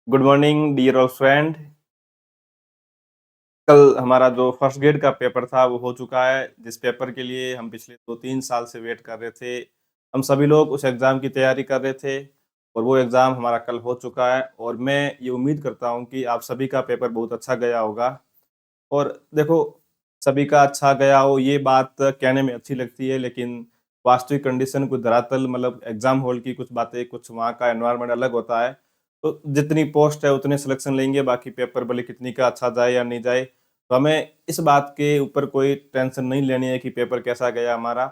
Good morning dear all friend. कल हमारा जो फर्स्ट ग्रेड का पेपर था वो हो चुका है, जिस पेपर के लिए हम पिछले 2-3 साल से वेट कर रहे थे। हम सभी लोग उस एग्ज़ाम की तैयारी कर रहे थे और वो एग्ज़ाम हमारा कल हो चुका है और मैं ये उम्मीद करता हूँ कि आप सभी का पेपर बहुत अच्छा गया होगा। और देखो, सभी का अच्छा गया हो ये बात कहने में अच्छी लगती है, लेकिन वास्तविक कंडीशन कुछ धरातल मतलब एग्ज़ाम हॉल की कुछ बातें, कुछ वहाँ का एनवायरनमेंट अलग होता है। तो जितनी पोस्ट है उतने सिलेक्शन लेंगे, बाकी पेपर भले कितनी का अच्छा जाए या नहीं जाए। तो हमें इस बात के ऊपर कोई टेंशन नहीं लेनी है कि पेपर कैसा गया हमारा।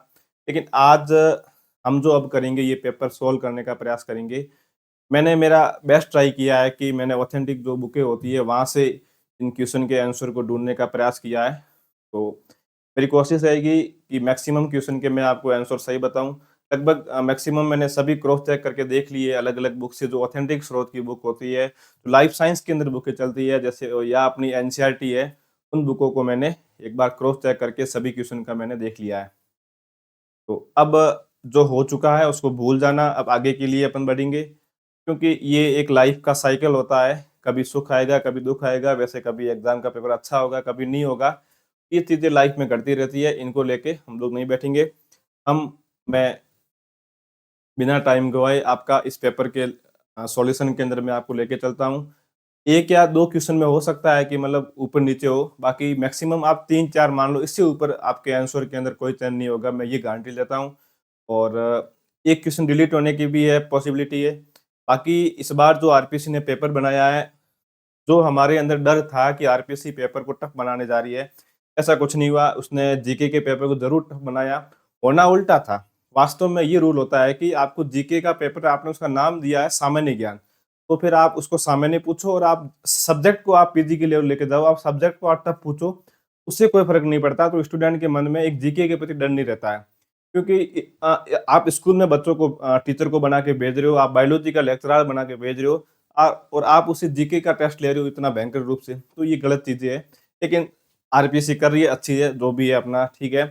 लेकिन आज हम जो अब करेंगे ये पेपर सॉल्व करने का प्रयास करेंगे। मैंने मेरा बेस्ट ट्राई किया है कि मैंने ऑथेंटिक जो बुकें होती है वहाँ से इन क्वेश्चन के आंसर को ढूँढने का प्रयास किया है। तो मेरी कोशिश रहेगी कि मैक्सिमम क्वेश्चन के मैं आपको आंसर सही बताऊँ। लगभग मैक्सिमम मैंने सभी क्रॉस चेक करके देख लिए अलग-अलग बुक से, जो ऑथेंटिक स्रोत की बुक होती है, लाइफ साइंस के अंदर बुकें चलती है जैसे या अपनी एनसीईआरटी है, उन बुकों को मैंने एक बार क्रॉस चेक करके सभी क्वेश्चन का मैंने देख लिया है। तो अब जो हो चुका है उसको भूल जाना, अब आगे के लिए अपन बढ़ेंगे। क्योंकि ये एक लाइफ का साइकिल होता है, कभी सुख आएगा, कभी दुःख आएगा, वैसे कभी एग्ज़ाम का पेपर अच्छा होगा, कभी नहीं होगा। ये चीज़ें लाइफ में घटती रहती है, इनको लेके हम लोग नहीं बैठेंगे। मैं बिना टाइम गँवाए आपका इस पेपर के सॉल्यूशन के अंदर मैं आपको लेके चलता हूँ। 1 या 2 क्वेश्चन में हो सकता है कि मतलब ऊपर-नीचे हो, बाकी मैक्सिमम आप 3-4 मान लो, इससे ऊपर आपके आंसर के अंदर कोई चयन नहीं होगा, मैं ये गारंटी लेता हूँ। और एक क्वेश्चन डिलीट होने की भी है पॉसिबिलिटी है। बाकी इस बार जो आरपीसी ने पेपर बनाया है, जो हमारे अंदर डर था कि आरपीसी पेपर को टफ बनाने जा रही है, ऐसा कुछ नहीं हुआ। उसने जीके के पेपर को ज़रूर टफ बनाया, होना उल्टा था। वास्तव में ये रूल होता है कि आपको जीके का पेपर, आपने उसका नाम दिया है सामान्य ज्ञान, तो फिर आप उसको सामान्य पूछो और आप सब्जेक्ट को आप पीजी के लेवल लेके जाओ, आप सब्जेक्ट को आप टफ पूछो, उससे कोई फ़र्क नहीं पड़ता। तो स्टूडेंट के मन में एक जीके के प्रति डर नहीं रहता है। क्योंकि आप स्कूल में बच्चों को टीचर को बना के भेज रहे हो, आप बायोलॉजी का लेक्चरर बना के भेज रहे हो, और आप उससे जीके का टेस्ट ले रहे हो इतना भयंकर रूप से, तो ये गलत चीज़ें हैं। लेकिन आरपीएससी कर रही है, अच्छी है, जो भी है अपना ठीक है।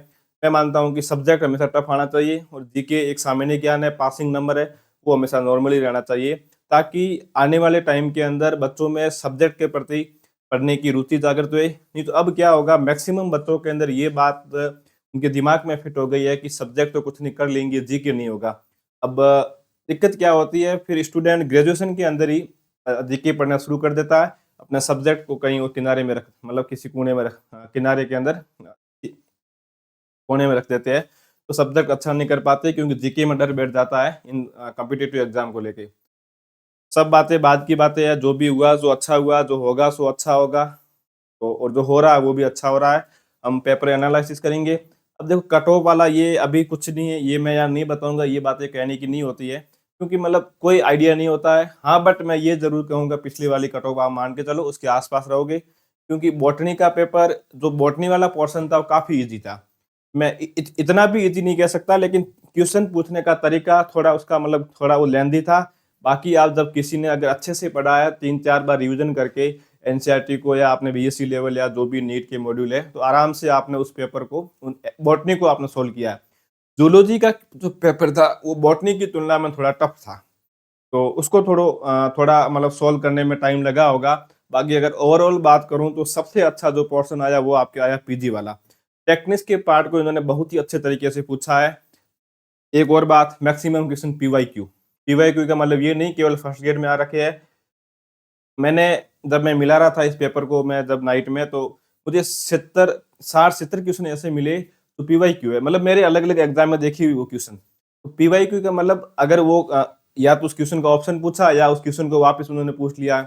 मैं मानता हूँ कि सब्जेक्ट हमेशा टफ आना चाहिए और जीके एक सामान्य ज्ञान है, पासिंग नंबर है, वो हमेशा नॉर्मली रहना चाहिए, ताकि आने वाले टाइम के अंदर बच्चों में सब्जेक्ट के प्रति पढ़ने की रुचि जागृत हुए। नहीं तो अब क्या होगा, मैक्सिमम बच्चों के अंदर ये बात उनके दिमाग में फिट हो गई है कि सब्जेक्ट तो कुछ नहीं कर लेंगे, जीके नहीं होगा। अब दिक्कत क्या होती है, फिर स्टूडेंट ग्रेजुएशन के अंदर ही जीके पढ़ना शुरू कर देता है, अपने सब्जेक्ट को कहीं वो किनारे में रख, मतलब किसी कोने में रख, किनारे के अंदर कोने में रख देते हैं। तो सब्जेक्ट अच्छा नहीं कर पाते क्योंकि जीके में डर बैठ जाता है इन कॉम्पिटिटिव एग्जाम को लेके। सब बातें बाद की बातें हैं, जो भी हुआ सो अच्छा हुआ, जो होगा सो अच्छा होगा। तो और जो हो रहा है वो भी अच्छा हो रहा है। हम पेपर एनालिसिस करेंगे। अब देखो, कट ऑफ वाला ये अभी कुछ नहीं है, ये मैं यहाँ नहीं बताऊँगा, ये बातें कहने की नहीं होती है, क्योंकि मतलब कोई आइडिया नहीं होता है। हाँ, बट मैं ये ज़रूर कहूँगा, पिछली वाली कट ऑफ आप मान के चलो उसके आस-पास रहोगे, क्योंकि बॉटनी का पेपर, जो बॉटनी वाला पोर्शन था वो काफ़ी ईज़ी था। मैं इ इत इतना भी ईज़ी नहीं कह सकता, लेकिन क्वेश्चन पूछने का तरीका थोड़ा उसका मतलब थोड़ा वो लेंथी था। बाकी आप जब किसी ने अगर अच्छे से पढ़ा है 3-4 बार रिवीजन करके एनसीईआरटी को, या आपने बीएससी लेवल या जो भी नीट के मॉड्यूल है, तो आराम से आपने उस पेपर को बॉटनी को आपने सोल्व किया है। जूलॉजी का जो पेपर था वो बॉटनी की तुलना में थोड़ा टफ था। तो उसको थोड़ा मतलब सोल्व करने में टाइम लगा होगा। बाकी अगर ओवरऑल बात करूँ तो सबसे अच्छा जो पोर्शन आया वो आपके आया पीजी वाला। टेक्निक्स के पार्ट को इन्होंने बहुत ही अच्छे तरीके से पूछा है। एक और बात, मैक्सिमम क्वेश्चन पीवाईक्यू। पीवाईक्यू का मतलब ये नहीं केवल फर्स्ट ग्रेड में आ रखे हैं। मैंने जब मैं मिला रहा था इस पेपर को, मैं जब नाइट में, तो मुझे 70 60-70 क्वेश्चन ऐसे मिले, तो पीवाईक्यू है। मतलब मेरे अलग-अलग एग्ज़ाम में देखी हुई वो क्वेश्चन। तो पीवाईक्यू का मतलब अगर वो या तो उस क्वेश्चन का ऑप्शन पूछा या उस क्वेश्चन को वापस उन्होंने पूछ लिया।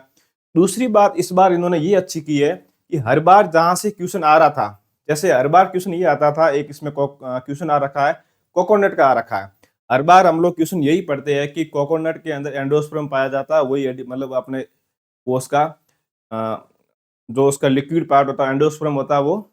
दूसरी बात इस बार इन्होंने ये अच्छी की है कि हर बार जहाँ से क्वेश्चन आ रहा था, जैसे हर बार क्वेश्चन ये आता था, एक इसमें क्वेश्चन आ रखा है, कोकोनट का आ रखा है। हर बार हम लोग क्वेश्चन यही पढ़ते हैं कि कोकोनट के अंदर एंडोस्पर्म पाया जाता है, वही मतलब अपने वो उसका अ, जो उसका लिक्विड पार्ट होता है, एंडोस्पर्म होता है, वो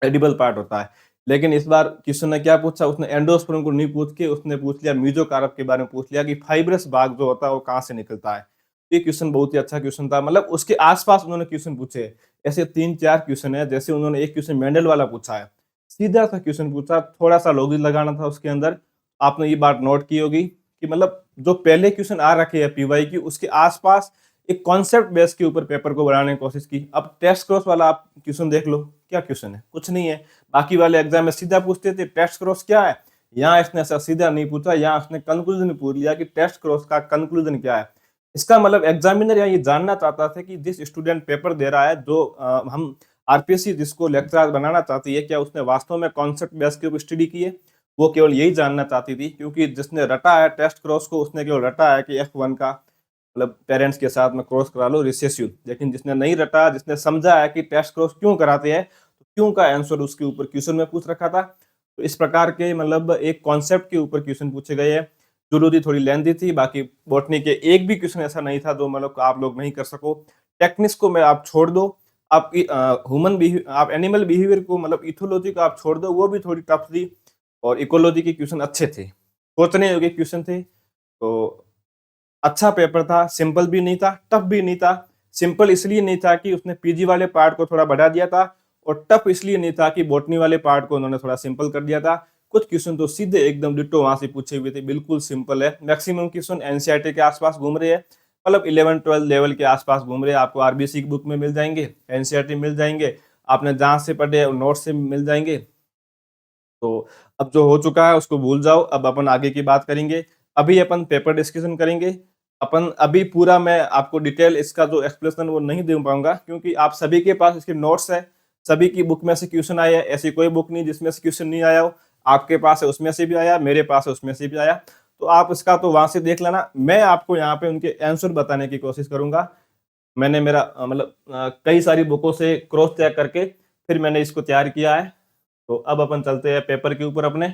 एडिबल पार्ट होता है। लेकिन इस बार क्वेश्चन ने क्या पूछा, उसने एंडोस्पर्म को नहीं पूछ के उसने पूछ लिया मेसोकार्प के बारे में, पूछ लिया कि फाइब्रस भाग जो होता है वो कहाँ से निकलता है। ये क्वेश्चन बहुत ही अच्छा क्वेश्चन था, मतलब उसके आस-पास उन्होंने क्वेश्चन पूछे। ऐसे 3-4 क्वेश्चन है, जैसे उन्होंने एक क्वेश्चन मेंडल वाला पूछा है। सीधा-सा क्वेश्चन पूछा, थोड़ा-सा लॉजिक लगाना था उसके अंदर। आपने ये बात नोट की होगी कि मतलब जो पहले क्वेश्चन आ रखे हैं पीवाईक्यू, उसके आस-पास एक कॉन्सेप्ट बेस के ऊपर पेपर को बनाने की कोशिश की। अब टेस्ट क्रॉस वाला आप क्वेश्चन देख लो, क्या क्वेश्चन है? कुछ नहीं है। बाकी वाले एग्जाम में सीधा पूछते थे टेस्ट क्रॉस क्या है, यहाँ इसने ऐसा सीधा नहीं पूछा, यहाँ इसने कंक्लूजन पूछ लिया कि टेस्ट क्रॉस का कंक्लूजन क्या है। इसका मतलब एग्जामिनर यहाँ ये जानना चाहता था कि जिस स्टूडेंट पेपर दे रहा है, जो हम आरपीएससी जिसको लेक्चरर बनाना चाहती है, क्या उसने वास्तव में कॉन्सेप्ट बेस के ऊपर स्टडी की है? वो केवल यही जानना चाहती थी, क्योंकि जिसने रटा है टेस्ट क्रॉस को, उसने केवल रटा है कि F1 का मतलब पेरेंट्स के साथ में क्रॉस करा लो रिसेसिव। लेकिन जिसने नहीं रटा, जिसने समझा है कि टेस्ट क्रॉस क्यों कराते हैं, तो क्यों का आंसर उसके ऊपर क्वेश्चन में पूछ रखा था। तो इस प्रकार के मतलब एक कॉन्सेप्ट के ऊपर क्वेश्चन पूछे गए हैं। जूलॉजी थोड़ी लेंथी थी, बाकी बॉटनी के एक भी क्वेश्चन ऐसा नहीं था जो मतलब आप लोग नहीं कर सको। टेक्निक्स को मैं आप छोड़ दो, आप आप एनिमल बिहेवियर को मतलब इथोलॉजी को आप छोड़ दो, वो भी थोड़ी टफ थी। और इकोलॉजी के क्वेश्चन अच्छे थे, सोचने योग्य क्वेश्चन थे। तो अच्छा पेपर था, सिंपल भी नहीं था, टफ भी नहीं था। सिंपल इसलिए नहीं था कि उसने पीजी वाले पार्ट को थोड़ा बढ़ा दिया था, और टफ इसलिए नहीं था कि बॉटनी वाले पार्ट को उन्होंने थोड़ा सिंपल कर दिया था। कुछ क्वेश्चन तो सीधे एकदम डिट्टो वहां से पूछे हुए थे, बिल्कुल सिंपल है। मैक्सिमम क्वेश्चन एनसीईआरटी के आसपास घूम रहे हैं, मतलब 11-12 लेवल के आसपास घूम रहे हैं। आपको आरबीसी की बुक में मिल जाएंगे, एनसीईआरटी मिल जाएंगे, आपने जहां से पढ़े नोट से मिल जाएंगे। तो अब जो हो चुका है उसको भूल जाओ, अब अपन आगे की बात करेंगे। अभी अपन पेपर डिस्कशन करेंगे। अपन अभी पूरा मैं आपको डिटेल इसका जो एक्सप्लेनेशन वो नहीं दे पाऊंगा, क्योंकि आप सभी के पास इसके नोट्स है, सभी की बुक में से क्वेश्चन आया है। ऐसी कोई बुक नहीं जिसमें से क्वेश्चन नहीं आया हो। आपके पास है उसमें से भी आया, मेरे पास है उसमें से भी आया। तो आप इसका तो वहां से देख लेना, मैं आपको यहाँ पे उनके आंसर बताने की कोशिश करूंगा। मैंने मेरा मतलब कई सारी बुकों से क्रॉस चेक करके फिर मैंने इसको तैयार किया है। तो अब अपन चलते हैं पेपर के ऊपर अपने।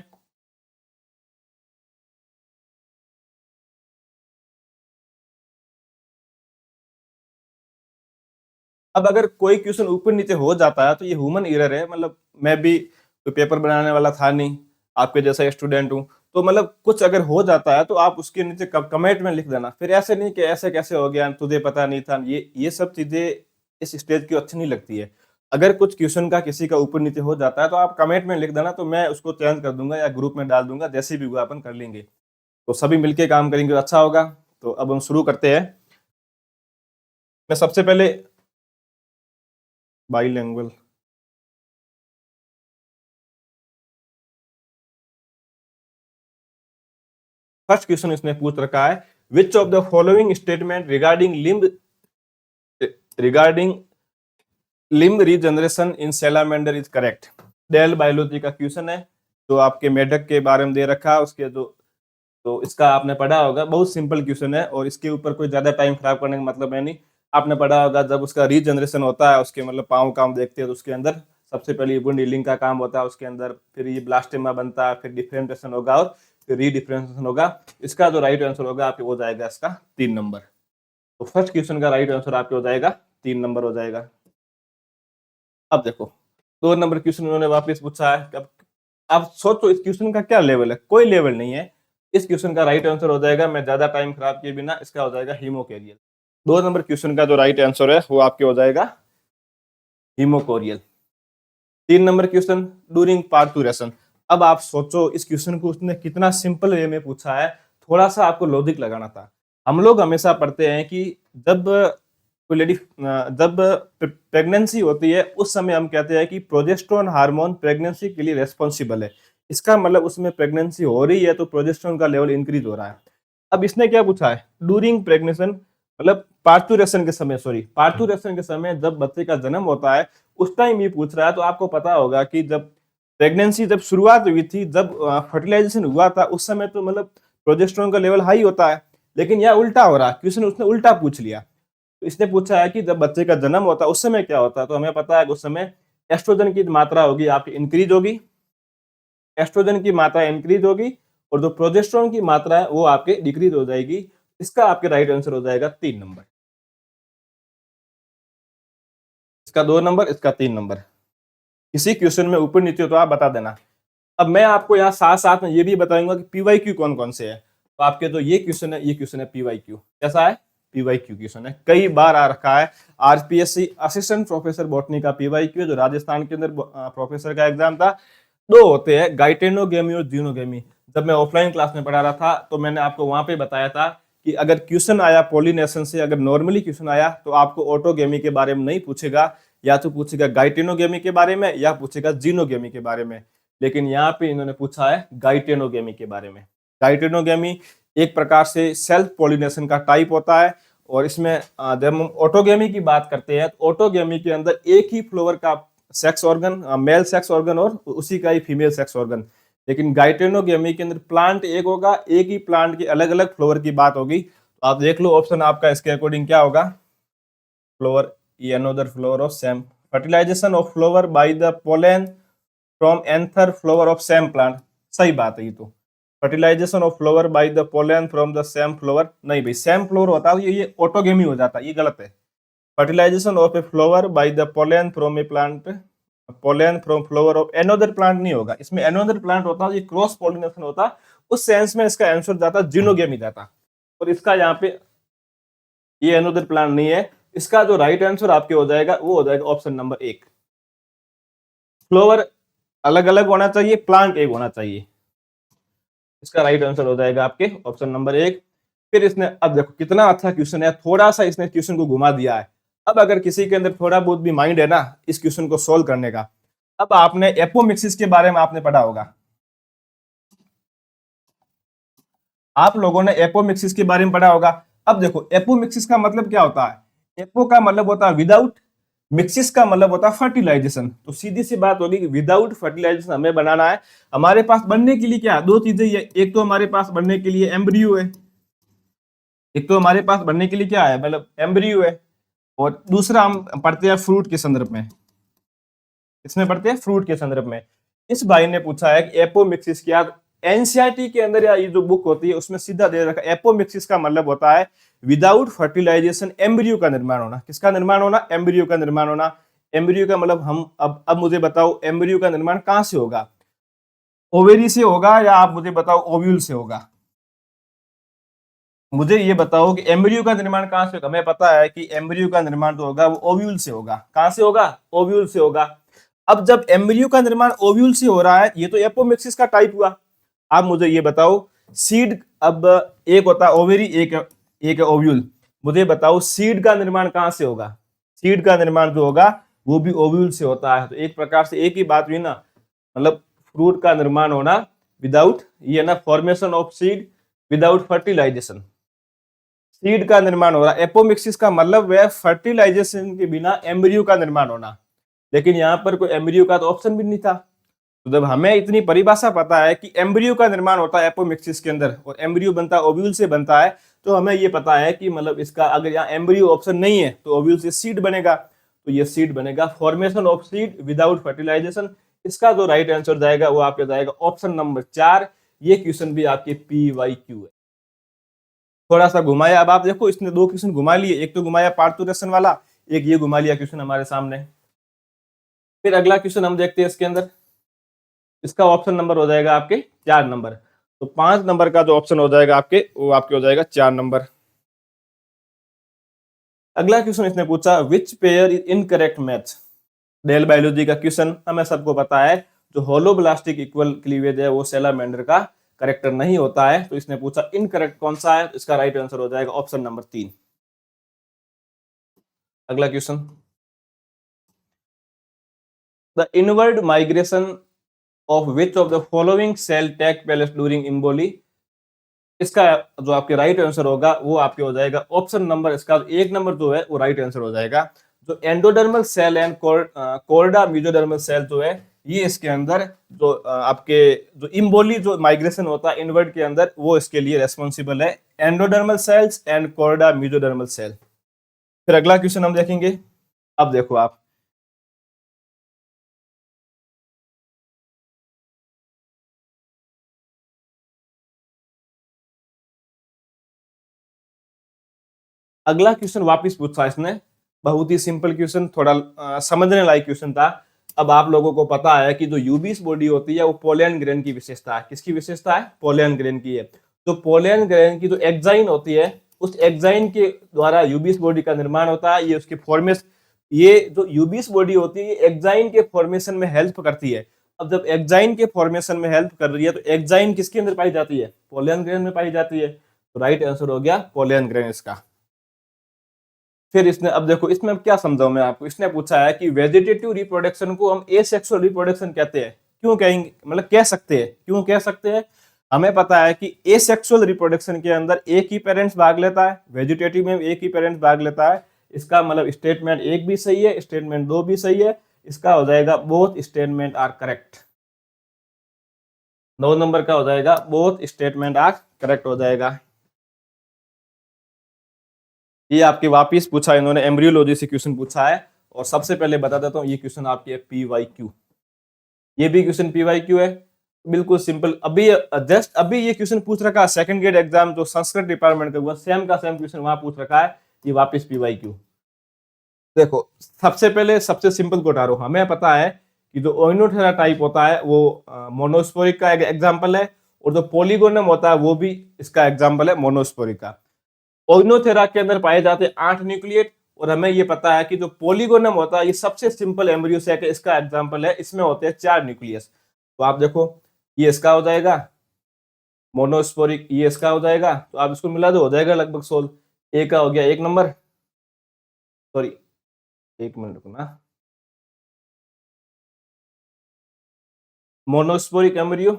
अब अगर कोई क्वेश्चन ऊपर नीचे हो जाता है तो ये ह्यूमन एरर है। मतलब मैं भी कोई पेपर बनाने वाला था नहीं, आपके जैसा स्टूडेंट हूँ। तो मतलब कुछ अगर हो जाता है तो आप उसके नीचे कमेंट में लिख देना। फिर ऐसे नहीं कि ऐसे कैसे हो गया, तुझे पता नहीं था, ये सब चीजें इस स्टेज की अच्छी नहीं लगती है। अगर कुछ क्वेश्चन का किसी का ऊपर नीचे हो जाता है तो आप कमेंट में लिख देना, तो मैं उसको चेंज कर दूंगा या ग्रुप में डाल दूंगा, जैसे भी हुआ अपन कर लेंगे। तो सभी मिलके काम करेंगे तो अच्छा होगा। तो अब हम शुरू करते हैं। मैं सबसे पहले बाईलिंगुअल, फर्स्ट क्वेश्चन इसने पूछ रखा है, which of the following statement regarding limb regeneration in salamander is correct. डेल बायोलॉजी का क्वेश्चन है, जो आपके मेढक के बारे में दे रखा है उसके जो, तो इसका आपने पढ़ा होगा। बहुत सिंपल क्वेश्चन है और इसके ऊपर कोई ज्यादा टाइम खराब करने का मतलब है नहीं। आपने पढ़ा होगा जब उसका रीजनरेशन होता है, उसके मतलब पाँव काम देखते हैं तो उसके अंदर सबसे पहले वुंड हीलिंग का काम होता है, उसके अंदर फिर ये ब्लास्टेमा बनता है, फिर डिफरेंशिएशन होगा और फिर रीडिफरेंशिएशन होगा। इसका जो राइट आंसर होगा आपके हो जाएगा इसका 3 नंबर। तो फर्स्ट क्वेश्चन का राइट आंसर आपके हो जाएगा 3 नंबर हो जाएगा। अब देखो 2 नंबर क्वेश्चन उन्होंने वापस पूछा है। अब आप सोचो इस क्वेश्चन का क्या लेवल है, कोई लेवल नहीं है। इस क्वेश्चन का राइट आंसर हो जाएगा, मैं ज्यादा टाइम खराब किए बिना, इसका हो जाएगा हीमोकेरियल। 2 नंबर क्वेश्चन का जो राइट आंसर है वो आपके हो जाएगा haemochorial. 3 number question, during parturition. अब आप सोचो इस क्वेश्चन को उसने कितना सिंपल वे में पूछा है। थोड़ा सा आपको लॉजिक लगाना था। हम लोग हमेशा पढ़ते हैं कि जब कोई लेडी जब प्रेगनेंसी होती है उस समय हम कहते हैं कि प्रोजेस्टेरोन हार्मोन प्रेगनेंसी के लिए रेस्पॉन्सिबल है। इसका मतलब उसमें प्रेगनेंसी हो रही है तो प्रोजेस्टेरोन का लेवल इंक्रीज हो रहा है। अब इसने क्या पूछा है, ड्यूरिंग प्रेगनेंसी मतलब पार्थुरेशन के समय, सॉरी पार्थुरेशन के समय जब बच्चे का जन्म होता है उस टाइम ये पूछ रहा है। तो आपको पता होगा कि जब प्रेगनेंसी जब शुरुआत हुई थी, जब फर्टिलाइजेशन हुआ था, उस समय तो मतलब प्रोजेस्टेरोन का लेवल हाई होता है। लेकिन यह उल्टा हो रहा है, क्वेश्चन उसने उल्टा पूछ लिया। तो इसने पूछा है कि जब बच्चे का जन्म होता है उस समय क्या होता है, तो हमें पता है कि उस समय एस्ट्रोजन की मात्रा होगी आपकी इंक्रीज होगी, एस्ट्रोजन की मात्रा इंक्रीज होगी, और जो प्रोजेस्टेरोन की मात्रा है वो आपके डिक्रीज हो जाएगी। इसका आपके राइट आंसर हो जाएगा 3 नंबर। इसका 2 नंबर, इसका 3 नंबर। किसी क्वेश्चन में ऊपर नीचे हो तो आप बता देना। अब मैं आपको यहाँ साथ साथ में ये भी बताऊंगा कि पीवाईक्यू कौन कौन से है। तो आपके जो ये क्वेश्चन है, ये क्वेश्चन है पीवाईक्यू। कैसा है? पीवाईक्यू क्वेश्चन है, कई बार आ रखा है। आरपीएससी असिस्टेंट प्रोफेसर बॉटनी का पीवाईक्यू, जो राजस्थान के अंदर प्रोफेसर का एग्जाम था। दो होते हैं, गाइटेनोगेमी और जीनोगेमी। जब मैं ऑफलाइन क्लास में पढ़ा रहा था तो मैंने आपको वहां पे बताया था कि अगर क्वेश्चन आया पॉलिनेशन से, अगर नॉर्मली क्वेश्चन आया तो आपको ऑटोगेमी के बारे में नहीं पूछेगा, या तो पूछेगा गाइटेनोगेमी के बारे में या पूछेगा जीनोगेमी के बारे में। लेकिन यहाँ पे इन्होंने पूछा है गाइटेनोगेमी के बारे में। गाइटेनोगेमी एक प्रकार से सेल्फ पॉलिनेशन का टाइप होता है, और इसमें जब हम ऑटोगेमी की बात करते हैं तो ऑटोगेमी के अंदर एक ही फ्लावर का sex organ, male sex organ और उसी का ही फीमेल सेक्स ऑर्गन। लेकिन गाइटेनोगेमी के अंदर प्लांट एक होगा, एक ही प्लांट के अलग अलग फ्लावर की बात होगी। तो आप देख लो ऑप्शन आपका इसके अकॉर्डिंग क्या होगा, flower another flower of same, fertilization of flower by the pollen from anther flower of same plant. सही बात है ये तो, fertilization of flower by the pollen from the same flower, नहीं भाई सेम फ्लावर होता है ये ऑटोगेमी हो जाता है, ये गलत है। Fertilization of a flower by the pollen from a plant, pollen from flower of another plant नहीं होगा, इसमें एनोदर प्लांट होता है, ये क्रॉस पॉलिनेशन होता, उस सेंस में इसका आंसर जाता जीनोगेमी जाता। और इसका यहाँ पे ये एनोदर प्लांट नहीं है, इसका जो राइट आंसर आपके हो जाएगा वो हो जाएगा ऑप्शन नंबर 1। फ्लावर अलग अलग होना चाहिए, प्लांट एक होना चाहिए, इसका राइट आंसर हो जाएगा आपके ऑप्शन नंबर 1। फिर इसने, अब देखो कितना अच्छा क्वेश्चन है, थोड़ा सा इसने क्वेश्चन को घुमा दिया है। अब अगर किसी के अंदर थोड़ा बहुत भी माइंड है ना इस क्वेश्चन को सोल्व करने का, अब आपने एपोमिक्सिस के बारे में आपने पढ़ा होगा, आप लोगों ने एपोमिक्सिस के बारे में पढ़ा होगा। अब देखो एपोमिक्सिस का मतलब क्या होता है, एपो का मतलब होता है विदाउट, मिक्सिस का मतलब होता है फर्टिलाइजेशन। तो सीधी सी बात होगी कि विदाउट फर्टिलाइजेशन हमें बनाना है। हमारे पास बनने के लिए क्या, दो चीजें ये, एक तो हमारे पास बनने के लिए एम्ब्रियो है, एक तो हमारे पास बनने के लिए क्या है, मतलब एम्ब्रियो है, और दूसरा हम पढ़ते हैं फ्रूट के संदर्भ में, इसमें पढ़ते हैं फ्रूट के संदर्भ में। इस भाई ने पूछा है कि एपोमिक्सिस क्या, एनसीईआरटी के अंदर या ये जो बुक होती है उसमें सीधा दे रखा, एपोमिक्सिस का मतलब होता है विदाउट फर्टिलाइजेशन एम्ब्रियो का निर्माण होना। किसका निर्माण होना, एम्ब्रियो का निर्माण होना। एम्ब्रियो का मतलब हम अब मुझे बताओ एम्ब्रियो का निर्माण कहां से होगा, ओवेरी से होगा या आप मुझे बताओ ओव्यूल से होगा। मुझे ये बताओ कि एम्ब्रियो का निर्माण कहां से होगा। हमें पता है कि एम्ब्रियो का निर्माण जो होगा वो ओव्यूल से होगा। कहां से होगा, ओव्यूल से होगा। अब जब एम्ब्रियो का निर्माण ओव्यूल से हो रहा है, ये तो एपोमिक्सिस का टाइप हुआ। आप मुझे ये बताओ सीड, अब एक होता है ओवेरी, एक ओव्यूल, मुझे बताओ सीड का निर्माण कहां से होगा। सीड का निर्माण जो होगा वो भी ओव्यूल से होता है। तो एक प्रकार से एक ही बात हुई ना, मतलब फ्रूट का निर्माण होना विदाउट, ये ना formation of seed without fertilization, seed का निर्माण हो रहा। एपोमिक्सिस का मतलब वह फर्टिलाइजेशन के बिना एम्ब्रियो का निर्माण होना। लेकिन यहाँ पर कोई एम्ब्रियो का तो ऑप्शन भी नहीं था। तो जब हमें इतनी परिभाषा पता है कि एम्ब्रियो का निर्माण होता है एपोमिक्सिस के अंदर और एम्ब्रियो बनता है ओव्यूल से बनता है, तो हमें ये पता है कि मतलब इसका अगर यहाँ एम्ब्रियो ऑप्शन नहीं है तो ओव्यूल से सीड बनेगा। तो ये सीड बनेगा, formation of seed without fertilization. इसका जो राइट आंसर जाएगा वो आपका जाएगा ऑप्शन नंबर 4। ये क्वेश्चन भी आपके PYQ है। थोड़ा सा घुमाया, अब आप देखो इसने दो क्वेश्चन घुमा लिए, एक तो घुमाया पार्थुरेशन वाला, एक ये घुमा लिया क्वेश्चन हमारे सामने। फिर अगला क्वेश्चन हम देखते हैं इसके अंदर, इसका ऑप्शन नंबर हो जाएगा आपके 4 नंबर। तो 5 नंबर का जो ऑप्शन हो जाएगा आपके, वो आपके हो जाएगा 4 नंबर। अगला क्वेश्चन इसने पूछा which pair is incorrect match. डेल बायोलॉजी का क्वेश्चन, हमें सबको पता है जो होलोब्लास्टिक इक्वल क्लीवेज है वो सैलामेंडर का करेक्टर नहीं होता है। तो इसने पूछा इनकरेक्ट कौन सा है, तो इसका राइट आंसर हो जाएगा ऑप्शन नंबर 3। अगला question, the inward migration of which of the following cell take place during emboly. इसका जो आपके राइट आंसर होगा वो आपके हो जाएगा ऑप्शन नंबर, इसका 1 नंबर जो है वो राइट आंसर हो जाएगा। जो endodermal cell and chorda mesodermal cell जो है, ये इसके अंदर जो आपके जो इम्बोली जो माइग्रेशन होता है इनवर्ड के अंदर, वो इसके लिए रेस्पॉन्सिबल है, endodermal cells and chorda mesodermal cell. फिर अगला क्वेश्चन हम देखेंगे। अब देखो आप, अगला क्वेश्चन वापस पूछा इसने, बहुत ही सिंपल क्वेश्चन, थोड़ा समझने लायक क्वेश्चन था। अब आप लोगों को पता है कि जो यूबीस बॉडी होती है वो पोलन ग्रेन की विशेषता है। किसकी विशेषता है, पोलन ग्रेन की है। तो पोलन ग्रेन की जो एक्साइन होती है, उस एक्साइन के द्वारा यूबीस बॉडी का निर्माण होता है। ये उसके फॉर्मेशन, ये जो यूबीस बॉडी होती है ये एक्साइन के फॉर्मेशन में हेल्प करती है। अब जब एक्साइन के फॉर्मेशन में हेल्प कर रही है तो एक्साइन किसके अंदर पाई जाती है, पोलन ग्रेन में पाई जाती है। तो राइट आंसर हो गया पोलन ग्रेन इसका। फिर इसने, अब देखो इसमें क्या समझाऊं मैं आपको, इसने पूछा है कि वेजिटेटिव रिप्रोडक्शन को हम एसेक्सुअल रिप्रोडक्शन कहते हैं, क्यों कहेंगे, मतलब कह सकते हैं, क्यों कह सकते हैं। हमें पता है कि एसेक्सुअल रिप्रोडक्शन के अंदर एक ही पेरेंट्स भाग लेता है, वेजिटेटिव में एक ही पेरेंट्स भाग लेता है। इसका मतलब स्टेटमेंट एक भी सही है, स्टेटमेंट दो भी सही है। इसका हो जाएगा both statement are correct. 9 number का हो जाएगा बोथ स्टेटमेंट आर करेक्ट हो जाएगा। ये आपके वापिस पूछा इन्होंने, एम्ब्रियोलॉजी से क्वेश्चन पूछा है। और सबसे पहले बता देता हूँ, ये क्वेश्चन आपके PYQ, ये भी क्वेश्चन PYQ है, बिल्कुल सिंपल। अभी जस्ट अभी ये क्वेश्चन पूछ रखा है सेकंड ग्रेड एग्जाम जो संस्कृत डिपार्टमेंट का हुआ, सेम का सेम क्वेश्चन वहां पूछ रखा है, ये वापस PYQ। देखो सबसे पहले सबसे सिंपल को उतारो। हमें पता है कि जो ओइनोथेरा टाइप होता है वो मोनोस्पोरिक का एग्जाम्पल है, और जो पॉलीगोनम होता है वो भी इसका एग्जाम्पल है मोनोस्पोरिक का। ओइनोथेरा के अंदर पाए जाते हैं 8 न्यूक्लिएट, और हमें ये पता है कि जो पॉलीगोनम होता है ये सबसे सिंपल एम्ब्रियो सेक है, इसका एग्जाम्पल है, इसमें होते हैं 4 न्यूक्लियस। तो आप देखो ये इसका हो जाएगा मोनोस्पोरिक, ये इसका हो जाएगा, तो आप इसको मिला दो, हो जाएगा लगभग 16। ए का हो गया 1 नंबर, सॉरी 1 मिनट रुकना, मोनोस्पोरिक एम्ब्रियो,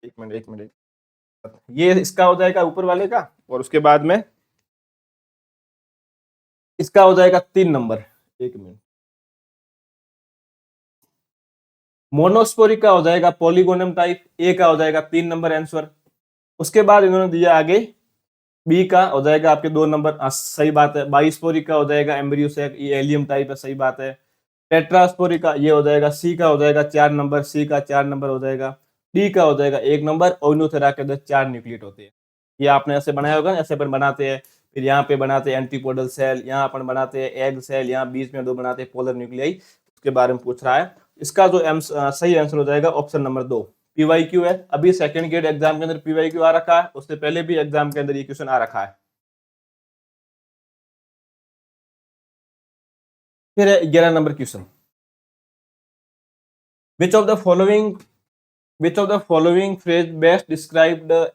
1 मिनट, ये इसका हो जाएगा ऊपर वाले का, और उसके बाद में इसका हो जाएगा 3 नंबर। 1 मिनट, मोनोस्पोरिक का हो जाएगा पॉलीगोनम टाइप, ए का हो जाएगा 3 नंबर आंसर। उसके बाद इन्होंने दिया आगे बी का हो जाएगा आपके 2 नंबर, सही बात है। बाइस्पोरिक का हो जाएगा एम्ब्रियो सेक, ये एलियम टाइप है, सही बात है। टेट्रास्पोरिक का ये हो जाएगा, सी का हो जाएगा 4 नंबर, सी का 4 नंबर हो जाएगा। डी का हो जाएगा 1 नंबर। ओइनोथेरा के अंदर 4 न्यूक्लिएट होते हैं। ये आपने ऐसे बनाया होगा, ऐसे अपन बनाते हैं, फिर यहाँ पे बनाते हैं एंटीपोडल सेल, यहाँ अपन बनाते हैं एग सेल, यहाँ बीच में 2 बनाते हैं पोलर न्यूक्लियाई, उसके बारे में पूछ रहा है। इसका जो सही आंसर हो जाएगा ऑप्शन नंबर 2 PYQ है। अभी सेकंड ग्रेड एग्जाम के अंदर PYQ आ रखा है, उससे पहले भी एग्जाम के अंदर ये क्वेश्चन आ रखा है। फिर 11 number question, which of the following phrase best describe the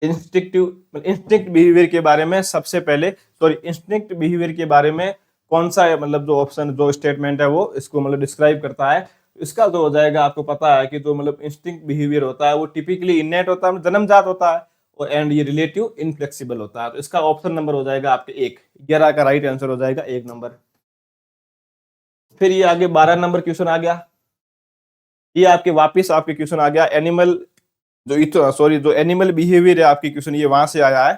instinct behaviour के बारे में, सबसे पहले सॉरी इंस्टिंक्ट बिहेवियर के बारे में कौन सा है, मतलब जो ऑप्शन जो स्टेटमेंट है वो इसको मतलब डिस्क्राइब करता है। इसका जो हो जाएगा, आपको पता है कि जो मतलब इंस्टिंक्ट बिहेवियर होता है वो टिपिकली इननेट होता है, जन्मजात होता है, और एंड ये रिलेटिव इनफ्लेक्सिबल होता है। तो इसका ऑप्शन नंबर हो जाएगा आपके 1, 11 का राइट आंसर हो जाएगा 1 नंबर। फिर ये आगे 12 नंबर क्वेश्चन आ गया, ये आपके वापिस आपके क्वेश्चन आ गया एनिमल, जो एनिमल बिहेवियर है आपकी क्वेश्चन ये वहां से आया है,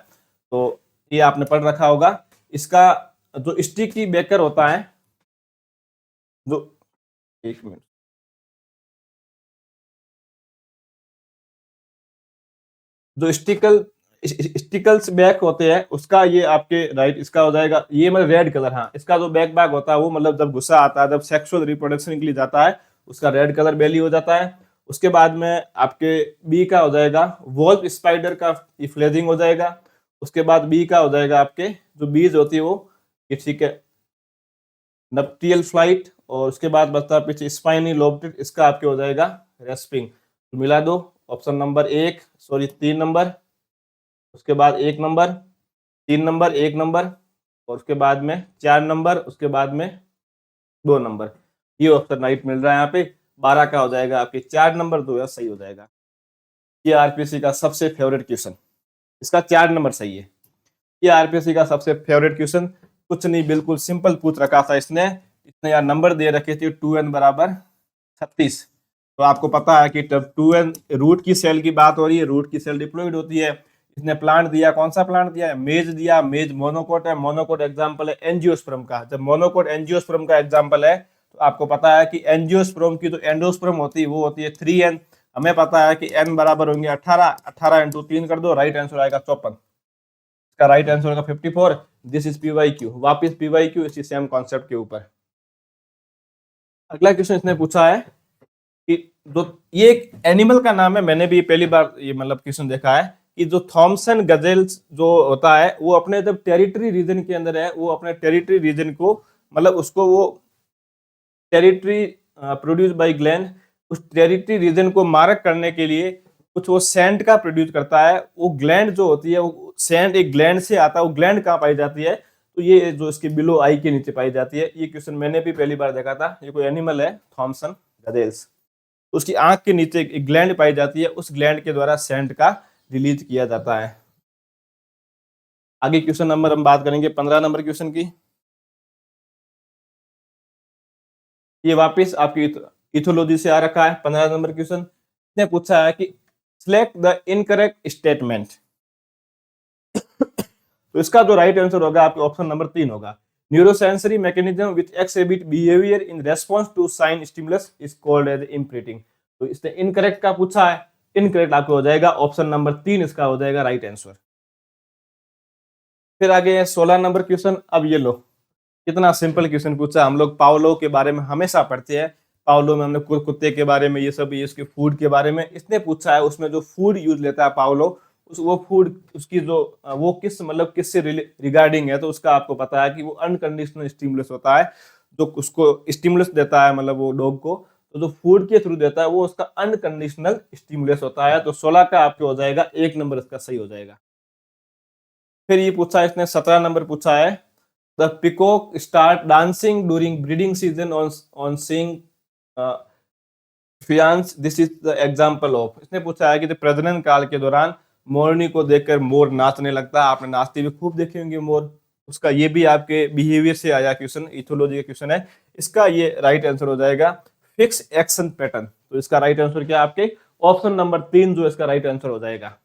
तो ये आपने पढ़ रखा होगा। इसका जो स्टिकी बेकर होता है, जो 1 मिनट, जो स्टिकल्स बैक होते हैं उसका ये आपके राइट, इसका हो जाएगा ये मतलब रेड कलर। हाँ, इसका जो बैक बैग होता है वो मतलब जब गुस्सा आता है, जब सेक्सुअल रिप्रोडक्शन के लिए जाता है, उसका रेड कलर बेली हो जाता है। उसके बाद में आपके बी का हो जाएगा वॉल्फ स्पाइडर का फ्लेजिंग हो जाएगा। उसके बाद बी का हो जाएगा आपके जो बीज होती है वो, ये ठीक है, नप्टियल फ्लाइट। और उसके बाद बचता है पीछे स्पाइनी लोबटिड, इसका आपके हो जाएगा रेस्पिंग। तो मिला दो, ऑप्शन नंबर 1 सॉरी 3 नंबर, उसके बाद 1 नंबर, 3 नंबर, 1 नंबर, और उसके बाद में 4 नंबर, उसके बाद में 2 नंबर। ये ऑप्शन राइट मिल रहा है यहाँ पे। 12 का हो जाएगा आपके 4 नंबर, 2 सही हो जाएगा। ये आरपीएससी का सबसे फेवरेट क्वेश्चन, इसका 4 नंबर सही है। ये आरपीएससी का सबसे फेवरेट क्वेश्चन, कुछ नहीं बिल्कुल सिंपल पूछ रखा था इसने यार नंबर दे रखे थे 2n बराबर 36। तो आपको पता है कि जब 2n रूट की सेल की बात हो रही है, रूट की सेल डिप्लॉइड होती है। इसने प्लांट दिया, कौन सा प्लांट दिया है, मेज दिया, मेज मोनोकोट है, मोनोकोट एग्जाम्पल है एंजियोस्पर्म का। जब मोनोकोट एंजियोस्पर्म का एग्जाम्पल है तो आपको पता है कि एंजियोस्पर्म की जो एंडोस्पर्म होती है वो होती है 3n। हमें पता है कि n बराबर होंगे 18, 18 इंटू 3 कर दो, राइट आंसर आएगा 54। इसका राइट आंसर होगा 54। दिस इज PYQ, वापिस PYQ इसी सेम कॉन्सेप्ट के ऊपर। अगला क्वेश्चन इसने पूछा है कि जो ये एक एनिमल का नाम है, मैंने भी पहली बार ये मतलब क्वेश्चन देखा है कि जो थॉमसन गजेल्स जो होता है वो अपने जब टेरिटरी रीजन के अंदर है, वो अपने टेरिटरी रीजन को मतलब उसको वो टेरिटरी प्रोड्यूस बाय ग्लैंड, उस टेरिटरी रीजन को मार्क करने के लिए कुछ वो सेंट का प्रोड्यूस करता है। वो ग्लैंड जो होती है वो सैंड एक ग्लैंड से आता है, वो ग्लैंड कहाँ पाई जाती है, तो ये जो इसके बिलो आई के नीचे पाई जाती है। ये क्वेश्चन मैंने भी पहली बार देखा था। ये कोई एनिमल है थॉमसन गजेल्स, तो उसकी आंख के नीचे एक ग्लैंड पाई जाती है, उस ग्लैंड के द्वारा सैंड का रिलीज किया जाता है। आगे क्वेश्चन नंबर हम बात करेंगे 15 नंबर क्वेश्चन की। ये वापस आपकी इथोलॉजी से आ रखा है। 15 नंबर क्वेश्चन ने पूछा है कि सिलेक्ट द इनकरेक्ट स्टेटमेंट। तो इसका जो राइट आंसर होगा आपके ऑप्शन नंबर 3 होगा। Neurosensory mechanism with exhibit behaviour in response to sign stimulus is called as imprinting. तो इसने इनकरेक्ट का पूछा है, इनकरेक्ट आपको हो जाएगा ऑप्शन नंबर 3 इसका हो जाएगा राइट आंसर। फिर आगे 16 नंबर क्वेश्चन। अब ये लो कितना सिंपल क्वेश्चन पूछा। हम लोग पावलो के बारे में हमेशा पढ़ते हैं, पावलो में हमने कुत्ते के बारे में ये सब, ये इसके फूड के बारे में इसने पूछा है। उसमें जो फूड यूज लेता है पावलो, वो फूड उसकी जो वो किस मतलब किससे रिगार्डिंग है, तो उसका आपको पता है कि वो अनकंडीशनल स्टिमुलस होता है, जो उसको स्टिमुलस देता है मतलब वो डॉग को, तो जो फूड के थ्रू देता है वो उसका अनकंडीशनल स्टिमुलस होता है। तो 16 का आपको हो जाएगा 1 नंबर इसका सही हो जाएगा। फिर ये पूछा इसने 17 नंबर पूछा है, the peacock start dancing during breeding season on seeing faience, this is the example of. इसने पूछा है कि प्रजनन काल के दौरान मोरनी को देखकर मोर नाचने लगता है। आपने नाचते हुए खूब देखे होंगे मोर, उसका ये भी आपके बिहेवियर से आया क्वेश्चन, इथोलॉजी का क्वेश्चन है। इसका ये राइट आंसर हो जाएगा फिक्स एक्शन पैटर्न। तो इसका राइट आंसर क्या आपके ऑप्शन नंबर 3 जो इसका राइट आंसर हो जाएगा।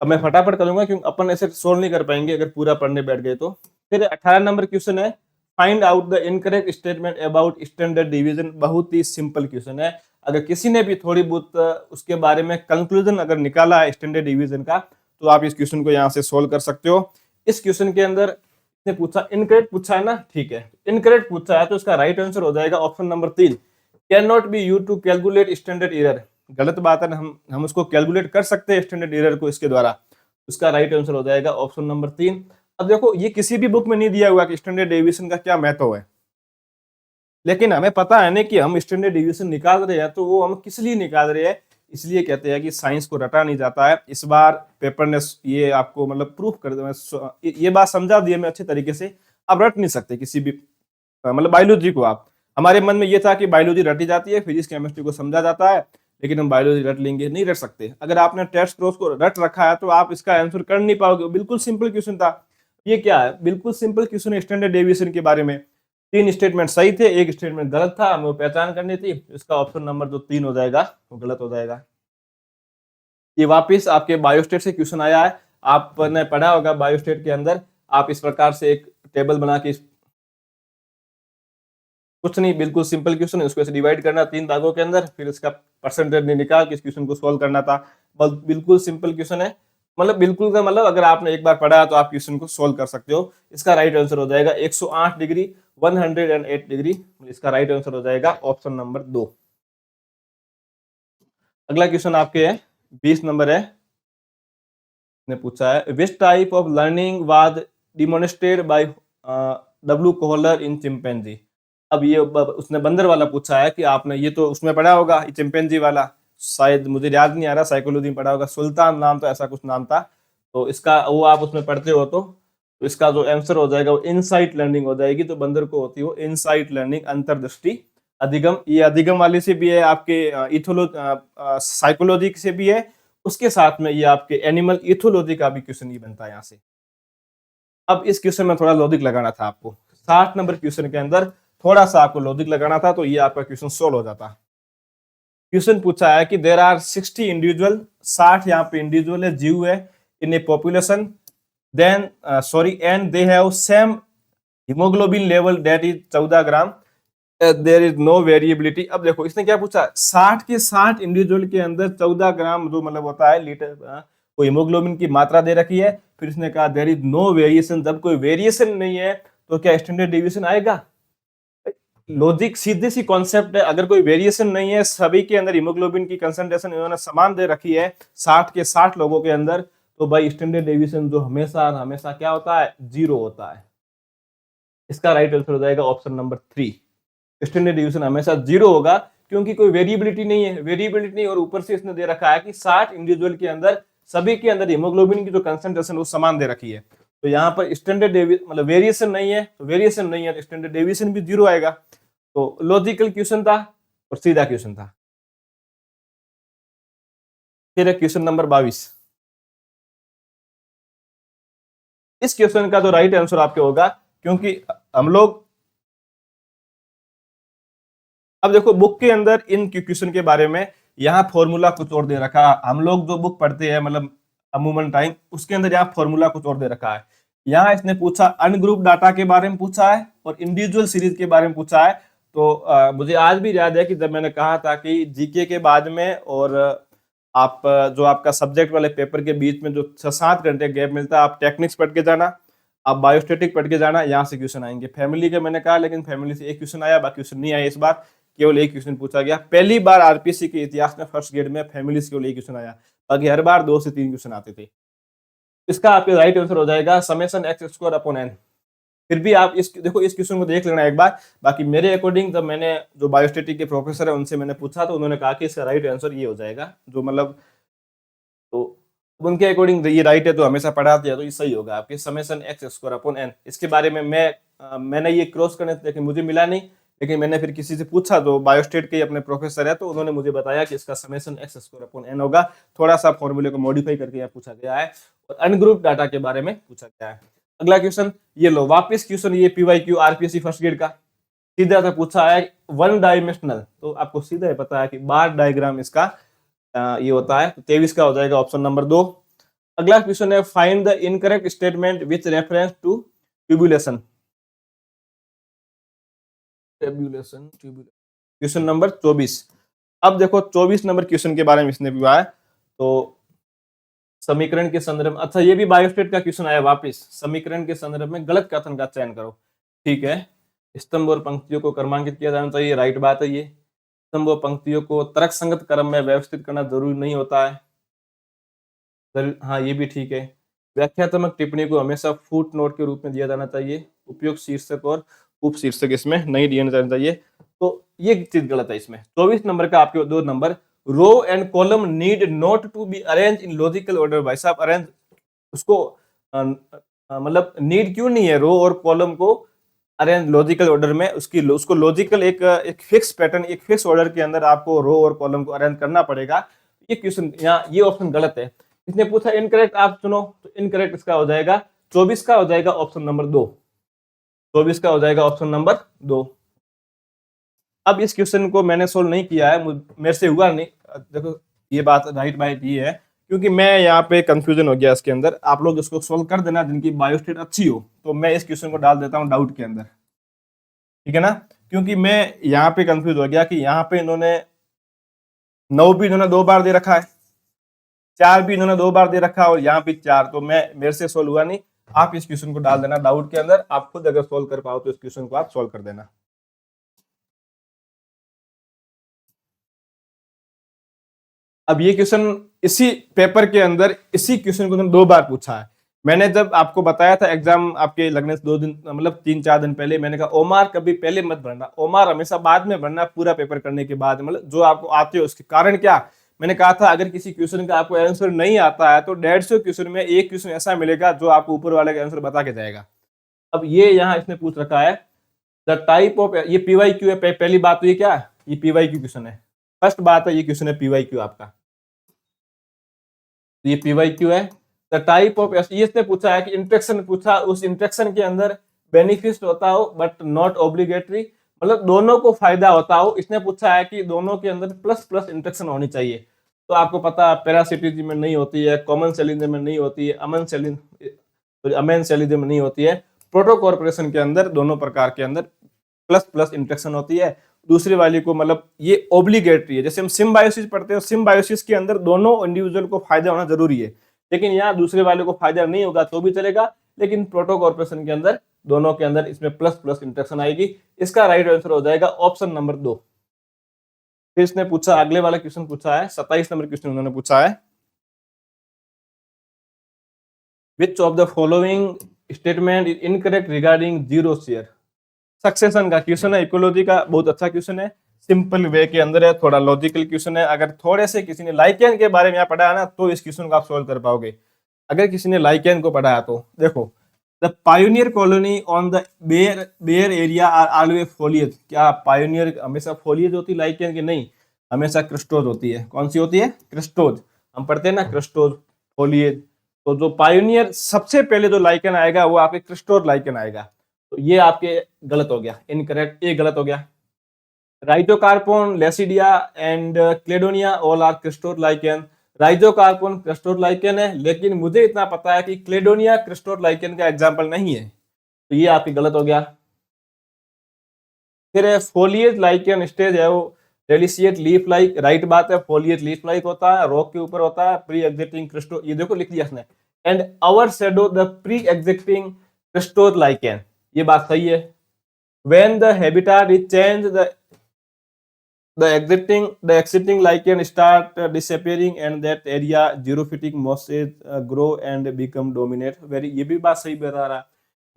अब मैं फटाफट करूंगा क्योंकि अपन ऐसे सोल्व नहीं कर पाएंगे अगर पूरा पढ़ने बैठ गए तो। फिर 18 नंबर क्वेश्चन है, find out the incorrect statement about standard division. बहुत ही सिंपल क्वेश्चन है। अगर किसी ने भी थोड़ी बहुत उसके बारे में कंक्लूजन अगर निकाला है स्टैंडर्ड डिवीजन का, तो आप इस क्वेश्चन को यहाँ से सोल्व कर सकते हो। इस क्वेश्चन के अंदर इसने पूछा इनकरेक्ट पूछा है ना, ठीक है, इनकरेक्ट पूछा है तो इसका राइट आंसर हो जाएगा option number 3, can not be used to calculate standard error. गलत बात है, हम उसको कैलकुलेट कर सकते हैं स्टैंडर्ड एरर को इसके द्वारा। उसका राइट आंसर हो जाएगा ऑप्शन नंबर 3। अब देखो ये किसी भी बुक में नहीं दिया हुआ कि स्टैंडर्ड डेविएशन का क्या महत्व है, लेकिन हमें पता है ना कि हम स्टैंडर्ड डेविएशन निकाल रहे हैं, तो वो हम किस लिए निकाल रहे हैं, इसलिए कहते हैं कि साइंस को रटा नहीं जाता है। इस बार पेपर ने ये आपको मतलब प्रूफ कर दिया, ये बात समझा दी मैं अच्छे तरीके से। आप रट नहीं सकते किसी भी मतलब बायोलॉजी को। आप हमारे मन में ये था कि बायोलॉजी रटी जाती है, फिजिक्स केमिस्ट्री को समझा जाता है, लेकिन हम बायोलॉजी रट लेंगे, नहीं रट सकते। अगर आपने टेस्ट क्रॉस को रट रखा है तो आप इसका आंसर कर नहीं पाओगे। बिल्कुल सिंपल क्वेश्चन था ये। क्या है, बिल्कुल सिंपल क्वेश्चन है स्टैंडर्ड डेविएशन के बारे में। 3 स्टेटमेंट सही थे, 1 स्टेटमेंट गलत था, हमें वो पहचान करनी थी। इसका ऑप्शन नंबर जो 3 हो जाएगा वो गलत हो जाएगा। ये वापस आपके बायोस्टेट से क्वेश्चन आया है। आपने पढ़ा होगा बायोस्टेट के अंदर आप इस प्रकार से एक टेबल बना के, कुछ नहीं, बिल्कुल सिंपल क्वेश्चन है। उसको ऐसे डिवाइड करना 3 भागों के अंदर, फिर इसका परसेंटेज निकाल के इस क्वेश्चन को सोल्व करना था। बस बिल्कुल सिंपल क्वेश्चन है, मतलब बिल्कुल का मतलब अगर आपने एक बार पढ़ा तो आप क्वेश्चन को सोल्व कर सकते हो। इसका राइट आंसर हो जाएगा 108 डिग्री 108 डिग्री। इसका राइट आंसर हो जाएगा ऑप्शन नंबर 2। अगला क्वेश्चन आपके है 20 नंबर है। ने पूछा है which type of learning was demonstrated by W Kohler in chimpanzee. अब ये उसने बंदर वाला पूछा है कि आपने ये तो उसमें पढ़ा होगा चिंपैंजी वाला, शायद मुझे याद नहीं आ रहा, साइकोलॉजी में पढ़ा होगा, सुल्तान नाम तो ऐसा कुछ नाम था। तो इसका वो आप उसमें पढ़ते हो तो इसका जो आंसर हो जाएगा वो इनसाइट लर्निंग हो जाएगी। तो बंदर को होती है वो इनसाइट लर्निंग, अंतर्दृष्टि अधिगम। ये अधिगम वाले से भी है, आपके साइकोलॉजी से भी है, उसके साथ में ये आपके एनिमल इथोलॉजी का भी क्वेश्चन ये बनता है यहाँ से। अब इस क्वेश्चन में थोड़ा लॉजिक लगाना था आपको। 60 नंबर क्वेश्चन के अंदर थोड़ा सा आपको लॉजिक लगाना था, तो ये आपका क्वेश्चन सोल्व हो जाता। क्वेश्चन पूछा है कि देयर आर 60 इंडिविजुअल, 60 यहाँ पे इंडिविजुअल है, जीव है, in a population, then sorry and they have same haemoglobin level that is 14 gram, there is no variability. अब देखो इसने क्या पूछा, 60 के 60 इंडिविजुअल के अंदर 14 ग्राम जो मतलब होता है लीटर वो हीमोग्लोबिन की मात्रा दे रखी है। फिर इसने कहा देयर इज नो वेरिएशन, जब कोई वेरिएशन नहीं है तो क्या स्टैंडर्ड डिवीजन आएगा। लॉजिक सीधी सी कॉन्सेप्ट है, अगर कोई वेरिएशन नहीं है, सभी के अंदर हीमोग्लोबिन की कंसंट्रेशन इन्होंने समान दे रखी है 60 के 60 लोगों के अंदर, तो भाई स्टैंडर्ड डिवीजन जो हमेशा हमेशा क्या होता है, 0 होता है। इसका राइट आंसर हो जाएगा ऑप्शन नंबर 3, स्टैंडर्ड डिवीजन हमेशा 0 होगा, क्योंकि कोई वेरिएबिलिटी नहीं है, वेरिएबिलिटी नहीं, और ऊपर से इसने दे रखा है कि 60 इंडिविजुअल के अंदर सभी के अंदर हीमोग्लोबिन की जो कंसंट्रेशन वो समान दे रखी है। तो यहाँ पर स्टैंडर्ड मतलब वेरिएशन नहीं है, तो वेरिएशन नहीं है तो स्टैंडर्ड डेविएशन भी 0 आएगा। तो लॉजिकल क्वेश्चन था और सीधा क्वेश्चन था। फिर है क्वेश्चन नंबर 22। इस क्वेश्चन का जो राइट आंसर आपके होगा, क्योंकि हम लोग अब देखो बुक के अंदर इन क्वेश्चन के बारे में यहाँ फॉर्मूला कुछ और दे रखा है। हम लोग जो बुक पढ़ते हैं मतलब अमूमन टाइम, उसके अंदर यहाँ फॉर्मूला कुछ और दे रखा है। यहाँ इसने पूछा अनग्रुप डाटा के बारे में पूछा है और इंडिविजुअल सीरीज के बारे में पूछा है। तो मुझे आज भी याद है कि जब मैंने कहा था कि जीके के बाद में और आप जो आपका सब्जेक्ट वाले पेपर के बीच में जो 6-7 घंटे गैप मिलता है, आप टेक्निक्स पढ़ के जाना, आप बायोस्टेटिक पढ़ के जाना, यहाँ से क्वेश्चन आएंगे। फैमिली के मैंने कहा, लेकिन फैमिली से एक क्वेश्चन आया, बाकी क्वेश्चन नहीं आया इस बार, केवल एक क्वेश्चन पूछा गया। पहली बार आरपीसी के इतिहास में फर्स्ट ग्रेड में फैमिली से केवल एक क्वेश्चन आया, बाकी हर बार 2 से 3 क्वेश्चन आते थे। इसका आपके राइट आंसर हो जाएगा summation x square upon n. फिर भी आप इस देखो इस क्वेश्चन को देख लेना एक बार। बाकी मेरे अकॉर्डिंग जब मैंने जो बायोस्टेटिक के प्रोफेसर है उनसे मैंने पूछा तो उन्होंने कहा कि इसका राइट आंसर ये हो जाएगा, जो मतलब तो उनके अकॉर्डिंग ये राइट है तो हमेशा पढ़ाते हैं तो ये सही होगा आपके summation x square upon n. इसके बारे में मैंने ये क्रॉस करने लेकिन मुझे मिला नहीं, लेकिन मैंने फिर किसी से पूछा जो बायोस्टेट के अपने प्रोफेसर है तो उन्होंने मुझे बताया कि इसका summation x square upon n होगा। थोड़ा सा फॉर्मूले को मॉडिफाई करके यहाँ पूछा गया है और अनग्रुप डाटा के बारे में पूछा गया है। अगला क्वेश्चन ये लो, वापस क्वेश्चन ये पीवाईक्यू आरपीएससी फर्स्ट ग्रेड का सीधा सा पूछा है, वन डायमेंशनल। तो आपको सीधा ही पता है कि बार डायग्राम इसका ये होता है। 23 का हो जाएगा ऑप्शन नंबर 2। अगला क्वेश्चन है find the incorrect statement which reference to tubulation. Question number 24। अब देखो 24 नंबर क्वेश्चन के बारे में इसने भी है तो समीकरण के संदर्भ में, अच्छा ये भी बायोस्टेट का क्वेश्चन आया वापस, समीकरण के संदर्भ में गलत कथन का चयन करो। ठीक है, स्तंभ और पंक्तियों को क्रमांकित किया जाना चाहिए, राइट बात है। ये स्तंभ और पंक्तियों को तर्क संगत क्रम में व्यवस्थित करना जरूरी नहीं होता है, हाँ ये भी ठीक है। व्याख्यात्मक टिप्पणी को हमेशा फुट नोट के रूप में दिया जाना चाहिए, उपयुक्त शीर्षक और उपशीर्षक इसमें नहीं दिया जाना चाहिए, तो ये चीज गलत है इसमें। 24 नंबर का आपके 2 number, row and column need not to be arrange in logical order. भाई साहब अरेंज उसको मतलब नीड क्यों नहीं है रो और कॉलम को अरेंज लॉजिकल ऑर्डर में, उसको लॉजिकल एक फिक्स पैटर्न एक फिक्स ऑर्डर के अंदर आपको रो और कॉलम को अरेंज करना पड़ेगा। ये क्वेश्चन यहाँ ये ऑप्शन गलत है। इसने पूछा इनकरेक्ट, आप सुनो तो इनकरेक्ट इसका हो जाएगा 24 का हो जाएगा ऑप्शन नंबर 2। 24 का हो जाएगा ऑप्शन नंबर 2। अब इस क्वेश्चन को मैंने सोल्व नहीं किया है, मेरे से हुआ नहीं। देखो ये बात राइट बाइट ये है क्योंकि मैं यहाँ पे कंफ्यूजन हो गया इसके अंदर। आप लोग इसको सोल्व कर देना जिनकी बायोस्टेट अच्छी हो, तो मैं इस क्वेश्चन को डाल देता हूँ डाउट के अंदर, ठीक है ना। क्योंकि मैं यहाँ पे कंफ्यूज हो गया कि यहाँ पे इन्होंने 9 भी इन्होंने 2 बार दे रखा है, 4 भी इन्होंने 2 बार दे रखा है और यहाँ पे 4, तो मेरे से सोल्व हुआ नहीं। आप इस क्वेश्चन को डाल देना डाउट के अंदर, आप खुद अगर सोल्व कर पाओ तो इस क्वेश्चन को आप सोल्व कर देना। अब ये क्वेश्चन इसी पेपर के अंदर इसी क्वेश्चन को 2 बार पूछा है। मैंने जब आपको बताया था एग्जाम आपके लगने से 2 दिन मतलब 3-4 दिन पहले, मैंने कहा ओमार कभी पहले मत भरना, ओमार हमेशा बाद में भरना, पूरा पेपर करने के बाद, मतलब जो आपको आते हो उसके कारण क्या। मैंने कहा था अगर किसी क्वेश्चन का आपको आंसर नहीं आता है तो 150 क्वेश्चन में एक क्वेश्चन ऐसा मिलेगा जो आपको ऊपर वाले का आंसर बता के जाएगा। अब ये यहाँ इसने पूछ रखा है द टाइप ऑफ, ये पीवाईक्यू है। पहली बात तो ये क्या है, ये पीवाईक्यू क्वेश्चन है, फर्स्ट बात है ये क्वेश्चन है पीवाईक्यू आपका, ये पीवाईक्यू है। द टाइप ऑफ, ये इसने पूछा है कि इंट्रैक्शन पूछा, उस इंट्रैक्शन के अंदर बेनिफिट होता हो बट नॉट ऑब्लिगेटरी, मतलब दोनों को फायदा होता हो। इसने पूछा है कि दोनों के अंदर प्लस प्लस इंट्रैक्शन होनी चाहिए, तो आपको पता है पैरासिटिज्म में नहीं होती है, कॉमन सेलिज्म में नहीं होती है, अमेन सेलिज्म में नहीं होती है, प्रोटो कॉर्पोरेशन के अंदर दोनों प्रकार के अंदर प्लस प्लस इंट्रैक्शन होती है। दूसरी वाली को मतलब ये ऑब्लिगेटरी है। जैसे हम सिम्बायोसिस पढ़ते हैं, सिम्बायोसिस के अंदर दोनों इंडिविजुअल को फायदा होना जरूरी है, लेकिन यहाँ दूसरे वाले को फायदा नहीं होगा तो भी चलेगा, लेकिन प्रोटो कॉर्पोरेशन के अंदर दोनों के अंदर इसमें प्लस प्लस इंट्रैक्शन आएगी। इसका राइट आंसर हो जाएगा ऑप्शन नंबर 2। फिर इसने पूछा अगले वाला क्वेश्चन पूछा है 27 नंबर क्वेश्चन उन्होंने पूछा है, which of the following statement is incorrect regarding zero share. Succession का क्वेश्चन है, इकोलॉजी का बहुत अच्छा क्वेश्चन है। सिंपल वे के अंदर है, थोड़ा लॉजिकल क्वेश्चन है। अगर थोड़े से किसी ने लाइकेन के बारे में यहाँ पढ़ा है ना, तो इस क्वेश्चन को आप सोल्व कर पाओगे। अगर किसी ने लाइकेन को पढ़ा है तो देखो, the pioneer colony on the bare area are always foliose. क्या पायोनियर हमेशा फोलियज होती है लाइकेन की? नहीं, हमेशा क्रिस्टोज होती है। कौन सी होती है? क्रिस्टोज। हम पढ़ते हैं ना क्रिस्टोज, फोलियज। तो जो पायोनियर सबसे पहले जो लाइकेन आएगा वो आपके क्रिस्टोज लाइकेन आएगा। तो ये आपके गलत हो गया, इनकरेक्ट, ये गलत हो गया। Rhizocarpon, lecidea and cladonia all are crustose lichen. Rhizocarpon crustose lichen है, लेकिन मुझे इतना पता है कि क्लेडोनिया क्रिस्टोज लाइकेन का एग्जाम्पल नहीं है, तो ये आपकी गलत हो गया। फिर फोलिएज लाइकेन स्टेज है वो डेलिसिएट लीफ लाइक, राइट बात है, फोलिएज लीफ लाइक होता है, रॉक के ऊपर होता है, प्री एग्जिटिंग क्रिस्टो, ये देखो लिख दिया इसने, and overshadow the pre existing crustose lichen, ये बात सही है। When the habitat is changed, the exiting lichen start disappearing and that area xerophytic mosses grow and become dominate। Very, ये भी बात सही बता रहा है।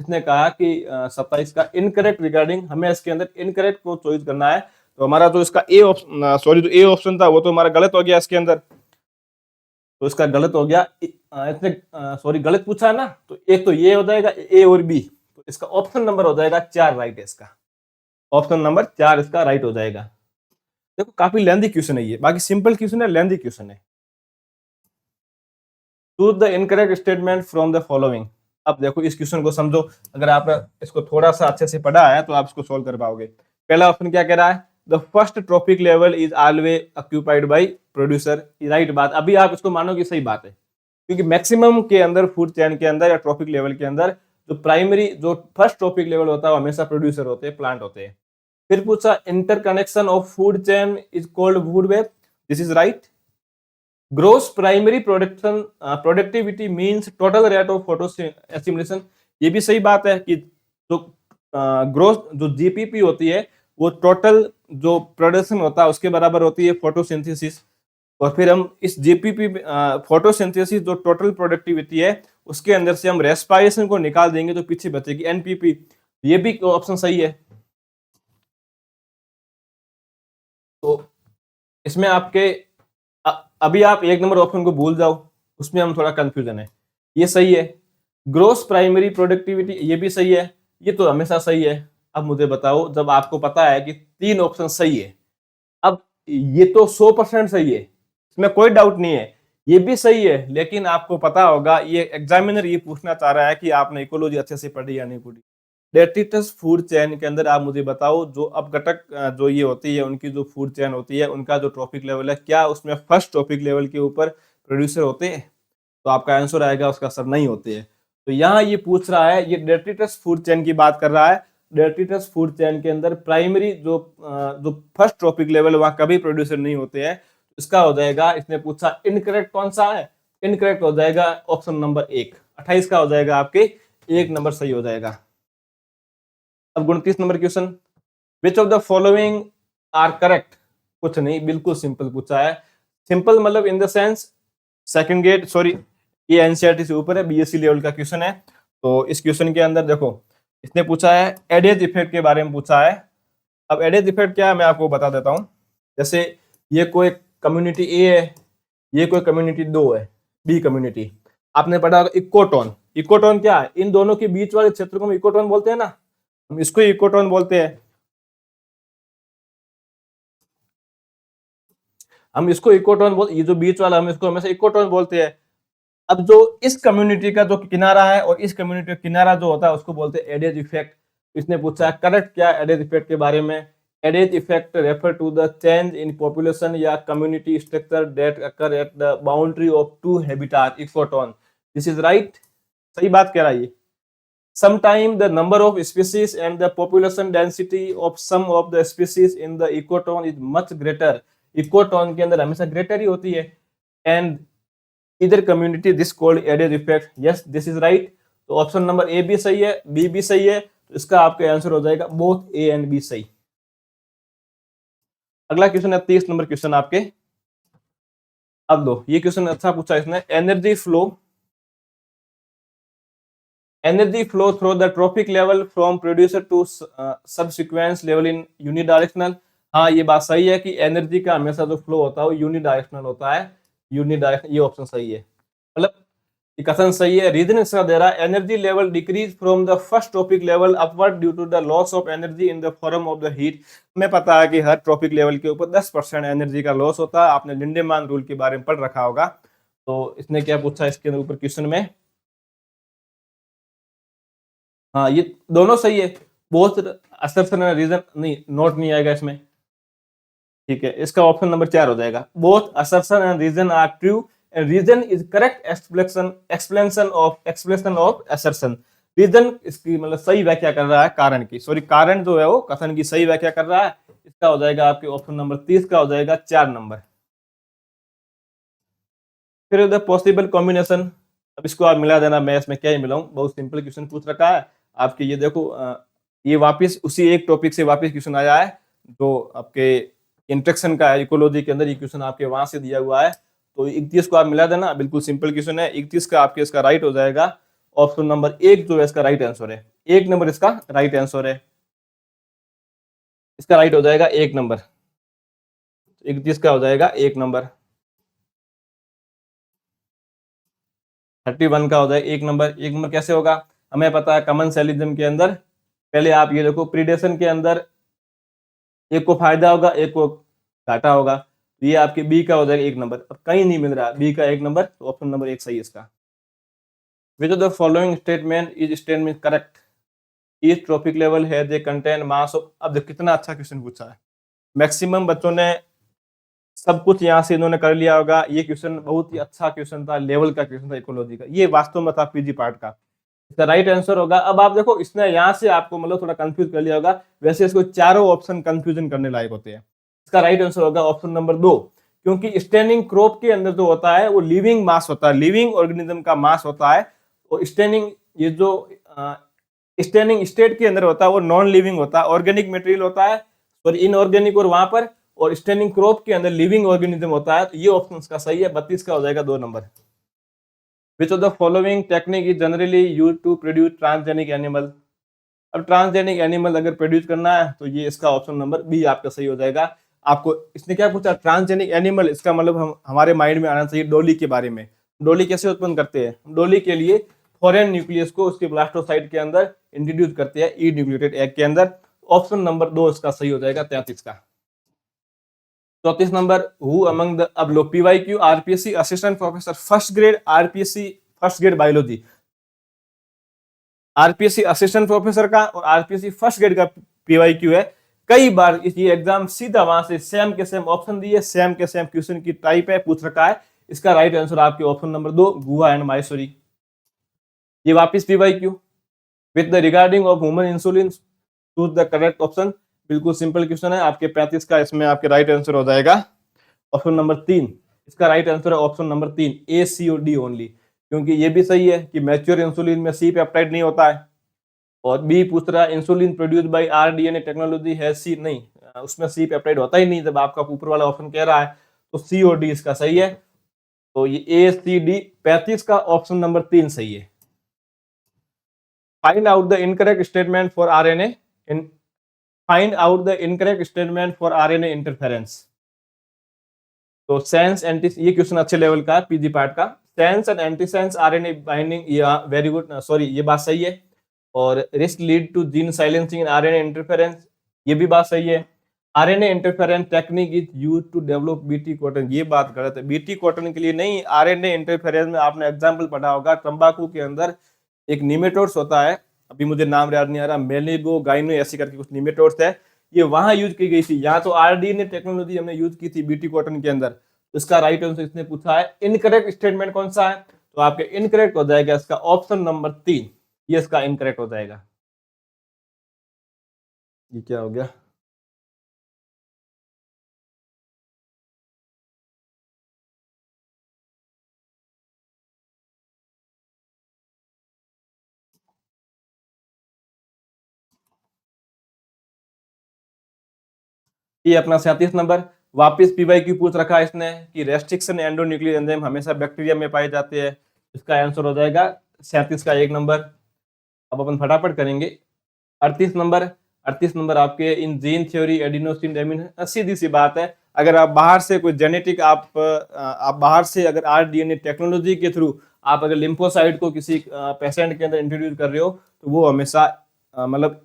इसने कहा कि 27 का इनकरेक्ट रिगार्डिंग, हमें इसके अंदर इनकरेक्ट को चॉइस करना है। तो हमारा जो इसका ए ऑप्शन, सॉरी, जो ए ऑप्शन था वो तो हमारा गलत हो गया इसके अंदर, तो इसका गलत हो गया। इसने सॉरी गलत पूछा है ना, तो एक तो ये हो जाएगा ए और बी, तो इसका ऑप्शन नंबर हो जाएगा 4 राइट है इसका, ऑप्शन नंबर 4 इसका राइट हो जाएगा। देखो काफी लेंथी क्वेश्चन है ये, बाकी सिंपल क्वेश्चन है, लेंथी क्वेश्चन है। Choose the incorrect statement from the following. अब देखो इस क्वेश्चन को समझो, अगर आपने इसको थोड़ा सा अच्छे से पढ़ा है तो आप इसको सोल्व कर पाओगे। पहला ऑप्शन क्या कह रहा है? The first trophic level is always occupied by producer. Right बात, अभी आप इसको मानो कि सही बात है, क्योंकि मैक्सिमम के अंदर फूड चेन के अंदर या ट्रॉपिक लेवल के अंदर जो प्राइमरी, जो फर्स्ट ट्रॉपिक लेवल होता है वो हमेशा प्रोड्यूसर होते हैं, प्लांट होते हैं। फिर पूछा interconnection of food chain is called food web, this is right. Gross primary production productivity means total rate of photo assimilation, ये भी सही बात है कि जो ग्रोस जो जीपीपी होती है वो टोटल जो प्रोडक्शन होता है उसके बराबर होती है फोटोसिंथेसिस। और फिर हम इस जीपीपी फोटोसिंथेसिस जो टोटल प्रोडक्टिविटी है उसके अंदर से हम रेस्पिरेशन को निकाल देंगे तो पीछे बचेगी एनपीपी, ये भी ऑप्शन सही है। तो इसमें आपके अभी आप एक नंबर ऑप्शन को भूल जाओ, उसमें हम थोड़ा कंफ्यूजन है, ये सही है। ग्रोस प्राइमरी प्रोडक्टिविटी, ये भी सही है, ये तो हमेशा सही है। अब मुझे बताओ, जब आपको पता है कि 3 ऑप्शन सही है, अब ये तो 100% सही है, इसमें कोई डाउट नहीं है, ये भी सही है, लेकिन आपको पता होगा ये एग्जामिनर ये पूछना चाह रहा है कि आपने इकोलॉजी अच्छे से पढ़ी या नहीं पढ़ी। डेट्रिटस फूड चेन के अंदर आप मुझे बताओ, जो अपघटक जो ये होती है उनकी जो फूड चेन होती है उनका जो ट्रॉपिक लेवल है, क्या उसमें फर्स्ट ट्रॉपिक लेवल के ऊपर प्रोड्यूसर होते हैं? तो आपका आंसर आएगा उसका सर नहीं होते हैं। तो यहाँ ये पूछ रहा है, ये डेट्रिटस फूड चेन की बात कर रहा है। डेट्रिटस फूड चेन के अंदर प्राइमरी जो फर्स्ट ट्रॉपिक लेवल वहां कभी प्रोड्यूसर नहीं होते हैं। इसका हो जाएगा, इसने पूछा इनकरेक्ट कौन सा है, इनकरेक्ट हो जाएगा ऑप्शन नंबर 1, 28 का हो जाएगा आपके 1 नंबर सही हो जाएगा। अब 29 number question, which of the following are correct? कुछ नहीं, बिल्कुल सिंपल पूछा है। सिंपल मतलब in the sense second gate, sorry ये एनसीईआरटी से ऊपर है, बीएससी लेवल का क्वेश्चन है। तो इस क्वेश्चन के अंदर देखो इसने पूछा है एडेज इफेक्ट के बारे में पूछा है। अब एडेज इफेक्ट क्या है मैं आपको बता देता हूं। जैसे ये कोई कम्युनिटी ए है, ये कोई कम्युनिटी 2 है, बी कम्युनिटी। आपने पढ़ा होगा इकोटोन। इकोटोन क्या है? इन दोनों के बीच वाले क्षेत्र को हम इकोटोन बोलते हैं ना, हम इसको इकोटोन बोलते हैं, हम इसको इकोटोन बोल, ये जो बीच वाला हम इसको हमेशा इकोटोन बोलते हैं। अब जो इस कम्युनिटी का जो किनारा है और इस कम्युनिटी का किनारा जो होता है उसको बोलते हैं एडेज इफेक्ट। इसने पूछा है करेक्ट क्या एडेज इफेक्ट के बारे में। Edge effect refer to the change in population या community structure that occur at the boundary of two habitat ecotone, this is right, सही बात कह रहा है ये। Sometimes the number of species and the population density of some of the species in the ecotone is much greater। ecotone के अंदर हमेशा greater ही होती है। And either community this called added effect, yes this is right। तो option number A भी सही है, B भी सही है, तो इसका आपका आंसर हो जाएगा बोथ ए एंड बी सही। अगला क्वेश्चन है 30 नंबर क्वेश्चन आपके। अब दो, ये क्वेश्चन अच्छा पूछा इसने, energy flow through the trophic level from producer to subsequent level in unidirectional। हाँ, ये बात सही है कि एनर्जी का हमेशा जो फ्लो होता है वो यूनिडायरेक्शनल होता है। यूनिडायरेक्शनल, ये ऑप्शन सही है। मतलब ये कथन सही है। रीजन इसका दे रहा है, energy level decrease from the first trophic level upward due to the loss of energy in the form of the heat. हमें पता है कि हर ट्रॉपिक लेवल के ऊपर 10% एनर्जी का लॉस होता है। आपने लिंडेमान रूल के बारे में पढ़ रखा होगा। तो इसने क्या पूछा इसके ऊपर क्वेश्चन में? हाँ, ये दोनों सही है। बहुत असर्शन रीजन नहीं, नोट नहीं आएगा इसमें। ठीक है, इसका ऑप्शन नंबर 4 हो जाएगा। Both assertion and reason are true and reason is correct explanation of assertion. Reason इसकी मतलब सही व्याख्या कर रहा है कारण की, सॉरी कारण जो है वो कथन की सही व्याख्या कर रहा है। इसका हो जाएगा आपके ऑप्शन नंबर 30 का हो जाएगा 4 नंबर। फिर द पॉसिबल कॉम्बिनेशन, अब इसको आप मिला देना। मैं इसमें क्या ही मिलाऊं, बहुत सिंपल क्वेश्चन पूछ रखा है आपके। ये देखो ये वापस उसी एक टॉपिक से वापस क्वेश्चन आया है जो आपके इंट्रैक्शन का है इकोलॉजी के अंदर। ये क्वेश्चन आपके वहां से दिया हुआ है। तो 31 को आप मिला देना, बिल्कुल सिंपल क्वेश्चन है। 31 का आपके इसका राइट हो जाएगा ऑप्शन नंबर 1 जो है इसका राइट आंसर है। 1 नंबर इसका राइट आंसर है। इसका राइट हो जाएगा 1 नंबर। 31 का हो जाएगा 1 नंबर। 31 का हो जाएगा 1 नंबर। 1 नंबर कैसे होगा? हमें पता है कमेंसलिज्म के अंदर पहले आप ये देखो, प्रीडेशन के अंदर एक को फायदा होगा एक को घाटा होगा। तो ये आपके बी का हो जाएगा 1 नंबर। अब कहीं नहीं मिल रहा बी का 1 नंबर, तो ऑप्शन नंबर 1 सही है इसका। विच of the following statement is statement correct? Each trophic level है दे कंटेन मास ऑफ। अब देखो कितना अच्छा क्वेश्चन पूछा है। मैक्सिमम बच्चों ने सब कुछ यहाँ से इन्होंने कर लिया होगा। ये क्वेश्चन बहुत ही अच्छा क्वेश्चन था, लेवल का क्वेश्चन था इकोलॉजी का। ये वास्तव में था पीजी पार्ट का। इसका राइट आंसर होगा। अब आप देखो इसने यहाँ से आपको मतलब थोड़ा कंफ्यूज कर लिया होगा। वैसे इसको चारों ऑप्शन कंफ्यूजन करने लायक होते हैं। इसका राइट आंसर होगा ऑप्शन नंबर 2, क्योंकि स्टैंडिंग क्रॉप के अंदर जो होता है वो लिविंग मास होता है, लिविंग ऑर्गेनिज्म का मास होता है। और स्टैंडिंग ये जो स्टैंडिंग स्टेट के अंदर होता है वो नॉन लिविंग होता है, ऑर्गेनिक मटेरियल होता है। और इनऑर्गेनिक और वहां पर और स्टैंडिंग क्रॉप के अंदर लिविंग ऑर्गेनिज्म होता है। तो ये ऑप्शन का सही है। 32 का हो जाएगा 2 number. Which of the following technique is generally use to produce transgenic animal? अब ट्रांसजेनिक एनिमल अगर प्रोड्यूस करना है तो ये इसका ऑप्शन नंबर बी आपका सही हो जाएगा। आपको इसने क्या पूछा? Transgenic animal. इसका मतलब हमारे माइंड में आना चाहिए डोली के बारे में। डोली कैसे उत्पन्न करते हैं? डोली के लिए फॉरेन न्यूक्लियस को उसके ब्लास्टोसाइट के अंदर इंट्रोड्यूस करते हैं, ई न्यूक्लियोटाइड एग के अंदर। ऑप्शन नंबर 2 इसका सही हो जाएगा 33 का। 34 नंबर, हु अमंग द, अब लो PYQ RPSC assistant professor first grade, RPSC first grade biology. RPSC assistant professor का और आरपीएससी फर्स्ट ग्रेड का पीवाईक्यू है। कई बार ये एग्जाम सीधा वहां से सेम के सेम ऑप्शन दिए, सेम के सेम क्वेश्चन की टाइप है, पूछ रखा है। इसका राइट आंसर आपके option number 2 Guha and Maheshwari. ये वापस PYQ with the regarding of human insulin choose the correct option. बिल्कुल सिंपल क्वेश्चन है आपके 35 का। इसमें आपके राइट आंसर हो जाएगा ऑप्शन नंबर 3। इसका राइट आंसर है ऑप्शन नंबर 3 ए सी और डी ओनली, क्योंकि ये भी सही है कि मैच्योर इंसुलिन में सी पेप्टाइड नहीं होता है। और बी पूछ रहा है insulin produce by rDNA technology है सी, नहीं उसमें सी पेप्टाइड होता ही नहीं जब आपका ऊपर वाला ऑप्शन कह रहा है। तो सी और डी इसका सही है। तो ये ए सी डी 35 का ऑप्शन नंबर 3 सही है। Find out the incorrect statement for RNA in find out the incorrect statement for RNA interference. तो सेंस एंटी, ये क्वेश्चन अच्छे लेवल का है पीजी पार्ट का। Sense and antisense RNA binding, ये वेरी गुड, सॉरी ये बात सही है। और RISC lead to gene silencing in RNA interference, ये भी बात सही है। RNA interference technique is used to develop BT cotton, ये बात गलत है। बीटी कॉटन के लिए नहीं, आरएनए इंटरफेरेंस में आपने एग्जांपल पढ़ा होगा तंबाकू के अंदर एक निमेटोड्स होता है, अभी मुझे नाम याद नहीं आ रहा, मेलिगो गाइनो ऐसी करके कुछ निमेटोड्स है, ये वहां यूज की गई थी। यहाँ तो आरडीएनए टेक्नोलॉजी हमने यूज की थी बीटी कॉटन के अंदर। तो इसका राइट आंसर इसने पूछा है इनकरेक्ट स्टेटमेंट कौन सा है, तो आपके इनकरेक्ट हो जाएगा इसका ऑप्शन नंबर 3, ये इसका इनकरेक्ट हो जाएगा। ये क्या हो गया? ये अपना 37 नंबर वापस पीवाईक्यू पूछ रखा है इसने कि रेस्ट्रिक्शन एंडोन्यूक्लियर एंजाइम हमेशा बैक्टीरिया में पाए जाते हैं। इसका आंसर हो जाएगा 37 का 1 नंबर। अब अपन फटाफट करेंगे। 38 नंबर, 38 नंबर आपके इन जीन थ्योरी एडिनोसिन एमिन, सीधी सी बात है। अगर आप बाहर से कोई जेनेटिक आप बाहर से अगर आरडीएनए टेक्नोलॉजी के थ्रू आप अगर लिम्फोसाइट को किसी पेशेंट के अंदर इंट्रोड्यूस कर रहे हो तो वो हमेशा मतलब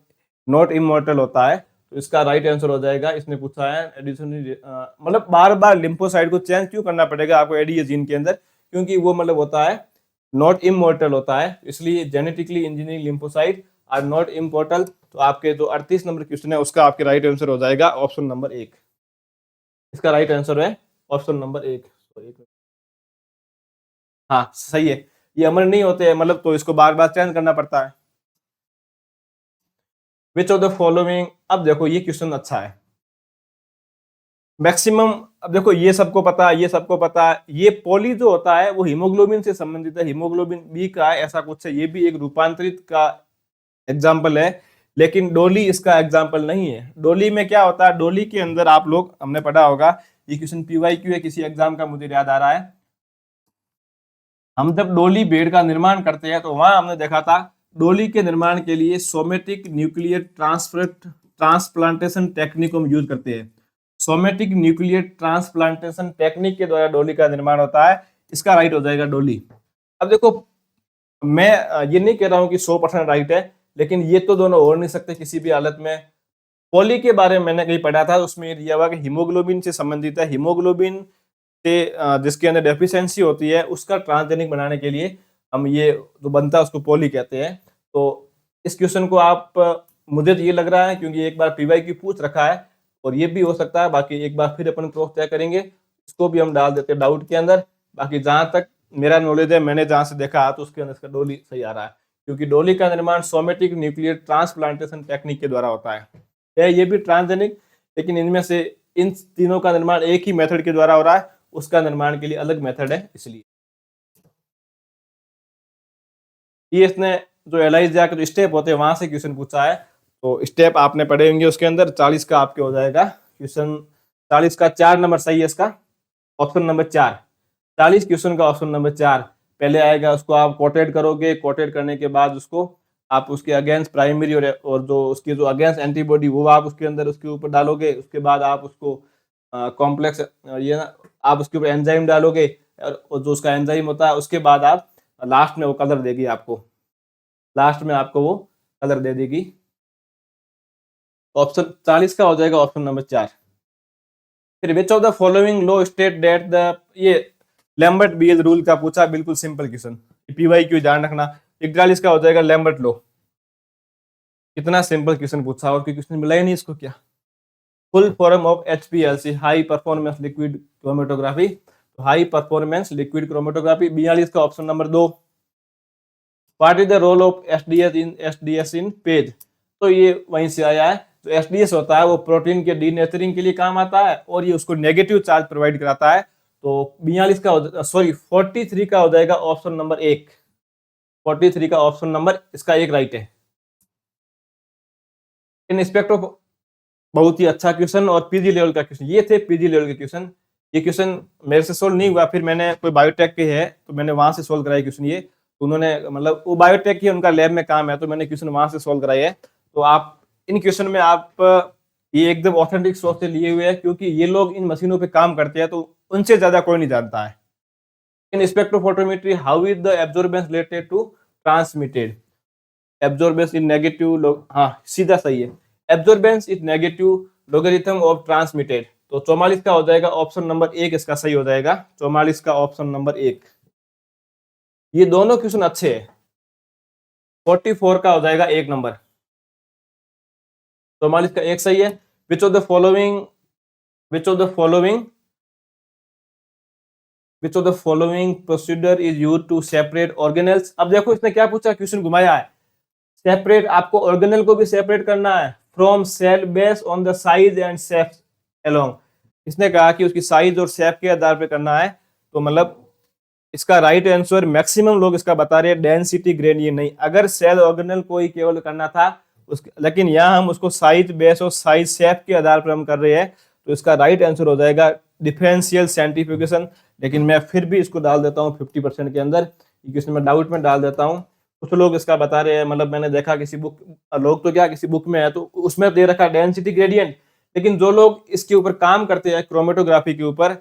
नॉट इमॉर्टल होता है। तो इसका राइट आंसर हो जाएगा, इसने पूछा है एडिशनली मतलब बार बार लिम्फोसाइट को चेंज क्यों करना पड़ेगा आपको एडीए जीन के अंदर, क्योंकि वो मतलब होता है नॉट इमॉर्टल होता है, इसलिए genetically engineering lymphocyte are not immortal. तो आपके जो 38 नंबर क्वेश्चन है उसका आपके राइट आंसर हो जाएगा ऑप्शन नंबर 1। इसका राइट आंसर है ऑप्शन नंबर 1। हाँ सही है, ये अमर नहीं होते हैं मतलब, तो इसको बार बार चेंज करना पड़ता है। विच ऑफ द फॉलोइंग, अब देखो ये क्वेश्चन अच्छा है मैक्सिमम। अब देखो ये सबको पता है, ये सबको पता है, ये पोली जो होता है वो हीमोग्लोबिन से संबंधित है, हीमोग्लोबिन बी का है ऐसा कुछ है, ये भी एक रूपांतरित का एग्जाम्पल है, लेकिन डोली इसका एग्जाम्पल नहीं है। डोली में क्या होता है, डोली के अंदर आप लोग हमने पढ़ा होगा, ये क्वेश्चन पीवाईक्यू है किसी एग्जाम का मुझे याद आ रहा है, हम जब डोली बेड का निर्माण करते हैं तो वहां हमने देखा था डोली के निर्माण के लिए सोमेटिक न्यूक्लियर ट्रांसप्लांटेशन टेक्निक को हम यूज करते हैं। सोमेटिक न्यूक्लियर ट्रांसप्लांटेशन टेक्निक के द्वारा डोली का निर्माण होता है, इसका राइट हो जाएगा डोली। अब देखो मैं ये नहीं कह रहा हूं कि 100% राइट है, लेकिन ये तो दोनों हो नहीं सकते किसी भी हालत में। पोली के बारे में मैंने कहीं पढ़ा था, उसमें दिया हुआ कि हीमोग्लोबिन से संबंधित है, हीमोग्लोबिन से जिसके अंदर डेफिशिएंसी होती है उसका ट्रांसजेनिक बनाने के लिए हम ये जो बनता है उसको पोली कहते हैं। तो इस क्वेश्चन को आप मुझे तो ये लग रहा है क्योंकि एक बार पीवाईक्यू पूछ रखा है, और ये भी हो सकता है, बाकी एक बार फिर अपन क्रॉस चेक करेंगे, इसको भी हम डाल देते हैं डाउट के अंदर। बाकी जहां तक मेरा नॉलेज है, मैंने जहां से देखा तो उसके अंदर इसका डोली सही आ रहा है, क्योंकि डोली का निर्माण सोमेटिक न्यूक्लियर ट्रांसप्लांटेशन टेक्निक के द्वारा होता है ये भी ट्रांसजेनिक, लेकिन इनमें से इन तीनों का निर्माण एक ही मेथड के द्वारा हो रहा है, उसका निर्माण के लिए अलग मेथड है इसलिए। ये इसने जो एलाइजा के जो स्टेप होते हैं वहां से क्वेश्चन पूछा है, तो स्टेप आपने पढ़े होंगे उसके अंदर। 40 का आपके हो जाएगा क्वेश्चन, 40 का 4 नंबर सही है इसका, ऑप्शन नंबर 4। 40 क्वेश्चन का ऑप्शन नंबर 4 पहले आएगा, उसको आप कोटेड करोगे, कोटेड करने के बाद उसको आप उसके अगेंस्ट प्राइमरी और जो उसके जो अगेंस्ट एंटीबॉडी वो आप उसके अंदर उसके ऊपर डालोगे, उसके बाद आप उसको कॉम्प्लेक्स ये ना आप उसके ऊपर एंजाइम डालोगे, और जो उसका एंजाइम होता है उसके बाद आप लास्ट में वो कलर देगी आपको, लास्ट में आपको वो कलर दे देगी। ऑप्शन 40 का हो जाएगा ऑप्शन नंबर 4। फिर विच of the following law state that the, ये लैम्बर्ट बीएज रूल का पूछा, बिल्कुल सिंपल क्वेश्चन, पीवाईक्यू ध्यान रखना। 41 का हो जाएगा लैम्बर्ट लॉ, कितना सिंपल क्वेश्चन पूछा, और कोई क्वेश्चन मिला ही नहीं इसको क्या। Full form of HPLC, high performance liquid chromatography, high performance liquid chromatography. 42 का option number 2। What is the role of SDS in PAGE, तो ये वहीं से आया है। तो एसडीएस होता है वो प्रोटीन के डीनेचरिंग के लिए काम आता है, और ये उसको नेगेटिव चार्ज प्रोवाइड कराता है। तो 42 का सॉरी 43 का हो जाएगा ऑप्शन नंबर 1। 43 का ऑप्शन नंबर इसका 1 राइट है। इन रिस्पेक्ट ऑफ, बहुत ही अच्छा क्वेश्चन और पीजी लेवल का क्वेश्चन, ये थे पीजी लेवल के क्वेश्चन। ये क्वेश्चन मेरे से सोल्व नहीं हुआ, फिर मैंने कोई बायोटेक के है तो मैंने वहां से सोल्व कराया क्वेश्चन। ये तो उन्होंने मतलब वो बायोटेक की उनका लैब में काम है, तो मैंने क्वेश्चन वहां से सोल्व कराया है। तो आप इन क्वेश्चन में आप ये एकदम ऑथेंटिक सोर्स से लिए हुए हैं, क्योंकि ये लोग इन मशीनों पे काम करते हैं, तो उनसे ज्यादा कोई नहीं जानता है। In spectrophotometry how is the absorbance related to transmitted, absorbance in negative, हाँ सीधा सही है, absorbance is negative logarithm of transmitted. तो 44 का हो जाएगा ऑप्शन नंबर 1 इसका सही हो जाएगा, 44 का ऑप्शन नंबर 1। ये दोनों क्वेश्चन अच्छे हैं। 44 का हो जाएगा 1 नंबर, 44 का 1 सही है। Which of the following which of the following which of the following procedure is used to separate organelles. अब देखो इसने क्या पूछा, क्वेश्चन घुमाया है, सेपरेट आपको ऑर्गेनल को भी सेपरेट करना है from cell base on the size and shape along. इसने कहा कि उसकी साइज और शेप के आधार पे करना है, तो मतलब इसका राइट आंसर मैक्सिमम लोग इसका बता रहे हैं डेंसिटी ग्रेडियंट नहीं। अगर सेल ऑर्गेनल को ही केवल करना था लेकिन यहाँ हम उसको साइज बेस और साइज शेप के आधार पर हम कर रहे हैं, तो इसका राइट आंसर हो जाएगा डिफरेंशियल सेंट्रीफ्यूगेशन। लेकिन मैं फिर भी इसको डाल देता हूँ 50% के अंदर, क्योंकि इसमें डाउट में डाल देता हूँ। कुछ लोग इसका बता रहे हैं, मतलब मैंने देखा किसी बुक, लोग तो क्या किसी बुक में है तो उसमें दे रखा डेंसिटी ग्रेडियंट, लेकिन जो लोग इसके ऊपर काम करते हैं क्रोमेटोग्राफी के ऊपर,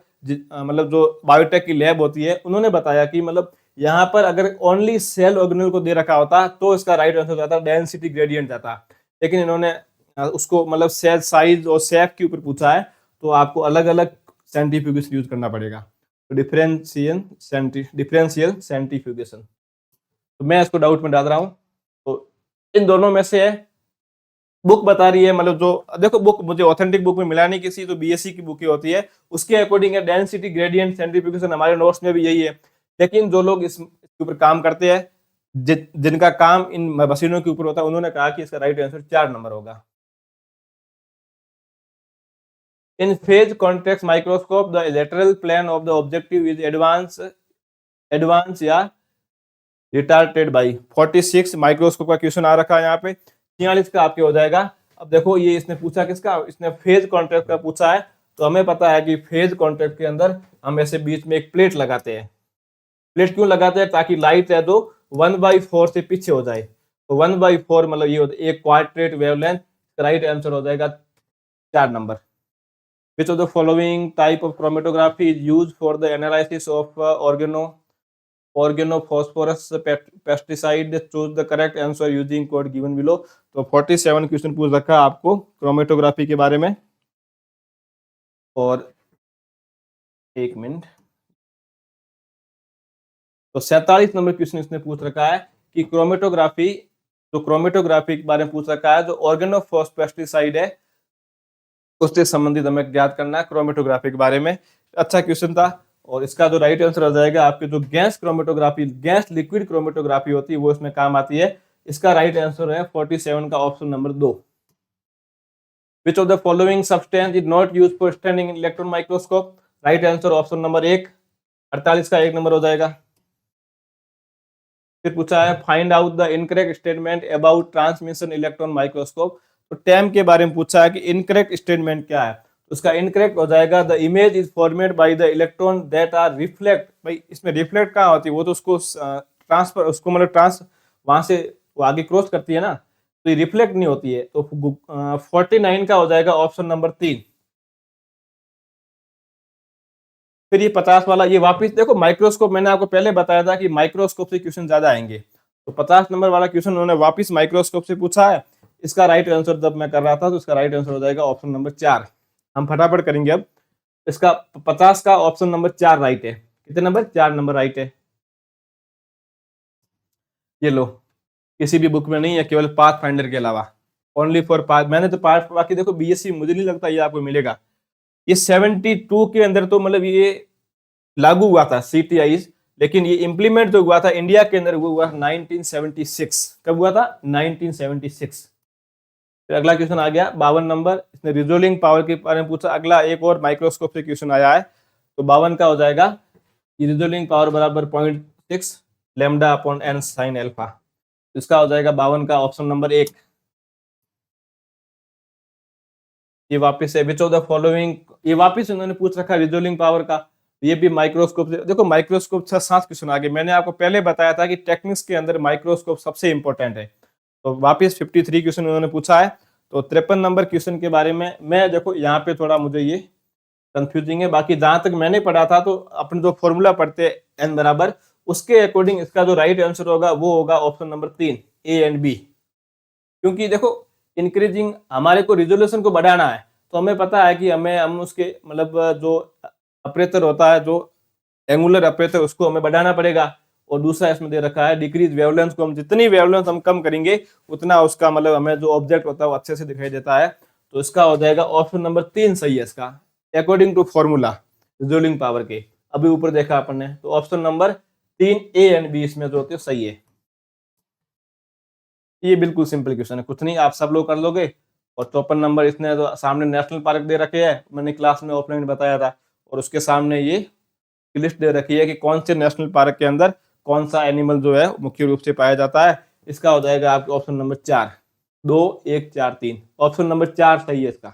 मतलब जो बायोटेक की लैब होती है, उन्होंने बताया कि मतलब यहाँ पर अगर ओनली सेल ऑर्गेनल को दे रखा होता तो इसका राइट आंसर जाता डेंसिटी ग्रेडियंट जाता, लेकिन इन्होंने उसको मतलब सेल साइज और शेप के ऊपर पूछा है, तो आपको अलग अलग सेंट्रीफ्यूगेशन यूज करना पड़ेगा। तो डिफरेंशियल सेंट्रीफ्यूगेशन, तो मैं इसको डाउट में डाल रहा हूँ। तो इन दोनों में से बुक बता रही है, मतलब जो देखो बुक मुझे ऑथेंटिक बुक में मिला नहीं किसी, तो बीएससी की बुक होती है उसके अकॉर्डिंग है डेंसिटी ग्रेडियंट सेंट्रीफ्यूगेशन, हमारे नोट्स में भी यही है। लेकिन जो लोग इसके ऊपर काम करते हैं, जिनका काम इन मशीनों के ऊपर होता है, उन्होंने कहा कि इसका राइट आंसर 4 नंबर होगा। In phase contrast microscope the lateral plane of the objective is advance या रिटार्टेड बाई 46 माइक्रोस्कोप का क्वेश्चन आ रखा है यहाँ पे। 46 का आपके हो जाएगा। अब देखो ये इसने पूछा किसका, इसने फेज कॉन्ट्रैक्ट का पूछा है, तो हमें पता है कि फेज कॉन्ट्रैक्ट के अंदर हम ऐसे बीच में एक प्लेट लगाते हैं। प्लेट क्यों लगाते हैं? ताकि लाइट है जो 1/4 से पीछे हो जाए। तो 1/4 मतलब ये होता है एक क्वाड्रेट वेवलेंथ। राइट आंसर हो जाएगा 4 number. Which of the following type of chromatography is used for the analysis of organophosphorus pesticide? Choose the correct answer using code given below. तो 47 क्वेश्चन पूछ रखा है आपको क्रोमेटोग्राफी के बारे में। और एक मिनट, तो 47 नंबर क्वेश्चन इसने पूछ रखा है कि क्रोमेटोग्राफी, तो क्रोमेटोग्राफी के बारे में पूछ रखा है जो ऑर्गेनोफॉस्फेस्टिसाइड है उससे संबंधित हमें ज्ञात करना है क्रोमेटोग्राफी के बारे में। अच्छा क्वेश्चन था। और इसका जो राइट आंसर आ जाएगा आपके जो gas chromatography, gas liquid chromatography होती है वो इसमें काम आती है। इसका राइट आंसर है 47 का option number 2। Which of the following substance is not used for studying in electron microscope? Right answer option number 1। 48 का 1 नंबर हो जाएगा। फिर पूछा है find out the incorrect statement about transmission electron microscope. तो time के बारे में पूछा है कि इनकरेक्ट स्टेटमेंट क्या है, तो उसका इनकरेक्ट हो जाएगा the image is formed by the electron that are reflect. भाई इसमें रिफ्लेक्ट कहाँ होती है, वो तो उसको ट्रांसफर, उसको मतलब वहां से वो आगे क्रॉस करती है ना, तो ये रिफ्लेक्ट नहीं होती है। तो 49 का हो जाएगा ऑप्शन नंबर 3। फिर ये 50 वाला, ये वापस देखो माइक्रोस्कोप, मैंने आपको पहले बताया था कि माइक्रोस्कोप से क्वेश्चन ज्यादा आएंगे। तो 50 नंबर वाला क्वेश्चन उन्होंने वापस माइक्रोस्कोप से पूछा है। इसका राइट आंसर जब मैं कर रहा था तो इसका राइट आंसर हो जाएगा ऑप्शन नंबर 4। हम फटाफट करेंगे अब। इसका 50 का ऑप्शन नंबर 4 राइट है। कितने नंबर? 4 नंबर राइट है। ये लो, किसी भी बुक में नहीं है, केवल पाथ फाइंडर के अलावा, ओनली फॉर पाथ। मैंने तो पाथ, बाकी देखो बीएससी मुझे नहीं लगता ये आपको मिलेगा। ये 72 के अंदर तो मतलब ये लागू हुआ था सीटीआई, लेकिन ये इंप्लीमेंट जो हुआ था इंडिया के अंदर वो हुआ 1976। कब हुआ था? 1976। फिर अगला क्वेश्चन आ गया 52 नंबर, इसने रिजोल्विंग पावर के बारे में पूछा। अगला एक और माइक्रोस्कोप से क्वेश्चन आया है, तो 52 का हो जाएगा ये रिजोल्विंग पावर बराबर 0.6 lambda upon n sine alpha. इसका हो जाएगा 52 का ऑप्शन नंबर 1। ये वापस है विच ऑफ द फॉलोइंग, ये वापस उन्होंने पूछ रखा रिजोल्विंग पावर का। ये भी माइक्रोस्कोप से, देखो माइक्रोस्कोप 6-7 क्वेश्चन आगे। मैंने आपको पहले बताया था कि टेक्निक्स के अंदर माइक्रोस्कोप सबसे इंपॉर्टेंट है। तो वापस 53 क्वेश्चन उन्होंने पूछा है। तो 53 नंबर क्वेश्चन के बारे में मैं देखो यहाँ पे थोड़ा मुझे ये कंफ्यूजिंग है। बाकी जहां तक मैंने पढ़ा था तो अपने जो फॉर्मूला पढ़ते हैं n बराबर, उसके अकॉर्डिंग इसका जो राइट आंसर होगा वो होगा option number 3 A and B. क्योंकि देखो इंक्रीजिंग, हमारे को रिजोल्यूशन को बढ़ाना है, तो हमें पता है कि हम उसके मतलब जो अपर्चर होता है, जो एंगुलर अपर्चर, उसको हमें बढ़ाना पड़ेगा। और दूसरा इसमें दे रखा है डिक्रीज वेवलेंथ को, हम जितनी वेवलेंथ हम कम करेंगे उतना उसका मतलब हमें जो ऑब्जेक्ट होता है वो अच्छे से दिखाई देता है। तो इसका हो जाएगा ऑप्शन नंबर 3 सही है इसका, according to formula resolving power के। अभी ऊपर देखा अपन ने, तो option number 3 A and B इसमें जो होते हैं सही है। ये बिल्कुल सिंपल क्वेश्चन है, कुछ नहीं, आप सब लोग कर लोगे। और 54 नंबर, इसने तो सामने नेशनल पार्क दे रखे हैं, मैंने क्लास में ऑफलाइन बताया था। और उसके सामने ये लिस्ट दे रखी है कि कौन से नेशनल पार्क के अंदर कौन सा एनिमल जो है मुख्य रूप से पाया जाता है। इसका हो जाएगा आपका ऑप्शन नंबर 4, 2 1 4 3, ऑप्शन नंबर 4 सही है इसका।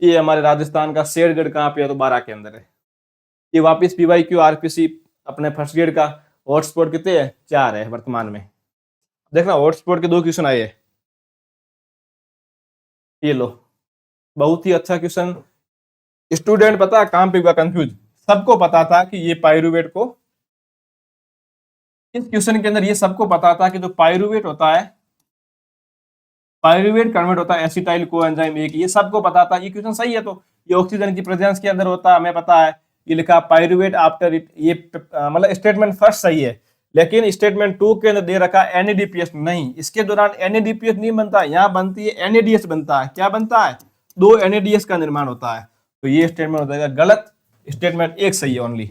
ये हमारे राजस्थान का शेरगढ़ कहाँ पे है? तो 12 के अंदर है। ये वापिस PYQ RPC अपने फर्स्ट ग्रेड का। हॉटस्पॉट कितने हैं? 4 है वर्तमान में। देखना हॉटस्पॉट के 2 क्वेश्चन आए हैं। ये लो, बहुत ही अच्छा क्वेश्चन। स्टूडेंट पता है कहां पे हुआ कंफ्यूज? सबको पता था कि ये पाइरूवेट को, इस क्वेश्चन के अंदर ये सबको पता था कि जो पाइरूवेट होता है, पाइरूवेट कन्वर्ट होता है एसिटाइल कोएंजाइम 1, ये सबको पता था। ये क्वेश्चन सही है। तो ये ऑक्सीजन की प्रेजेंस के अंदर होता है, हमें पता है। ये लिखा पाइरूवेट आफ्टर इट, ये मतलब स्टेटमेंट फर्स्ट सही है, लेकिन स्टेटमेंट 2 के अंदर दे रखा NADPH नहीं। इसके दौरान NADPH नहीं बनता, यहाँ बनती है NADH बनता है। क्या बनता है? 2 NADH का निर्माण होता है। तो ये स्टेटमेंट हो जाएगा गलत। स्टेटमेंट 1 सही है ओनली।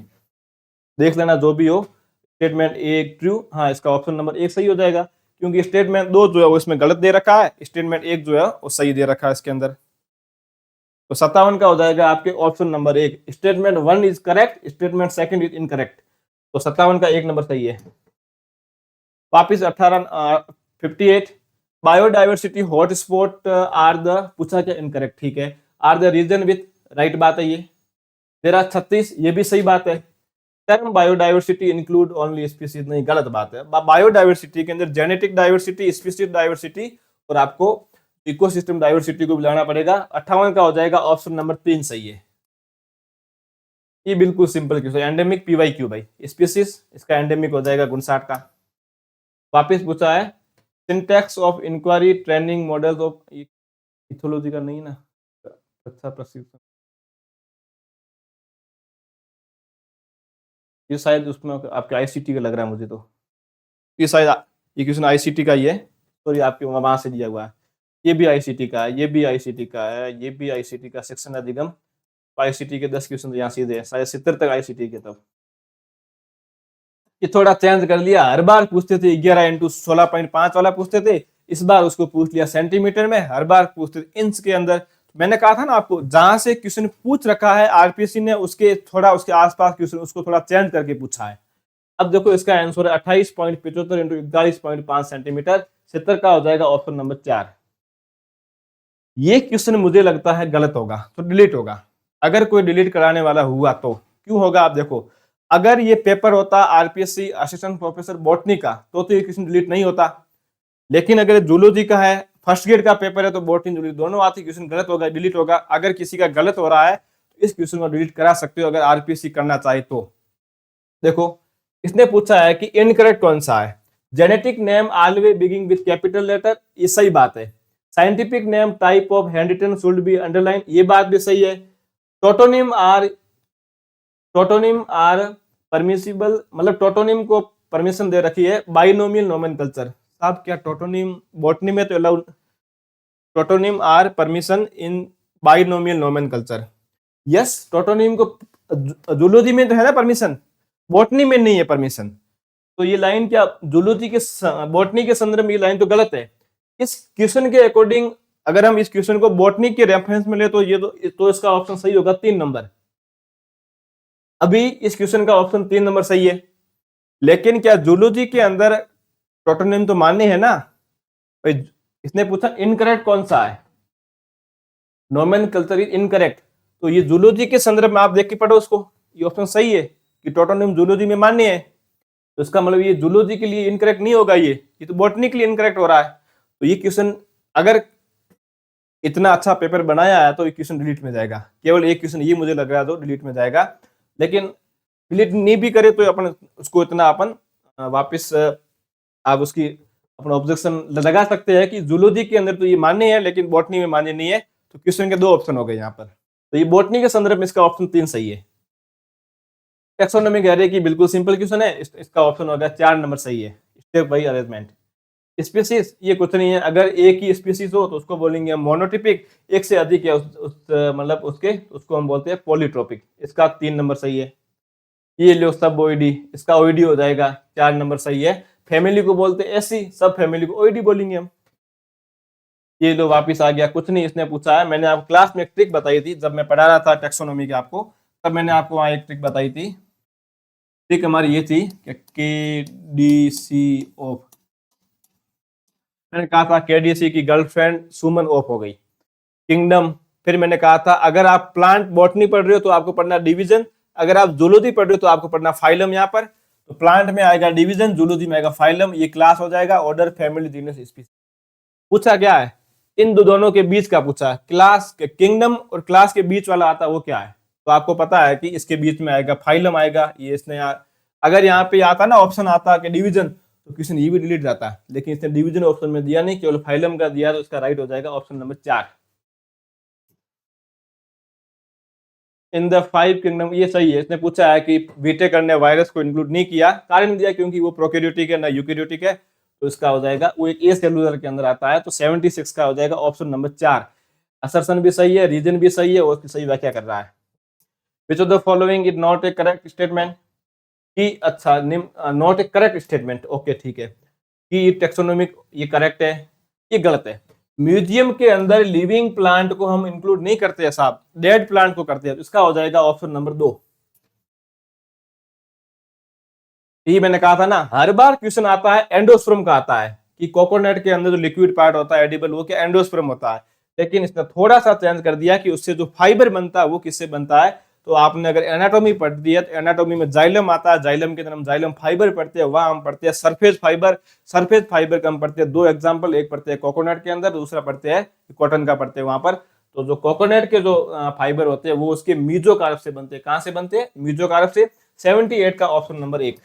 देख लेना जो भी हो, स्टेटमेंट 1 ट्रू। हाँ, इसका ऑप्शन नंबर 1 सही हो जाएगा, क्योंकि स्टेटमेंट 2 जो है वो इसमें गलत दे रखा है, स्टेटमेंट 1 जो है वो सही दे रखा है इसके अंदर। तो 57 का हो जाएगा आपके option number 1। Statement 1 is correct, statement 2 is incorrect. तो 57 का 1 नंबर सही है। वापिस 58 बायोडाइवर्सिटी हॉटस्पॉट आर द, पूछा क्या? इनकरेक्ट, ठीक है। Are the reason with, right बात है ये। तेरा 36, ये भी सही बात है। Term biodiversity include only species, नहीं, गलत बात है। बायोडाइवर्सिटी के अंदर जेनेटिक डाइवर्सिटी, स्पीसीज डाइवर्सिटी और आपको इकोसिस्टम डाइवर्सिटी को मिलाना पड़ेगा। 58 का हो जाएगा ऑप्शन नंबर 3 सही है। ये बिल्कुल सिंपल क्वेश्चन। एंडेमिक PYQ भाई, स्पीसीज, इसका एंडेमिक हो जाएगा 59 का। वापिस पूछा है syntax of inquiry training models of ethology का, नहीं ना, अच्छा प्रशिक्षण, ये शायद उसमें आपके ICT का लग रहा है मुझे। तो ये शायद ये क्वेश्चन ICT का ही है, सॉरी, आपके वहां से दिया हुआ है। ये भी ICT का है, ये भी ICT का है, ये भी ICT का, सेक्शन अधिगम। ICT के 10 क्वेश्चन यहाँ सीधे हैं, शायद 70 तक ICT के। तब ये थोड़ा चेंज कर लिया। हर बार पूछते थे 11 इंटू 16.5 वाला पूछते थे, इस बार उसको पूछ लिया सेंटीमीटर में। हर बार पूछते थे इंच के अंदर। मैंने कहा था ना आपको, जहां से क्वेश्चन पूछ रखा है RPSC ने, उसके थोड़ा उसके आसपास क्वेश्चन उसको थोड़ा चेंज करके पूछा है। अब देखो इसका आंसर है 28.75 इंटू 41.5 सेंटीमीटर। 70 का हो जाएगा ऑप्शन नंबर 4। ये क्वेश्चन मुझे लगता है गलत होगा, तो डिलीट होगा। अगर कोई डिलीट कराने वाला हुआ तो क्यों होगा? आप देखो, अगर ये पेपर होता RPSC असिस्टेंट प्रोफेसर बॉटनी का, तो ये क्वेश्चन डिलीट नहीं होता। लेकिन अगर जूलॉजी का है, फर्स्ट ग्रेड का पेपर है, तो बॉटनी जूलॉजी दोनों आती, क्वेश्चन गलत होगा, डिलीट होगा। अगर किसी का गलत हो रहा है तो इस क्वेश्चन को डिलीट करा सकते हो, अगर RPSC करना चाहे तो। देखो, इसने पूछा है कि इनकरेक्ट कौन सा है। Genetic name always beginning with capital letter, ये सही बात है। Scientific name type of handwritten should be underline, ये बात भी सही है। टोटोनिम आर परमिसिबल, मतलब टोटोनिम को परमिशन दे रखी है। बाइनोमियल नोमेनकल्चर, साहब क्या टोटोनिम बॉटनी में तो allowed, tautonym are permission in binomial nomenclature. Yes, tautonym को जूलॉजी में तो है ना परमिशन, बॉटनी में नहीं है परमिशन। तो ये लाइन क्या जूलॉजी के बॉटनी के संदर्भ में ये लाइन तो गलत है। इस क्वेश्चन के अकॉर्डिंग अगर हम इस क्वेश्चन को बॉटनी के रेफरेंस में ले तो ये तो इसका ऑप्शन सही होगा 3 नंबर। अभी इस क्वेश्चन का ऑप्शन 3 नंबर सही है, लेकिन क्या जूलॉजी के अंदर टोटोनिम तो मान्य है ना भाई। इसने पूछा इनकरेक्ट कौन सा है, नोमेनकल्चर इज इनकरेक्ट। तो ये जूलॉजी के संदर्भ में आप देख के पढ़ो उसको, ये ऑप्शन सही है कि टोटोनिम जूलॉजी में मान्य है। तो इसका मतलब ये जूलॉजी के लिए इनकरेक्ट नहीं होगा, ये तो बॉटनी के लिए इनकरेक्ट हो रहा है। तो ये क्वेश्चन अगर इतना अच्छा पेपर बनाया है तो ये क्वेश्चन डिलीट में जाएगा। केवल एक क्वेश्चन ये मुझे लग रहा है तो डिलीट में जाएगा, लेकिन डिलीट नहीं भी करे तो अपन उसको इतना अपन वापस आप उसकी अपना ऑब्जेक्शन लगा सकते हैं कि जूलॉजी के अंदर तो ये मान्य है लेकिन बॉटनी में मान्य नहीं है। तो क्वेश्चन के 2 ऑप्शन हो गए यहाँ पर। तो ये बॉटनी के संदर्भ में इसका ऑप्शन 3 सही है। टेक्सोनॉमिक एरे की बिल्कुल सिंपल क्वेश्चन है, इसका ऑप्शन हो गया 4 नंबर सही है। Step by arrangement. स्पीसीज, ये कुछ नहीं है, अगर एक ही स्पीसीज हो तो उसको बोलेंगे मोनोटिपिक, एक से अधिक है मतलब उसको हम बोलते हैं पॉलीट्रोपिक। इसका 3 नंबर सही है। ये लो सब ओईडी, इसका ओईडी हो जाएगा 4 नंबर सही है। फैमिली को बोलते हैं एसी, सब फैमिली को ओईडी बोलेंगे हम। ये लो वापिस आ गया, कुछ नहीं इसने पूछा है। मैंने आपको क्लास में एक ट्रिक बताई थी जब मैं पढ़ा रहा था टेक्सोनॉमी के आपको, तब मैंने आपको वहां एक ट्रिक बताई थी। ट्रिक हमारी ये थी कि KDC ऑफ, मैंने कहा था KDC की गर्लफ्रेंड सुमन ऑफ हो गई, किंगडम। फिर मैंने कहा था अगर आप प्लांट बॉटनी पढ़ रहे हो तो आपको पढ़ना डिवीजन, अगर आप जूलॉजी पढ़ रहे हो तो आपको पढ़ना फाइलम। यहाँ पर तो प्लांट में आएगा डिवीजन, जूलॉजी में आएगा फाइलम, ये क्लास हो जाएगा, ऑर्डर, फैमिली, जीनस, स्पीसीज। पूछा क्या है इन दोनों के बीच का, पूछा क्लास के, किंगडम और क्लास के बीच वाला आता है वो क्या है। तो आपको पता है कि इसके बीच में आएगा फाइलम आएगा, ये इसने अगर यहाँ पे आता ना ऑप्शन आता कि डिवीजन तो क्वेश्चन ये भी डिलीट जाता है, लेकिन इसने डिवीजन ऑप्शन में दिया नहीं, केवल फाइलम का दिया, तो इसका राइट हो जाएगा option number 4। In the 5 kingdom, ये सही है। इसने पूछा है कि बीटेकर ने वायरस को इंक्लूड नहीं किया, कारण दिया क्योंकि वो प्रोकैरियोटिक है ना यूकैरियोटिक है, तो इसका हो जाएगा वो एक ए सेलुलर के अंदर आता है, तो 76 का हो जाएगा ऑप्शन नंबर 4। असर्शन भी सही है, रीजन भी सही है, और उसकी सही व्याख्या कर रहा है। Which of the following is not A correct statement, कि अच्छा not A correct statement, okay ठीक है, कि टेक्सोनोमिक ये करेक्ट है, ये गलत है। म्यूजियम के अंदर लिविंग प्लांट को हम इंक्लूड नहीं करते हैं साहब, डेड प्लांट को करते हैं, तो इसका हो जाएगा ऑप्शन नंबर 2। ये मैंने कहा था ना, हर बार क्वेश्चन आता है एंडोस्पर्म का आता है, कि कोकोनट के अंदर जो लिक्विड पार्ट होता है एडिबल, वो क्या एंडोस्पर्म होता है, लेकिन इसने थोड़ा सा चेंज कर दिया कि उससे जो फाइबर बनता है वो किससे बनता है। तो आपने अगर एनाटॉमी पढ़ दी है तो एनाटॉमी में जाइलम आता है, जाइलम के अंदर हम जाइलम फाइबर पढ़ते हैं, वहां हम पढ़ते हैं सरफेस फाइबर। सरफेस फाइबर का हम पढ़ते हैं 2 एग्जाम्पल, एक पढ़ते हैं कोकोनट के अंदर, दूसरा पढ़ते हैं कॉटन का पढ़ते हैं वहां पर। तो जो कोकोनट के जो फाइबर होते हैं वो उसके मीजोकार्प से बनते हैं, कहां से बनते हैं, मीजोकार्प से। 78 का option number 1।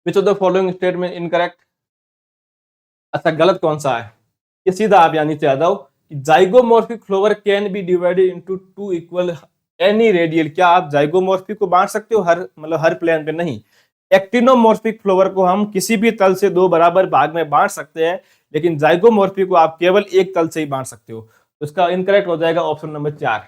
Which of the following statement incorrect, अच्छा गलत कौन सा है, ये सीधा आप यहाँ नीचे आ जाओ। Zygomorphic flower can be divided into 2 equal any radial, क्या आप जाइगोमॉर्फिक को बांट सकते हो हर, मतलब हर प्लेन पे नहीं। एक्टिनोमॉर्फिक फ्लावर को हम किसी भी तल से 2 बराबर भाग में बांट सकते हैं, लेकिन जाइगोमॉर्फिक को आप केवल एक तल से ही बांट सकते हो, तो इसका इनकरेक्ट हो जाएगा ऑप्शन नंबर 4।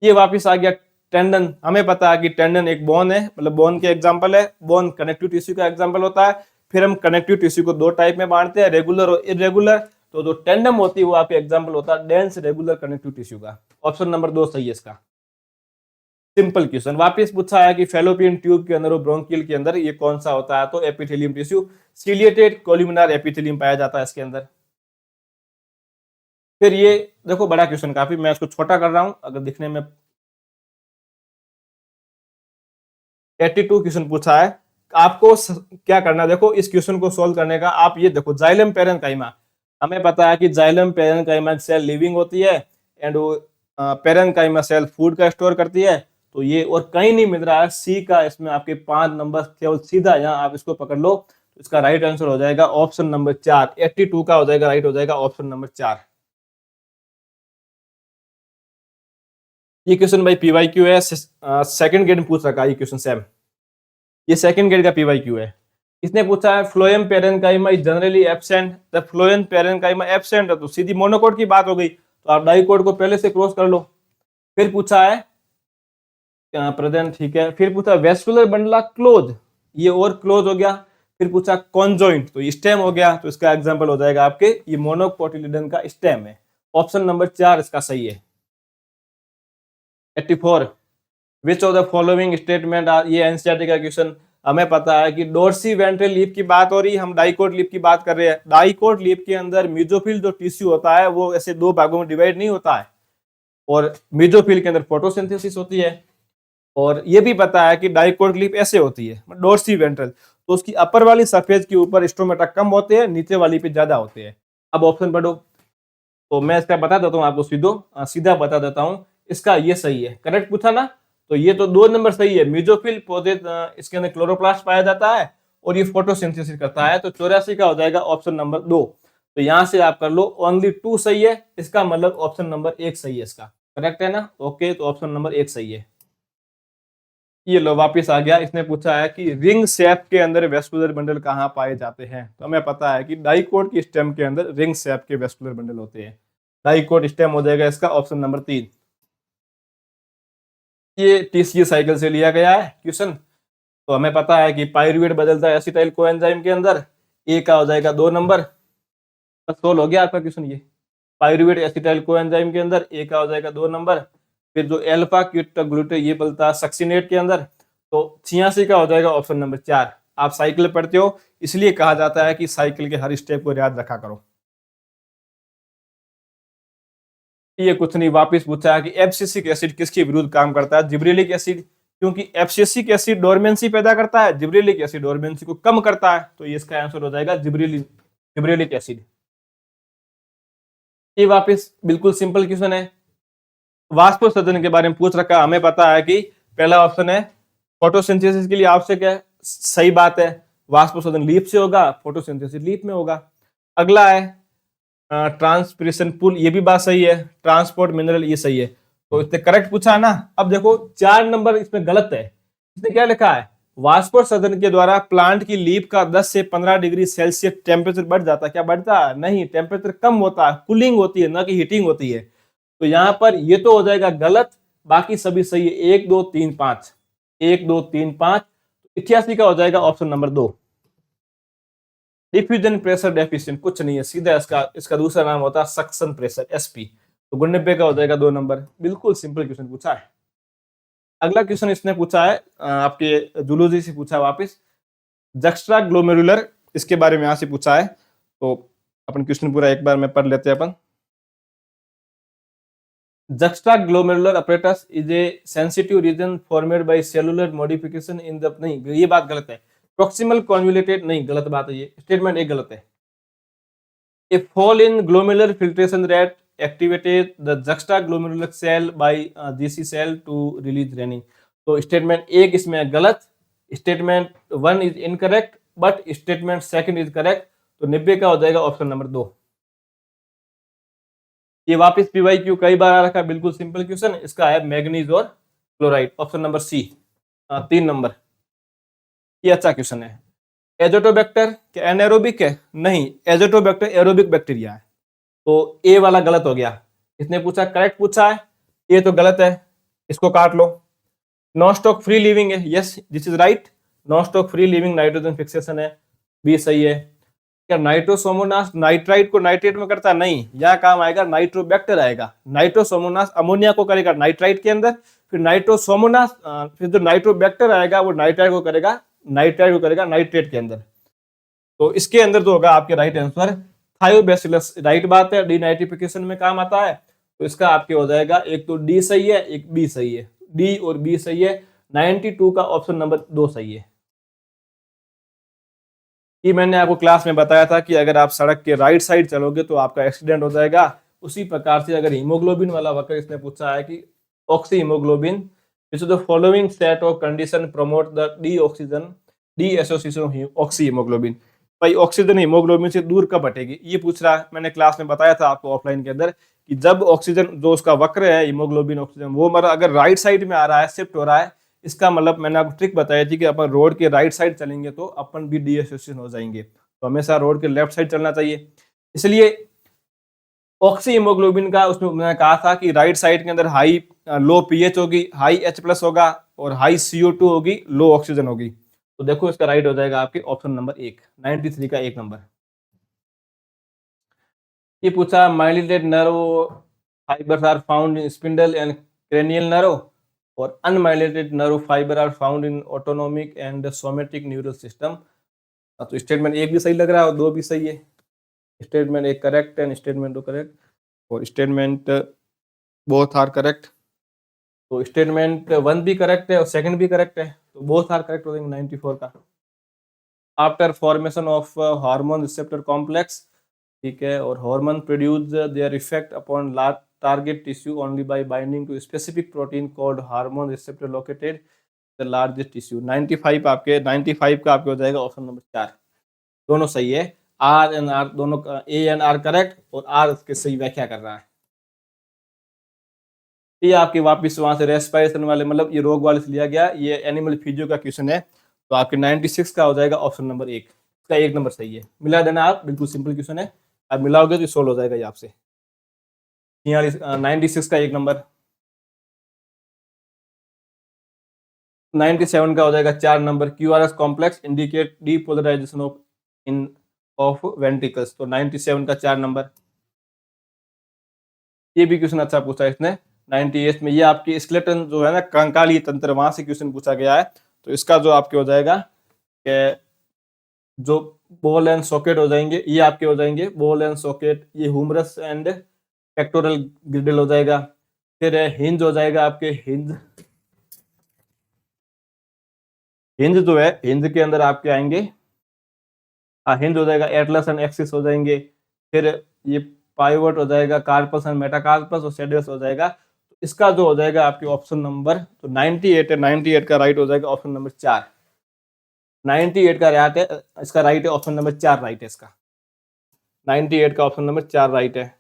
ये वापिस आ गया टेंडन, हमें पता है कि टेंडन एक बोन है, मतलब बोन के एग्जांपल है, बोन कनेक्टिव टिश्यू का एग्जांपल होता है। फिर हम कनेक्टिव टिश्यू को 2 टाइप में बांटते हैं, रेगुलर और इरेगुलर। तो जो टेंडम होती है वो आपके एग्जांपल होता है डेंस रेगुलर कनेक्टिव टिश्यू का। ऑप्शन नंबर 2 सही है इसका। सिंपल क्वेश्चन वापिस पूछा है कि फेलोपियन ट्यूब के अंदर और ब्रोंकियल के अंदर ये कौन सा होता है, तो एपिथेलियम टिश्यू, सिलिएटेड कोल्यूमिनर एपिथेलियम पाया जाता है इसके अंदर। फिर ये देखो बड़ा क्वेश्चन काफी, मैं इसको छोटा कर रहा हूं अगर दिखने में। 82 क्वेश्चन पूछा है, आपको क्या करना है, देखो इस क्वेश्चन को सोल्व करने का आप ये देखो, जाइलम पेरेन्काइमा, हमें पता है कि जाइलम पेरेन्काइमा सेल लिविंग होती है, एंड वो पेरेन्काइमा सेल फूड का स्टोर करती है। तो ये और कहीं नहीं मिल रहा है, सी का इसमें आपके 5 नंबर केवल सीधा यहाँ आप इसको पकड़ लो, तो इसका राइट आंसर हो जाएगा ऑप्शन नंबर 4। 82 का हो जाएगा राइट हो जाएगा ऑप्शन नंबर 4। ये क्वेश्चन भाई पीवाईक्यू है, सेकंड ग्रेड में पूछ रखा है ये क्वेश्चन सेम, ये सेकंड ग्रेड का पीवाईक्यू है। इसने पूछा है phloem parenchyma is generally absent, the phloem parenchyma absent है तो सीधी मोनोकोट की बात हो गई, तो आप डाइकोट को पहले से क्रॉस कर लो। फिर पूछा है प्रेजेंट, ठीक है। फिर पूछा वेस्कुलर बंडला क्लोज, ये और क्लोज हो गया। फिर पूछा कॉन्जॉइंट, तो स्टेम हो गया, तो इसका एग्जांपल हो जाएगा आपके ये मोनोकोटिलिडन का स्टेम है। ऑप्शन नंबर 4 इसका सही है। 84 which of the following statement are, ये एनसीईआरटी का क्वेश्चन। हमें पता है कि डोर्सी वेंट्रल लीफ की बात हो रही है, हम डाइकोट लीफ की बात कर रहे हैं। डाइकोट लीफ के अंदर मीजोफिल जो टिश्यू होता है वो ऐसे 2 भागों में डिवाइड नहीं होता है, और मीजोफिल के अंदर फोटोसिंथेसिस होती है। और ये भी पता है कि डाइकोट लीफ ऐसे होती है डोर्सी वेंट्रल, तो उसकी अपर वाली सरफेस के ऊपर स्टोमेटा कम होते हैं, नीचे वाली पे ज्यादा होते हैं। अब ऑप्शन पढ़ो, तो मैं इसका बता देता हूँ आपको, सीधा बता देता हूँ। इसका ये सही है, करेक्ट पूछा ना, तो ये तो 2 नंबर सही है। मीजोफिल पौधे इसके अंदर क्लोरोप्लास्ट पाया जाता है और ये फोटोसिंथेसिस करता है, तो 84 का हो जाएगा ऑप्शन नंबर 2। तो यहां से आप कर लो ओनली 2 सही है, इसका मतलब ऑप्शन नंबर 1 सही है इसका, करेक्ट है ना, ओके। तो ऑप्शन नंबर 1 सही है। ये लो वापिस आ गया, इसने पूछा है कि रिंग शेप के अंदर वेस्कुलर बंडल कहाँ पाए जाते हैं, तो हमें पता है कि डाइकोट की स्टेम के अंदर रिंग शेप के वेस्कुलर बंडल होते हैं। डाइकोट स्टेम हो जाएगा इसका ऑप्शन नंबर 3। ये टीसीए साइकिल से लिया गया है क्वेश्चन। तो हमें पता है कि पाइरुवेट बदलता है एसिटाइल कोएंजाइम के अंदर, ए का हो जाएगा 2 नंबर। बस सोल्व हो गया आपका क्वेश्चन ये। पाइरुवेट एसिटाइल कोएंजाइम के अंदर ए का हो जाएगा 2 नंबर। फिर जो एल्फा क्यूटाग्लूटेट ये बनता है सक्सिनेट के अंदर, तो 86 का हो जाएगा ऑप्शन नंबर 4। आप साइकिल पढ़ते हो इसलिए कहा जाता है कि साइकिल के हर स्टेप को याद रखा करो। ये कुछ नहीं, वापिस पूछा है कि एब्सिसिक एसिड किसके विरुद्ध काम करता है, जिब्रेलिक एसिड, क्योंकि एब्सिसिक एसिड डोरमेंसी पैदा करता है, जिब्रेलिक एसिड डोरमेंसी को कम करता है, तो ये इसका आंसर हो जाएगा जिब्रेलिक एसिड। ये वापस बिल्कुल सिंपल क्वेश्चन है, वाष्पोत्सर्जन के बारे में पूछ रखा है। हमें पता है कि पहला ऑप्शन है फोटोसिंथेसिस के लिए आवश्यक है, सही बात है, वाष्पोत्सर्जन लीफ से होगा, फोटोसिंथेसिस लीफ में होगा। अगला है ट्रांसपिरेशन पुल, ये भी बात सही है, ट्रांसपोर्ट मिनरल, ये सही है, तो इसने करेक्ट पूछा है ना। अब देखो 4 नंबर इसमें गलत है, इसने क्या लिखा है, वाष्पोत्सर्जन के द्वारा प्लांट की लीफ का 10 से 15 डिग्री सेल्सियस टेम्परेचर बढ़ जाता है। क्या बढ़ता है? नहीं, टेम्परेचर कम होता है, कूलिंग होती है, ना कि हीटिंग होती है। तो यहां पर ये तो हो जाएगा गलत, बाकी सभी सही है, 1 2 3 5, 1 2 3 5, 88 का हो जाएगा option number 2। Diffusion pressure deficient कुछ नहीं है, सीधा इसका दूसरा नाम होता है सक्शन प्रेशर, एसपी। तो 90 का हो जाएगा 2 नंबर। बिल्कुल सिंपल क्वेश्चन पूछा है। अगला क्वेश्चन इसने पूछा है आपके जूलॉजी से पूछा है वापस, जक्स्ट्रा ग्लोमेरुलर, इसके बारे में यहां से पूछा है, तो अपन क्वेश्चन पूरा एक बार में पढ़ लेते हैं अपन। Juxtaglomerular apparatus is a sensitive region formed by cellular modification in the, नहीं ये बात गलत है, proximal convoluted, नहीं गलत बात है, ये स्टेटमेंट एक गलत है। A fall in glomerular filtration rate activated the juxtaglomerular cell by GC cell to release renin। तो स्टेटमेंट एक इसमें गलत, statement 1 is incorrect, but statement second is correct. तो 90 का हो जाएगा ऑप्शन नंबर 2। ये वापस पीवाईक्यू कई बार आ रखा है, बिल्कुल सिंपल क्वेश्चन, इसका है मैग्नीज और क्लोराइड, ऑप्शन नंबर सी, 3 नंबर। ये अच्छा क्वेश्चन है। एजोटोबैक्टर क्या एनाएरोबिक है? नहीं, एजोटोबैक्टर एरोबिक बैक्टीरिया है, तो ए वाला गलत हो गया। इसने पूछा करेक्ट पूछा है, ये तो गलत है, इसको काट लो। नॉन स्टॉक फ्री लिविंग है, yes this is right, non stock free living nitrogen fixation है, बी सही है। क्या नाइट्रोसोमोनास नाइट्राइट को नाइट्रेट में करता? नहीं, यह काम आएगा नाइट्रोबैक्टर आएगा। नाइट्रोसोमोनास अमोनिया को करेगा नाइट्राइट के अंदर, फिर नाइट्रोसोमोनास फिर जो नाइट्रोबैक्टर आएगा वो नाइट्राइट को करेगा नाइट्रेट के अंदर। तो इसके अंदर जो होगा आपके राइट आंसर थायोबैसिलस, राइट बात है, डीनाइट्रिफिकेशन में काम आता है, तो इसका आपके हो जाएगा एक तो डी सही है, एक बी सही है, डी और बी सही है। 92 का ऑप्शन नंबर 2 सही है। ये मैंने आपको क्लास में बताया था कि अगर आप सड़क के राइट साइड चलोगे तो आपका एक्सीडेंट हो जाएगा। उसी प्रकार से अगर हीमोग्लोबिन वाला वक्र इसने पूछा है कि oxy haemoglobin is the following set of condition promote the D association oxy haemoglobin, भाई ऑक्सीजन हीमोग्लोबिन से दूर कब हटेगी, ये पूछ रहा है। मैंने क्लास में बताया था आपको ऑफलाइन के अंदर कि जब ऑक्सीजन जो उसका वक्र है हीमोग्लोबिन ऑक्सीजन वो मतलब अगर राइट साइड में आ रहा है, शिफ्ट हो रहा है, इसका मतलब मैंने आपको ट्रिक बताई थी कि अपन रोड के राइट साइड चलेंगे तो अपन भी डी एसोसिएशन हो जाएंगे, तो हमेशा रोड के लेफ्ट साइड चलना चाहिए। इसलिए ऑक्सी हीमोग्लोबिन का उसमें मैंने कहा था कि राइट साइड के अंदर हाई लो पीएच होगी, हाई H प्लस होगा, और हाई CO2 होगी, लो ऑक्सीजन होगी। तो देखो इसका राइट हो जाएगा आपके ऑप्शन नंबर 1, 93 का 1 नंबर। ये पूछा myelinated nerve fibres are found in spindle and cranial nerve और unmyelinated nerve fibre are found in autonomic and somatic neural system. तो स्टेटमेंट 1 भी सही लग रहा है और 2 भी सही है। Statement 1 correct and statement 2 correct और स्टेटमेंट बोथ आर करेक्ट। तो स्टेटमेंट 1 भी करेक्ट है और सेकंड भी करेक्ट है, तो बोथ आर करेक्ट हो जाएंगे 94 का। After formation of hormone receptor complex, ठीक है, और hormone produce their effect upon large target tissue only by binding to specific protein called hormone receptor located the largest tissue. 95 का आपके हो जाएगा ऑप्शन नंबर 4। दोनों सही है, आर एंड आर दोनों, ए एंड आर करेक्ट और आर उसके सही व्याख्या कर रहा है। ये आपके वापिस वहां से रेस्पिरेशन वाले मतलब ये रोग वाले से लिया गया, ये एनिमल फिजियो का क्वेश्चन है, तो आपके 96 का हो जाएगा ऑप्शन नंबर 1, इसका 1 नंबर सही है। मिला देना आप, बिल्कुल सिंपल क्वेश्चन है, आप मिलाओगे तो सोल्व हो जाएगा ये आपसे। 96 का 1 नंबर। 97 का हो जाएगा 4 number, QRS complex indicate depolarisation of ventricles, तो 97 का 4 नंबर। ये भी क्वेश्चन अच्छा पूछा है इसने 98 में, ये आपकी स्केलेटन जो है ना कंकाली तंत्र, वहां से क्वेश्चन पूछा गया है, तो इसका जो आपके हो जाएगा कि जो बॉल एंड सॉकेट हो जाएंगे, ये आपके हो जाएंगे बॉल एंड सॉकेट, ये ह्यूमरस एंड पेक्टोरल ग्रिडल हो जाएगा, फिर हिंज हो जाएगा आपके हिंज, हिंज जो है, हिंज के अंदर आपके आएंगे, हिंज हो जाएगा, एटलस एंड एक्सिस हो जाएंगे, फिर ये पाइवट हो जाएगा, कार्पस एंड मेटाकार्पस और शेडस हो जाएगा। तो इसका जो हो जाएगा आपके ऑप्शन नंबर तो 98 है, 98 का राइट हो जाएगा ऑप्शन नंबर 4। 98 का राइट है, इसका राइट है ऑप्शन नंबर 4 राइट है इसका। 98 का ऑप्शन नंबर 4 राइट है।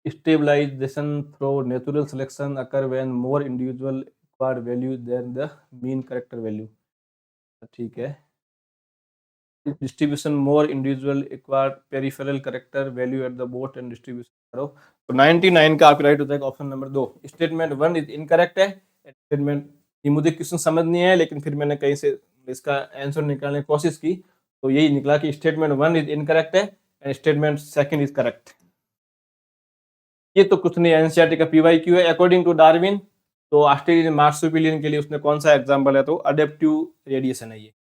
Stabilization through natural selection occur when more individual acquired value than the mean character value। ठीक है। Distribution more individual acquired peripheral character value at the both and distribution करो। तो 99 का आपका राइट हो जाएगा option number 2। Statement 1 is incorrect है। Statement ये मुझे क्वेश्चन समझ नहीं है, लेकिन फिर मैंने कहीं से इसका आंसर निकालने की कोशिश की तो यही निकला कि स्टेटमेंट 1 इज इनकरेक्ट है एंड स्टेटमेंट 2 इज करेक्ट। ये तो कुछ नहीं, एनसीईआरटी का पीवाईक्यू है। अकॉर्डिंग टू डार्विन तो ऑस्ट्रेलियन मार्सुपिलियन के लिए उसने कौन सा एग्जांपल है, तो अडेप्टिव रेडिएशन है ये।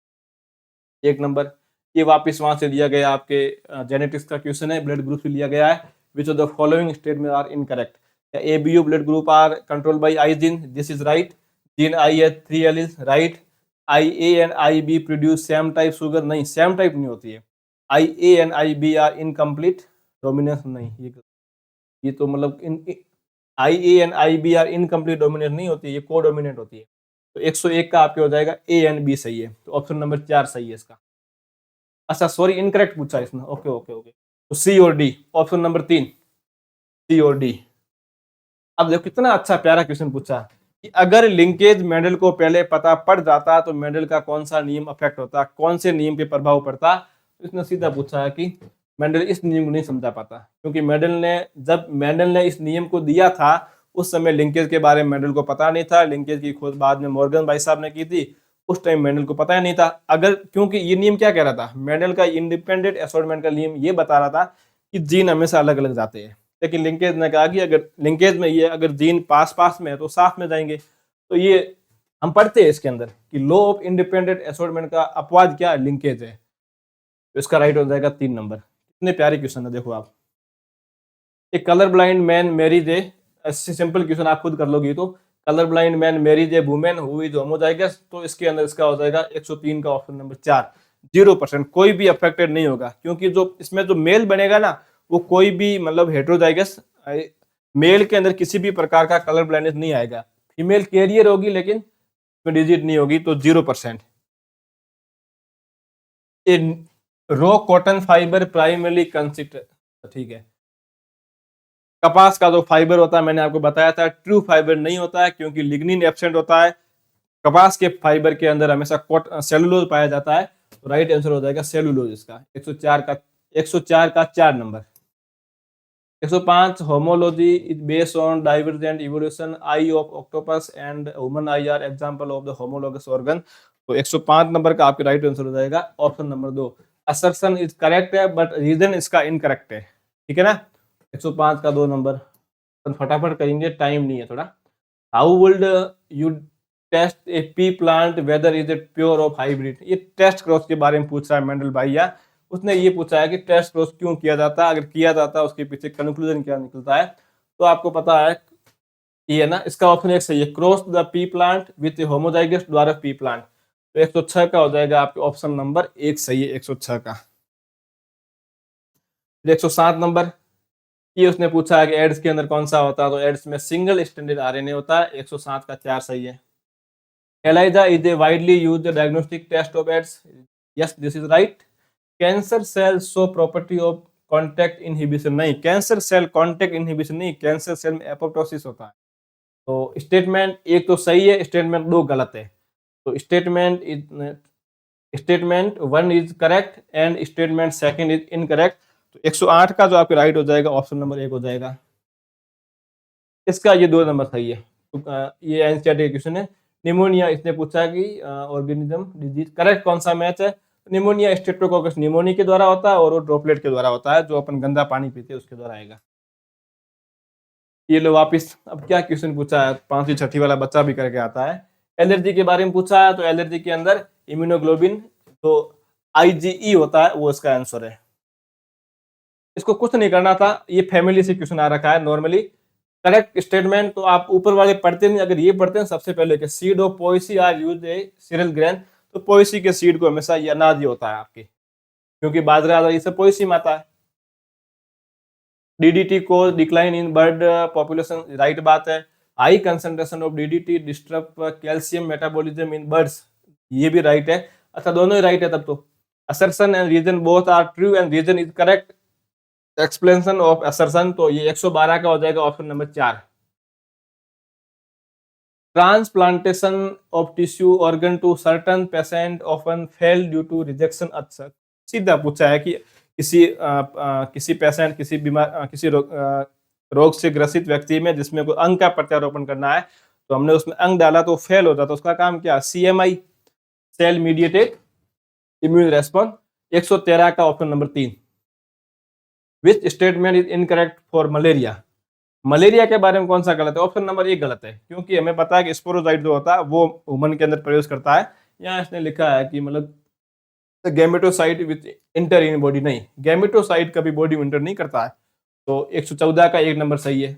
एक नंबर ये वापस वहां से दिया गया आपके जेनेटिक्स का क्वेश्चन है, ब्लड ग्रुप से लिया गया है। Which of the following statement are incorrect. ABO blood group are controlled by I gene, this is right. Gene I H 3 alleles right. I A and I B produce same type sugar, नहीं same type नहीं होती है। I A and I B are incomplete dominance, नहीं ये तो मतलब I A and I B are incomplete dominant नहीं होती, ये को डोमिनेंट होती है। तो 101 का आपके हो जाएगा ए एंड बी सही है, तो ऑप्शन नंबर 4 सही है इसका। अच्छा सॉरी इनकरेक्ट पूछा इसने, ओके ओके ओके, तो सी और डी ऑप्शन नंबर 3, सी और डी। अब देखो कितना अच्छा प्यारा क्वेश्चन पूछा कि अगर लिंकेज मेंडल को पहले पता पड़ जाता तो मेंडल का कौन सा नियम अफेक्ट होता, कौन से नियम पे प्रभाव पड़ता। तो इसने सीधा पूछा है कि मेंडल इस नियम को नहीं समझा पाता, क्योंकि जब मेंडल ने इस नियम को दिया था उस समय लिंकेज के बारे में मेंडल को पता नहीं था। लिंकेज की खोज बाद में मॉर्गन भाई साहब ने की थी, उस टाइम मेंडल को पता ही नहीं था। अगर क्योंकि ये नियम क्या कह रहा था, मेंडल का इंडिपेंडेंट असॉर्टमेंट का नियम ये बता रहा था कि जीन हमेशा अलग अलग जाते हैं, लेकिन लिंकेज ने कहा कि अगर लिंकेज में ये अगर जीन पास पास में है तो साथ में जाएंगे। तो ये हम पढ़ते हैं इसके अंदर कि लॉ ऑफ इंडिपेंडेंट असॉर्टमेंट का अपवाद क्या है, लिंकेज है। तो इसका राइट हो जाएगा 3 नंबर। कितने प्यारे क्वेश्चन है देखो आप। एक colour blind man marries a, simple question आप खुद कर लोगे। तो colour blind man marries a woman who is homozygous, तो इसके अंदर इसका हो जाएगा 103 का ऑप्शन नंबर 4, 0%। कोई भी अफेक्टेड नहीं होगा, क्योंकि जो इसमें जो मेल बनेगा ना वो कोई भी मतलब हेट्रोजाइगस मेल के अंदर किसी भी प्रकार का कलर ब्लाइंडनेस नहीं आएगा। फीमेल कैरियर होगी लेकिन डिजिट नहीं होगी, तो 0%। Raw cotton fibre primarily consist, ठीक है। कपास का जो फाइबर होता है मैंने आपको बताया था ट्रू फाइबर नहीं होता है, क्योंकि लिग्निन एब्सेंट होता है। कपास के फाइबर के अंदर हमेशा सेलुलोज पाया जाता है, तो राइट आंसर हो जाएगा सेलुलोज इसका। 104 का 4 number. 105 homology is based on divergent evolution, I of octopus and human I R example of the homologous organ. तो 105 नंबर का आपके राइट आंसर हो जाएगा option number 2। Assertion is correct है बट रीजन इसका इनकरेक्ट है, ठीक है ना। 105 का 2 नंबर। फटाफट करेंगे, टाइम नहीं है थोड़ा। How would you test a pea plant whether is it pure of hybrid. ये टेस्ट क्रॉस के बारे में पूछ रहा है मेंडल भैया। उसने ये पूछा है कि टेस्ट क्रॉस क्यों किया जाता है, अगर किया जाता है उसके पीछे कंक्लूजन क्या निकलता है। तो आपको पता है ये है ना, इसका ऑप्शन 1 सही है, cross the P plant with homozygous dwarf P plant. तो 106 का हो जाएगा आपके ऑप्शन नंबर 1 सही है 106 का। 107 नंबर ये उसने पूछा है कि एड्स के अंदर कौन सा होता है, तो एड्स में सिंगल स्टैंडर्ड आरएनए होता है। 107 का 4 सही है। ELISA is a widely used diagnostic test of AIDS. Yes, this is right. Cancer cells show property of contact inhibition, नहीं कैंसर सेल कॉन्टेक्ट इनहिबिशन नहीं, कैंसर सेल में एपोप्टोसिस होता है। तो स्टेटमेंट 1 तो सही है, स्टेटमेंट 2 गलत है। तो statement 1 is correct and statement 2 is incorrect. तो 108 का जो आपके राइट हो जाएगा ऑप्शन नंबर 1 हो जाएगा इसका। ये 2 नंबर सही है। तो ये एनसीईआरटी क्वेश्चन है। निमोनिया इसने पूछा कि ऑर्गेनिज्म डिजीज करेक्ट कौन सा मैच है। निमोनिया स्ट्रेप्टोकोकस निमोनिया के द्वारा होता है और वो ड्रॉपलेट के द्वारा होता है, जो अपन गंदा पानी पीते हैं उसके द्वारा आएगा। ये लो वापिस, अब क्या क्वेश्चन पूछा है, 5वीं 6वीं वाला बच्चा भी करके आता है। एलर्जी के बारे में पूछा है, तो एलर्जी के अंदर इम्यूनोग्लोबिन तो IgE होता है, वो इसका आंसर है। इसको कुछ नहीं करना था, ये फैमिली से क्वेश्चन आ रखा है नॉर्मली। करेक्ट स्टेटमेंट तो आप ऊपर वाले पढ़ते नहीं, अगर ये पढ़ते हैं सबसे पहले कि seed of Poaceae are used a cereal grain, तो पोएसी के सीड को हमेशा ये अनाज ही होता है आपके, क्योंकि बाजरा ये सब पोएसी में आता है। डीडीटी को decline in bird population, right बात है। High concentration of DDT disturb calcium metabolism in birds, ये भी राइट है। अच्छा दोनों ही राइट है तब तो। Assertion and reason both are true and reason is correct. Explanation of assertion, तो ये 112 का हो जाएगा option number 4। Transplantation of tissue organ to certain patient often fail due to rejection. अच्छा सीधा पूछा है कि किसी पेशेंट, किसी बीमार, किसी रोग से ग्रसित व्यक्ति में जिसमें कोई अंग का प्रत्यारोपण करना है, तो हमने उसमें अंग डाला तो फेल होता, तो उसका काम क्या? CMI, cell mediated immune response. 113 का option number 3। Which statement is incorrect for malaria? Malaria के बारे में कौन सा गलत है? ऑप्शन नंबर 1 गलत है, क्योंकि हमें पता है कि स्पोरोजाइट जो होता है वो ह्यूमन के अंदर प्रवेश करता है। यहाँ इसने लिखा है कि मतलब gametocyte which inter in body, नहीं, गैमेटोसाइट कभी बॉडी में इंटर नहीं करता है। तो 114 का 1 नंबर सही है।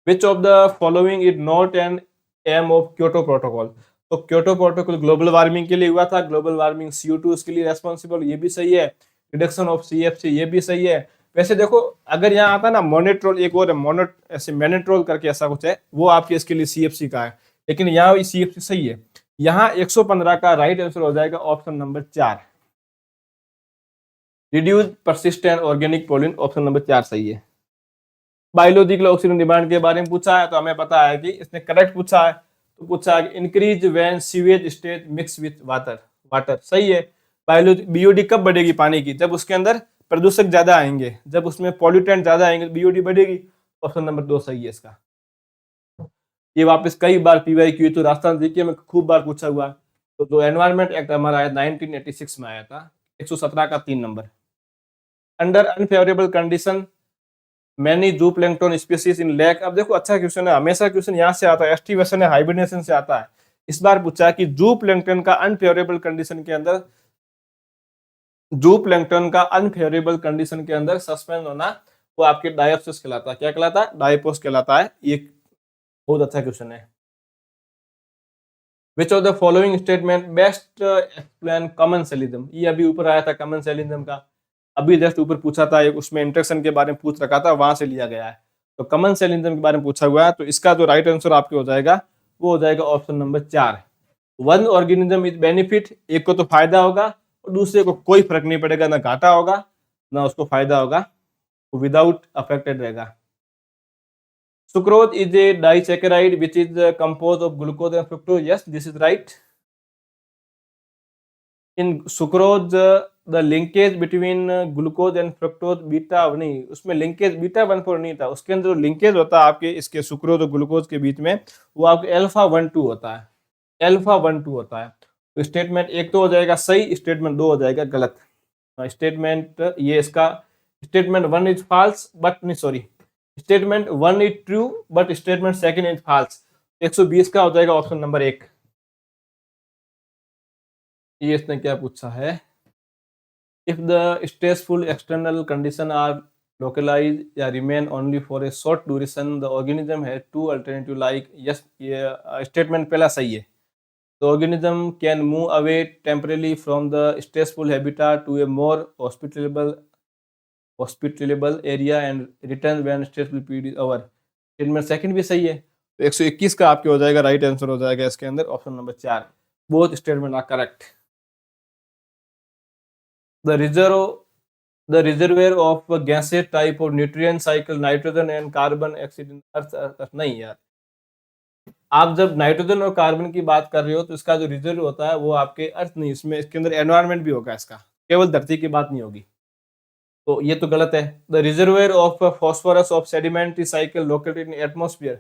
Which of the following is not an aim of Kyoto protocol? तो क्योटो प्रोटोकॉल ग्लोबल वार्मिंग के लिए हुआ था, ग्लोबल वार्मिंग CO2 उसके लिए रेस्पॉन्सिबल, ये भी सही है। रिडक्शन ऑफ CFC, ये भी सही है। वैसे देखो अगर यहाँ आता ना मोनेट्रोल, एक और है ऐसे मैनेट्रोल करके ऐसा कुछ है, वो आपके इसके लिए CFC का है, लेकिन यहाँ CFC सही है। यहाँ 115 का राइट आंसर हो जाएगा option number 4। Reduce persistent organic pollen, option number 4 सही है। बायोलॉजिकल ऑक्सीजन डिमांड के बारे में पूछा है, तो हमें पता है कि इसने करेक्ट पूछा है, तो पूछा है increase when sewage stage mix with water, water सही है। BOD कब बढ़ेगी पानी की? जब उसके अंदर प्रदूषक ज्यादा आएंगे, जब उसमें पॉल्यूटेंट ज्यादा आएंगे, BOD बढ़ेगी। ऑप्शन नंबर 2 सही है इसका। ये वापस कई बार PYQ तो राजस्थान जीके में खूब बार पूछा हुआ। तो जो एनवायरमेंट एक्ट हमारा आया 1986 में आया था, 117 का 3 number. Under unfavourable condition many जू प्लैंक्टन स्पीसीज इन लेक। अब देखो अच्छा क्वेश्चन है, हमेशा क्वेश्चन यहाँ से आता है, एस्टिवेशन है, हाइबरनेशन से आता है। इस बार पूछा कि जू प्लैंक्टन का अनफेवरेबल कंडीशन के अंदर, जू प्लैंक्टन का अनफेवरेबल कंडीशन के अंदर सस्पेंड होना, वो आपके डायोप्सिस कहलाता है। क्या कहलाता है? डायोपोस कहलाता है। ये बहुत अच्छा क्वेश्चन है। Which of the following statement best explain commensalism? ये अभी ऊपर आया था कमेंसलिज्म का, अभी जस्ट ऊपर पूछा था, एक उसमें इंटरेक्शन के बारे में पूछ रखा था, वहां से लिया गया है। तो कमेंसलिज्म के बारे में पूछा हुआ है, तो इसका जो राइट आंसर आपके हो जाएगा वो हो जाएगा option number 4। One organism is benefit, एक को तो फायदा होगा और दूसरे को कोई फर्क नहीं पड़ेगा, ना घाटा होगा ना उसको फायदा होगा, वो विदाउट अफेक्टेड रहेगा। Sucrose is a disaccharide which is composed of glucose and fructose. Yes, this is right. In sucrose, the linkage between glucose and fructose beta नहीं, उसमें linkage beta 1,4 नहीं था, उसके अंदर जो linkage होता है आपके इसके सुक्रोज और ग्लूकोज के बीच में, वो आपके अल्फा 1,2 होता है, अल्फा 1,2 होता है। तो स्टेटमेंट 1 तो हो जाएगा सही, स्टेटमेंट 2 हो जाएगा गलत। स्टेटमेंट ये इसका स्टेटमेंट 1 इज फॉल्स बट नहीं, sorry, statement 1 is true but statement 2 is false. 120 का हो जाएगा ऑप्शन नंबर 1। ये इसने क्या पूछा है? If the stressful external condition are localize या remain only for a short duration, the organism has two alternative like, yes, ये स्टेटमेंट पहला सही है। The organism can move away temporarily from the stressful habitat to a more hospitable area and return when stressful period is over। Statement 2 भी सही है, तो 121 का आपके हो जाएगा राइट आंसर हो जाएगा इसके अंदर option number 4। Both statement are correct. The reservoir of gaseous type of nutrient cycle nitrogen and carbon oxide in earth नहीं यार, आप जब नाइट्रोजन और कार्बन की बात कर रहे हो तो इसका जो रिजर्व होता है वो आपके अर्थ नहीं, इसमें इसके अंदर एनवायरनमेंट भी होगा, इसका केवल धरती की बात नहीं होगी, तो ये तो गलत है। The reservoir of phosphorus of sedimentary cycle located in atmosphere,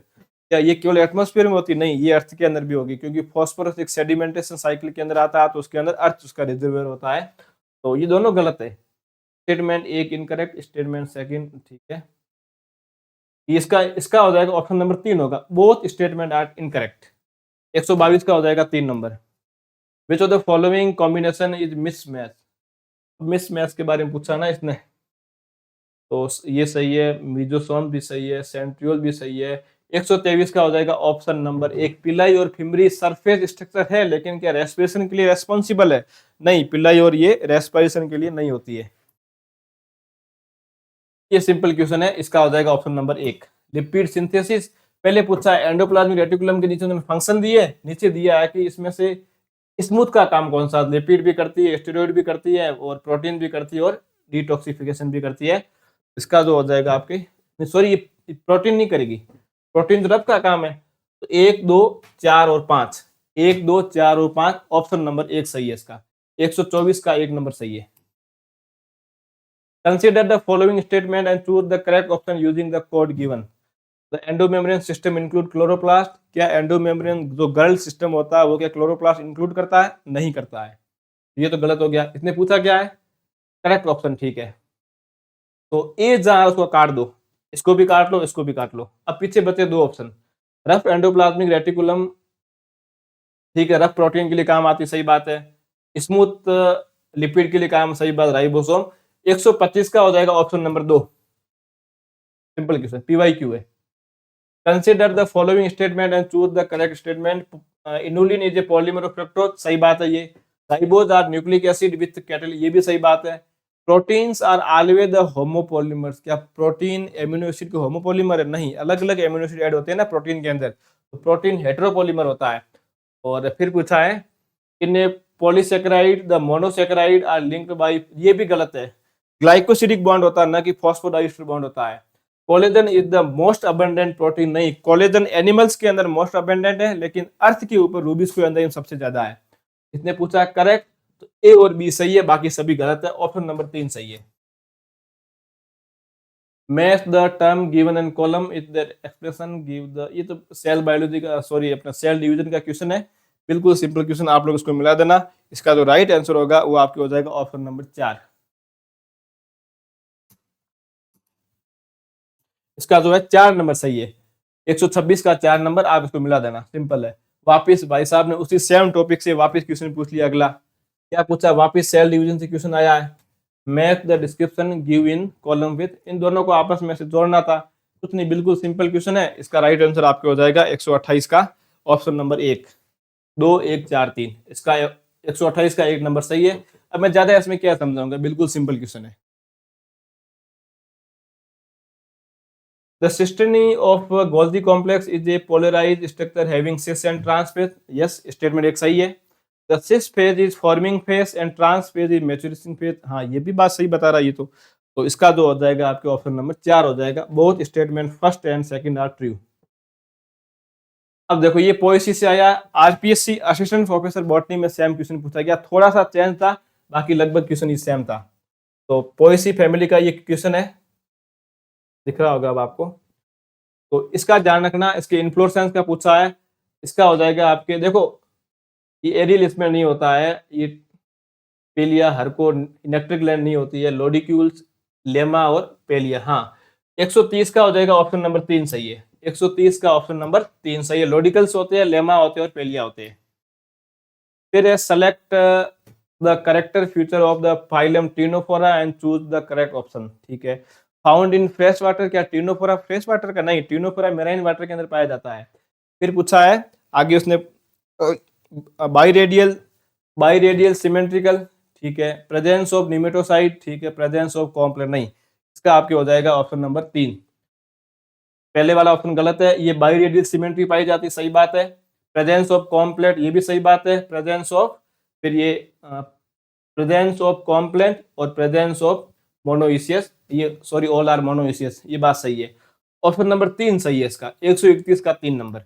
क्या ये केवल एटमॉस्फेयर में होती? नहीं, ये अर्थ के अंदर भी होगी, क्योंकि फॉस्फोरस एक सेडिमेंटेशन साइकिल के अंदर आता है, तो उसके अंदर अर्थ उसका रिजर्वेयर होता है। तो ये दोनों गलत है। स्टेटमेंट 1 इनकरेक्ट, स्टेटमेंट 2 ठीक है। इसका इसका हो जाएगा ऑप्शन नंबर 3 होगा, बोथ स्टेटमेंट आर इनकरेक्ट। 122 का हो जाएगा 3 number. Which of the following combination is mismatch? Mismatch के बारे में पूछा ना इसने, तो ये सही है, मीजोसोम भी सही है, सेंट्रियोल भी सही है। 123 का हो जाएगा ऑप्शन नंबर 1। पिलाई और फिमरी सरफेस स्ट्रक्चर है, लेकिन क्या रेस्पिरेशन के लिए रेस्पॉन्सिबल है? नहीं, पिलाई और ये रेस्पिरेशन के लिए नहीं होती है। ये सिंपल क्वेश्चन है, इसका हो जाएगा ऑप्शन नंबर 1। लिपिड सिंथेसिस पहले पूछा है, एंडोप्लाज्मिक रेटिकुलम के नीचे उन्होंने फंक्शन दिए, नीचे दिया है कि इसमें से स्मूथ का काम कौन सा? लिपिड भी करती है, स्टेरॉइड भी करती है, और प्रोटीन भी करती है, और डिटॉक्सिफिकेशन भी करती है। इसका जो हो जाएगा आपके, सॉरी ये प्रोटीन नहीं करेगी, प्रोटीन तो रब का काम है। तो 1 2 4 और 5, 1 2 4 और 5, ऑप्शन नंबर 1 सही है इसका। 124 का 1 नंबर सही है। Consider the following statement and choose the correct option using the code given. The endomembrane system include chloroplast. क्या एंडोमेम्ब्रेन जो गर्ल सिस्टम होता है वो क्या क्लोरोप्लास्ट इंक्लूड करता है? नहीं करता है। ये तो गलत हो गया। इसने पूछा क्या है? करेक्ट ऑप्शन ठीक है। तो ए जहां है उसको काट दो, इसको भी काट लो, इसको भी काट लो। अब पीछे बचे 2 ऑप्शन। रफ एंडोप्लाज्मिक रेटिकुलम, ठीक है, रफ प्रोटीन के लिए काम आती, सही बात है। स्मूथ लिपिड के लिए काम, सही बात, राइबोसोम। 125 का हो जाएगा option number 2। Simple question, PYQ है। Consider the following statement and choose the correct statement. Inulin is a polymer of fructose, सही बात है ये। Ribose are nucleic acid with cattle, ये भी सही बात है। Proteins are always the homopolymers, क्या प्रोटीन एमिनो एसिड के होमोपॉलीमर है? नहीं, अलग अलग एमिनो एसिड ऐड होते हैं ना प्रोटीन के अंदर, तो प्रोटीन हेटेरोपॉलीमर होता है। और फिर पूछा है in polysaccharide the monosaccharide are linked by, ये भी गलत है। ग्लाइकोसिडिक बॉन्ड होता है ना कि फॉस्फोडाइस्टर बॉन्ड होता है। Collagen is the most abundant protein, नहीं, कोलेजन एनिमल्स के अंदर मोस्ट अबंडेंट है, लेकिन अर्थ के ऊपर रूबीज के अंदर सबसे ज्यादा है। इसने पूछा करेक्ट, तो ए और बी सही है, बाकी सभी गलत है। ऑप्शन नंबर 3 सही है। Match the term given in column is the expression give the, ये तो सेल बायोलॉजी का, सॉरी अपना सेल डिवीजन का क्वेश्चन है। बिल्कुल सिंपल क्वेश्चन, आप लोग इसको मिला देना। इसका जो राइट आंसर होगा वो आपके हो जाएगा ऑप्शन नंबर 4। इसका जो है 4 नंबर सही है। 126 का 4 नंबर, आप इसको मिला देना, सिंपल है। वापिस भाई साहब ने उसी सेम टॉपिक से वापिस क्वेश्चन पूछ लिया। अगला क्या पूछा? वापिस सेल डिवीजन से क्वेश्चन आया है। Match the description give in column with, इन दोनों को आपस में से जोड़ना था, कुछ नहीं, बिल्कुल सिंपल क्वेश्चन है। इसका राइट आंसर आपके हो जाएगा 128 का ऑप्शन नंबर 1, 2 1 4 3। इसका 128 का 1 नंबर सही है। अब मैं ज्यादा इसमें क्या समझाऊंगा, बिल्कुल सिंपल क्वेश्चन है। The cisternae of Golgi complex is a polarized structure having cis and trans phase. Yes, statement एक सही है। The cis phase is forming phase and trans phase is maturation phase. हाँ, ये भी बात सही बता रहा है ये तो इसका जो हो जाएगा आपके ऑप्शन नंबर 4 हो जाएगा। Both statement first and second are true. अब देखो ये पोएसी से आया, आरपीएससी असिस्टेंट प्रोफेसर बॉटनी में सेम क्वेश्चन पूछा गया, थोड़ा सा चेंज था, बाकी लगभग क्वेश्चन ही सेम था। तो पोएसी फैमिली का ये क्वेश्चन है, दिख रहा होगा अब आपको। तो इसका ध्यान रखना, इसके इन्फ्लोरेसेंस का पूछा है। इसका हो जाएगा आपके, देखो ये एरियल इसमें नहीं होता है, ये पेलिया, हरको, इलेक्ट्रिक ग्लैंड नहीं होती है, लोडिक्यूल्स, लेमा और पेलिया। हाँ, 130 का हो जाएगा ऑप्शन नंबर 3 सही है। 130 का ऑप्शन नंबर 3 सही है। लोडिकल्स होते हैं, लेमा होते हैं और पेलिया होते हैं। फिर select the character future of the phylum Ctenophora and choose the correct option, ठीक है। फाउंड इन फ्रेश वाटर, क्या टिनोफोरा फ्रेश वाटर का? नहीं, टिनोफोरा मेराइन वाटर के अंदर पाया जाता है। फिर पूछा है आगे उसने बाईरेडियल सिमेट्रिकल, ठीक है। प्रेजेंस ऑफ निमेटोसाइट, ठीक है। प्रेजेंस ऑफ कॉम्प्लेक्स, नहीं, इसका आपके हो जाएगा ऑप्शन नंबर 3। पहले वाला ऑप्शन गलत है, ये बाईरेडियल सिमेट्री पाई जाती, सही बात है। प्रेजेंस ऑफ कॉम्प्लेट, ये भी सही बात है। प्रेजेंस ऑफ, फिर ये प्रेजेंस ऑफ कॉम्प्लेट और प्रेजेंस ऑफ मोनोइसियस, ये सॉरी ऑल आर मोनोइसियस, ये बात सही है। ऑप्शन नंबर 3 सही है इसका। 131 का 3 नंबर।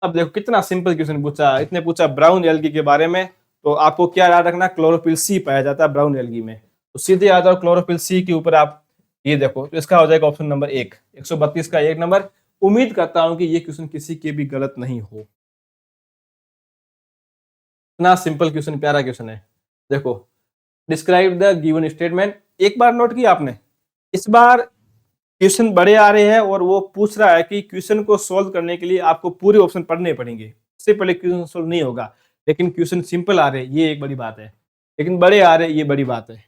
अब देखो कितना सिंपल क्वेश्चन पूछा, इसने पूछा ब्राउन एल्गी के बारे में, तो आपको क्या याद रखना, क्लोरोफिल सी पाया जाता है ब्राउन एल्गी में, तो सीधे आ जाओ क्लोरोफिल सी के ऊपर। आप ये देखो, तो इसका हो जाएगा ऑप्शन नंबर 1। 132 का 1 नंबर। उम्मीद करता हूं कि ये क्वेश्चन किसी के भी गलत नहीं हो। इतना सिंपल क्वेश्चन, प्यारा क्वेश्चन है। देखो, डिस्क्राइब द गिवन स्टेटमेंट, एक बार नोट किया आपने, इस बार क्वेश्चन बड़े आ रहे हैं और वो पूछ रहा है कि क्वेश्चन को सोल्व करने के लिए आपको पूरे ऑप्शन पढ़ने पड़ेंगे, इससे पहले क्वेश्चन सोल्व नहीं होगा। लेकिन क्वेश्चन सिंपल आ रहे हैं, ये एक बड़ी बात है, लेकिन बड़े आ रहे हैं, ये बड़ी बात है।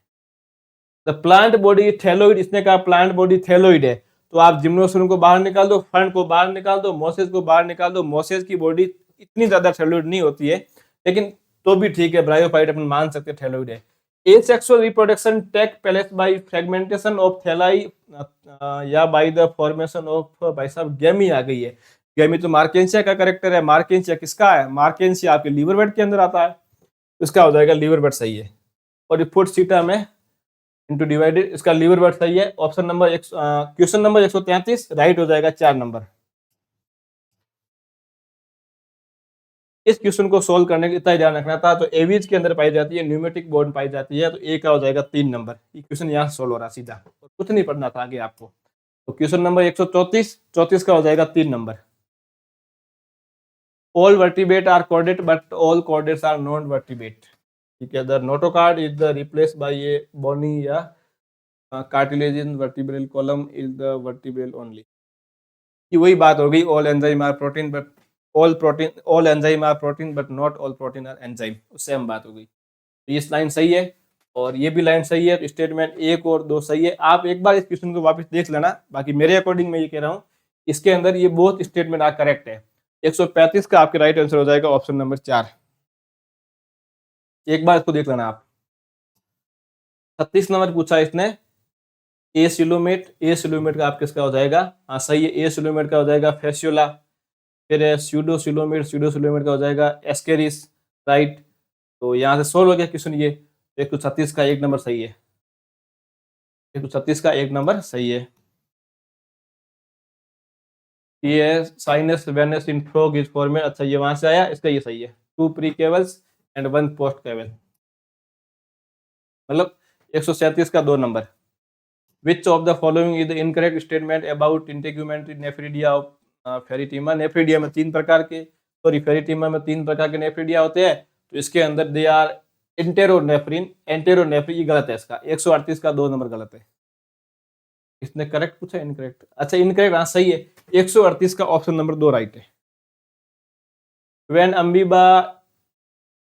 The the plant body thalloid, इसने कहा प्लांट बॉडी थैलोइड है, तो आप जिम्नोस्पर्म को बाहर निकाल दो, फंड को बाहर निकाल दो, मोसेस को बाहर निकाल दो। मोसेस की बॉडी इतनी ज्यादा थैलोइड नहीं होती है, लेकिन तो भी ठीक है, ब्रायोफाइट अपन मान सकते हैं थैलोइड है। Asexual reproduction take place by fragmentation of thalli या बाय द फॉर्मेशन ऑफ, भाई साहब गेमी आ गई है। गेमी तो मार्केंसिया का करेक्टर है। मार्केंसिया किसका है? मार्केंसिया आपके लीवर बेड के अंदर आता है, इसका हो जाएगा लीवर बेड सही है। और रिपोर्ट सीटा में इंटू डिवाइडेड, इसका लीवर बेड सही है। Option number question number 133 right हो जाएगा 4 नंबर। इस क्वेश्चन को सोल्व करने के इतना ध्यान रखना था। तो एवीज के अंदर पाई जाती है, न्यूमेटिक बोन पाई जाती है, तो ए का हो जाएगा 3 नंबर। ये क्वेश्चन यहाँ सोल्व हो रहा सीधा, और कुछ नहीं पढ़ना था आगे आपको। तो क्वेश्चन नंबर 134 का हो जाएगा 3 number. All vertebrate are chordate but all chordates are non vertebrate, ठीक है। The notochord is the replace by a bony या cartilaginous vertebral column is the vertebral only. ये वही बात हो गई, all enzyme are protein but all enzyme are protein but not all protein are enzyme, उससे हम बात हो गई। तो ये लाइन सही है और ये भी लाइन सही है। तो स्टेटमेंट 1 और 2 सही है। आप एक बार इस क्वेश्चन को वापस देख लेना, बाकी मेरे अकॉर्डिंग मैं ये कह रहा हूँ, इसके अंदर ये बोथ स्टेटमेंट आर करेक्ट है। 135 का आपके राइट आंसर हो जाएगा ऑप्शन नंबर 4। एक बार इसको देख लेना आप। 36 नंबर पूछा इसने, ए सिलोमेट का आप किसका हो जाएगा? हाँ सही है, ए सिलोमेट का हो जाएगा फेस्युला। फिर स्यूडो सिलोमेट का हो जाएगा एस्केरिस, राइट। तो यहाँ से सोल्व हो गया क्वेश्चन ये। 136 का 1 नंबर सही है, 136 का 1 नंबर सही है। ये sinus venous in frog is formed, अच्छा ये वहां से आया, इसका ये सही है। 2 प्री केवल्स एंड 1 पोस्ट केवल, मतलब 137 का 2 number. Which of the following is the incorrect statement about integumentary nephridia of फेरिटीमा? Nephridia में 3 प्रकार के, सॉरी फेरिटीमा में 3 प्रकार के नेफ्रिडिया होते हैं, तो इसके अंदर दे आर एंटेरोनेफ्रिन, ये गलत है इसका। 138 का 2 नंबर गलत है। इसने करेक्ट पूछा इनकरेक्ट? अच्छा इनकरेक्ट, हाँ सही है। 138 का ऑप्शन नंबर 2 राइट है। When amoeba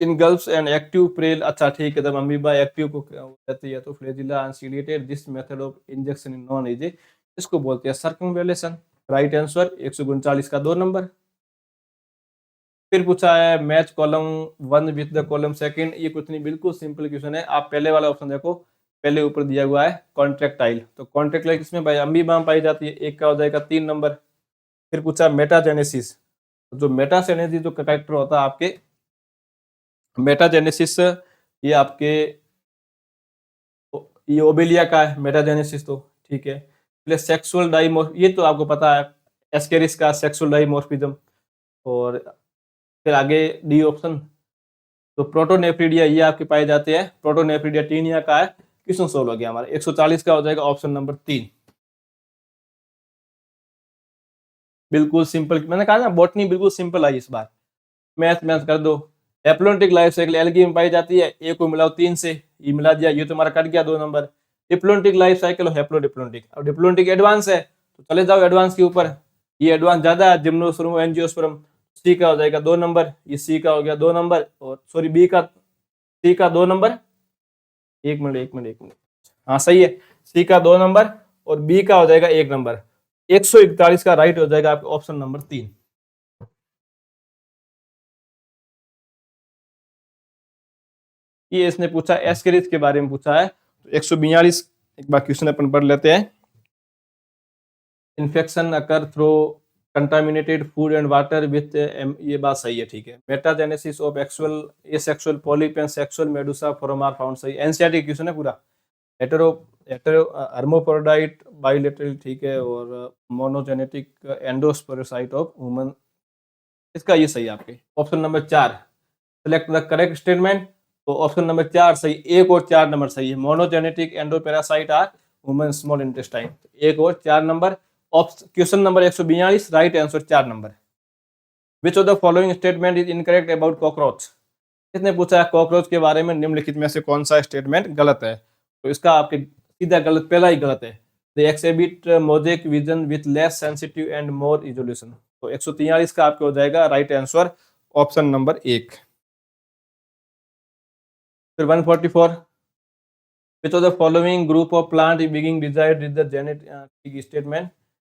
engulfs an active prey, अच्छा ठीक है, जब अमीबा एक्टिव को कहती है तो flagella unciliated, this method of injection in non is, इसको बोलते हैं सर्कमवेलेशन, राइट आंसर 139 का 2 नंबर। फिर पूछा है match column 1 with the column second, ये कुछ नहीं, बिल्कुल सिंपल क्वेश्चन है। आप पहले वाला ऑप्शन देखो, पहले ऊपर दिया हुआ है कॉन्ट्रेक्टाइल, तो कॉन्ट्रेक्टाइल किसमें भाई? अमीबा में पाई जाती है, 1 का हो जाएगा 3 नंबर। फिर पूछा मेटाजेनेसिस, जो मेटाजेनेसिस जो कैरेक्टर होता है आपके मेटाजेनेसिस, ये आपके ये ओबेलिया का है मेटाजेनेसिस, तो ठीक है। प्लस सेक्सुअल डाइमोर्फ, ये तो आपको पता है, एस्केरिस का सेक्सुअल डाइमोर्फिज्म। और फिर आगे डी ऑप्शन, तो प्रोटोनेफ्रिडिया ये आपके पाए जाते हैं, प्रोटोनेफ्रिडिया टीनिया का है। क्वेश्चन सोल्व हो गया हमारा। 140 का हो जाएगा ऑप्शन नंबर 3। बिल्कुल सिंपल, मैंने कहा ना बॉटनी बिल्कुल सिंपल आई इस बार। मैथ कर दो। एप्लोन्टिक लाइफ साइकिल एल्गी में पाई जाती है, ए को मिलाओ 3 से, ये मिला दिया, ये तुम्हारा कट गया 2 नंबर। डिप्लोन्टिक लाइफ साइकिल और हेप्लोडिप्लोन्टिक, और डिप्लोन्टिक एडवांस है तो चले जाओ एडवांस के ऊपर। ये एडवांस ज्यादा है, जिम्नोस्पर्म एंजियोस्पर्म, सी का हो जाएगा 2 नंबर, ये सी का हो गया 2 नंबर, और सॉरी बी का, सी का 2 नंबर। एक मिनट, हाँ सही है, सी का 2 नंबर और बी का हो जाएगा 1 नंबर। 141 का राइट हो जाएगा आपका ऑप्शन नंबर 3। ये इसने पूछा एस्केरिस के बारे में पूछा है, तो 142 एक बार क्वेश्चन अपन पढ़ लेते हैं। Infection occur through contaminated food and water with, ये बात सही है, ठीक है। Metagenesis of actual asexual polyp and sexual medusa form are found, सही। एनसीईआरटी क्वेश्चन है पूरा। हेटेरो हेटेरो हर्मोफ्रोडाइट बाइलेटरल, ठीक है। और मोनोजेनेटिक एंडोस्पोरोसाइट ऑफ ह्यूमन, इसका ये सही आपके option number 4। Select the correct statement, तो ऑप्शन नंबर 4 सही, 1 और 4 नंबर सही है। Monogenetic endoparasite are human small intestine, 1 और 4 number. Question number 142 right answer 4 number. Which of the following statement is incorrect about cockroach? किसने पूछा है कॉकरोच के बारे में निम्नलिखित में से कौन सा स्टेटमेंट गलत है? तो इसका आपके सीधा गलत, पहला ही गलत है। The exhibit mosaic vision with less sensitive and more resolution, तो 143 का आपको हो जाएगा राइट आंसर ऑप्शन नंबर 1। फिर 144, which of the following group of plant being desired is the genetic statement.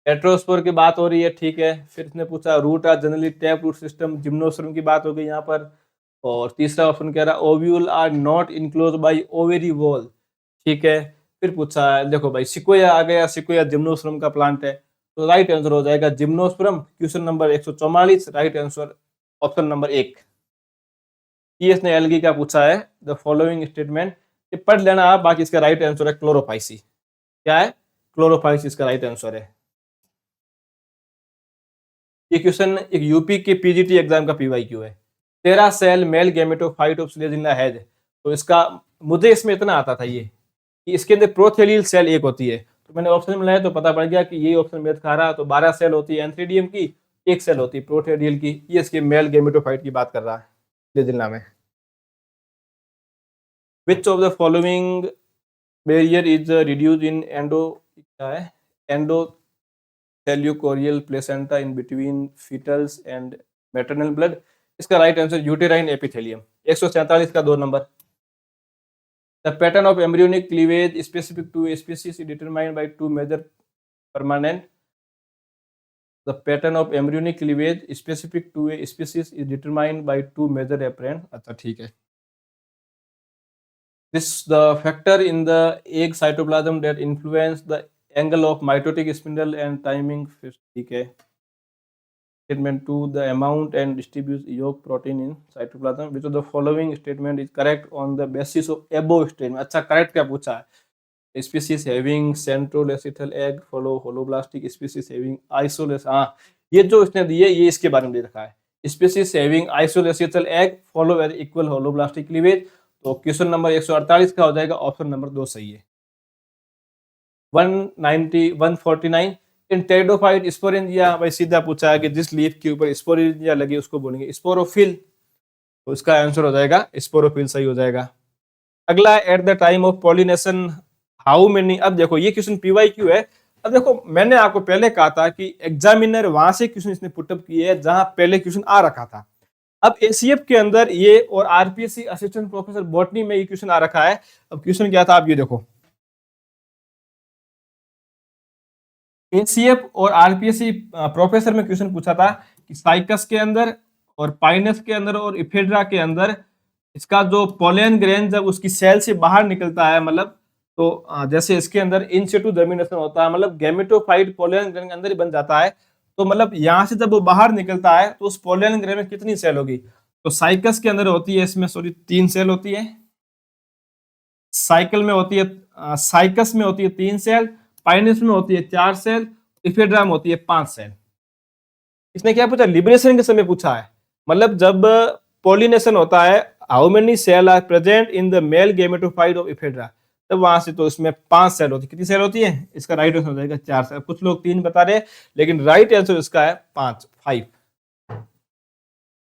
Heterospore की बात हो रही है, ठीक है। फिर इसने पूछा root are generally tap root system, gymnosperm की बात हो गई यहाँ पर। और तीसरा ऑप्शन कह रहा ovule are not enclose by ovary wall, ठीक है। फिर पूछा देखो भाई सिकोया आ गया, सिकोया जिम्नोस्पर्म का प्लांट है, तो राइट आंसर हो जाएगा gymnosperm. Question number 144, right answer option number 1। ये इसने एल्गी का पूछा है, द फॉलोइंग स्टेटमेंट, ये पढ़ लेना आप, बाकी इसका राइट आंसर है क्लोरोफाइसी। क्या है? क्लोरोफाइसी इसका राइट आंसर है। ये क्वेश्चन एक यूपी के पीजीटी एग्जाम का पीवाईक्यू है। 13 cell male gametophyte of selaginella has, तो इसका मुझे इसमें इतना आता था ये कि इसके अंदर प्रोथेलियल सेल एक होती है, तो मैंने ऑप्शन मिलाया तो पता पड़ गया कि ये ऑप्शन मेरे खा रहा। तो 12 सेल होती है एंथ्रीडियम की, एक सेल होती है प्रोथेलियल की। ये इसके मेल गैमेटोफाइट की बात कर रहा है स्लेजिला में। Which of the following barrier is reduce in endo, क्या है, endotheliochorial placenta in between foetals and maternal blood. इसका राइट आंसर यूटेराइन एपिथेलियम। 147 का 2 number. The pattern of embryonic cleavage specific to a species is determined by two major permanent. The pattern of embryonic cleavage specific to a species is determined by two major apparent. अच्छा ठीक है। This the factor in the egg cytoplasm that influence the angle of mitotic spindle and timing, ठीक है। Statement 2, the amount and distributes yolk protein in cytoplasm. Which of the following statement is correct on the basis of above statement? अच्छा correct क्या पूछा है? Species having centrolecithal egg follow holoblastic species having isolate, हाँ ये जो इसने दिए ये इसके बारे में दे रखा है। Species having isolecital egg follow with equal holoblastic cleavage। तो क्वेश्चन नंबर 148 का हो जाएगा ऑप्शन नंबर 2 सही है। 149 इन टेरिडोफाइट स्पोरेंजिया, भाई सीधा पूछा है कि जिस लीफ के ऊपर स्पोरेंजिया लगी उसको बोलेंगे स्पोरोफिल, तो इसका आंसर हो जाएगा स्पोरोफिल, सही हो जाएगा। अगला, at the time of pollination how many. अब देखो ये क्वेश्चन पीवाईक्यू है। अब देखो मैंने आपको पहले कहा था कि एग्जामिनर वहां से क्वेश्चन इसने पुटअप किए है जहां पहले क्वेश्चन आ रखा था। अब एसीएफ के अंदर ये और आरपीएससी असिस्टेंट प्रोफेसर बॉटनी में ये क्वेश्चन आ रखा है। अब क्वेश्चन क्या था आप ये देखो, एसीएफ और आरपीएससी प्रोफेसर में क्वेश्चन पूछा था कि साइकस के अंदर और पाइनस के अंदर और इफेड्रा के अंदर इसका जो पोलन ग्रेन जब उसकी सेल से बाहर निकलता है, मतलब तो जैसे इसके अंदर इन सिटू जर्मिनेशन होता है, मतलब गैमेटोफाइट पोलन ग्रेन के अंदर ही बन जाता है, तो मतलब यहाँ से जब वो बाहर निकलता है तो उस पोलन ग्रेन में कितनी सेल होगी? तो साइकस के अंदर होती है, इसमें सॉरी 3 सेल होती है, साइकिल में होती है, साइकस में होती है 3 सेल, पाइनस में होती है 4 सेल, इफेड्रा में होती है 5 सेल। इसने क्या पूछा? लिबरेशन के समय पूछा है, मतलब जब पोलिनेशन होता है how many cell are present in the male gametophyte of Ephedra, तब वहां से तो इसमें 5 सेल होती है। कितनी सेल होती है? इसका राइट आंसर हो जाएगा 4 सेल। कुछ लोग 3 बता रहे हैं लेकिन राइट आंसर इसका है 5।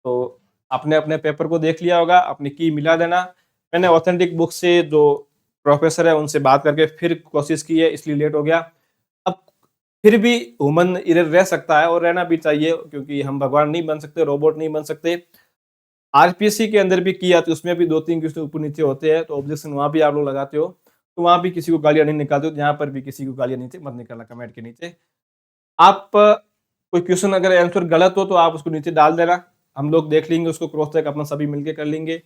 तो आपने अपने पेपर को देख लिया होगा, अपनी की मिला देना। मैंने ऑथेंटिक बुक से जो प्रोफेसर है उनसे बात करके फिर कोशिश की है, इसलिए लेट हो गया। अब फिर भी ह्यूमन एरर रह सकता है और रहना भी चाहिए, क्योंकि हम भगवान नहीं बन सकते, रोबोट नहीं बन सकते। आरपीएससी के अंदर भी किया तो उसमें भी 2-3 क्वेश्चन ऊपर नीचे होते हैं, तो ऑब्जेक्शन वहां भी आप लोग लगाते हो, तो वहां भी किसी को गालियां नहीं निकालते हो, यहाँ पर भी किसी को गालियां नीचे मत निकालना कमेंट के नीचे। आप कोई क्वेश्चन अगर आंसर गलत हो तो आप उसको नीचे डाल देना, हम लोग देख लेंगे उसको, क्रॉस चेक अपना सभी मिलके कर लेंगे।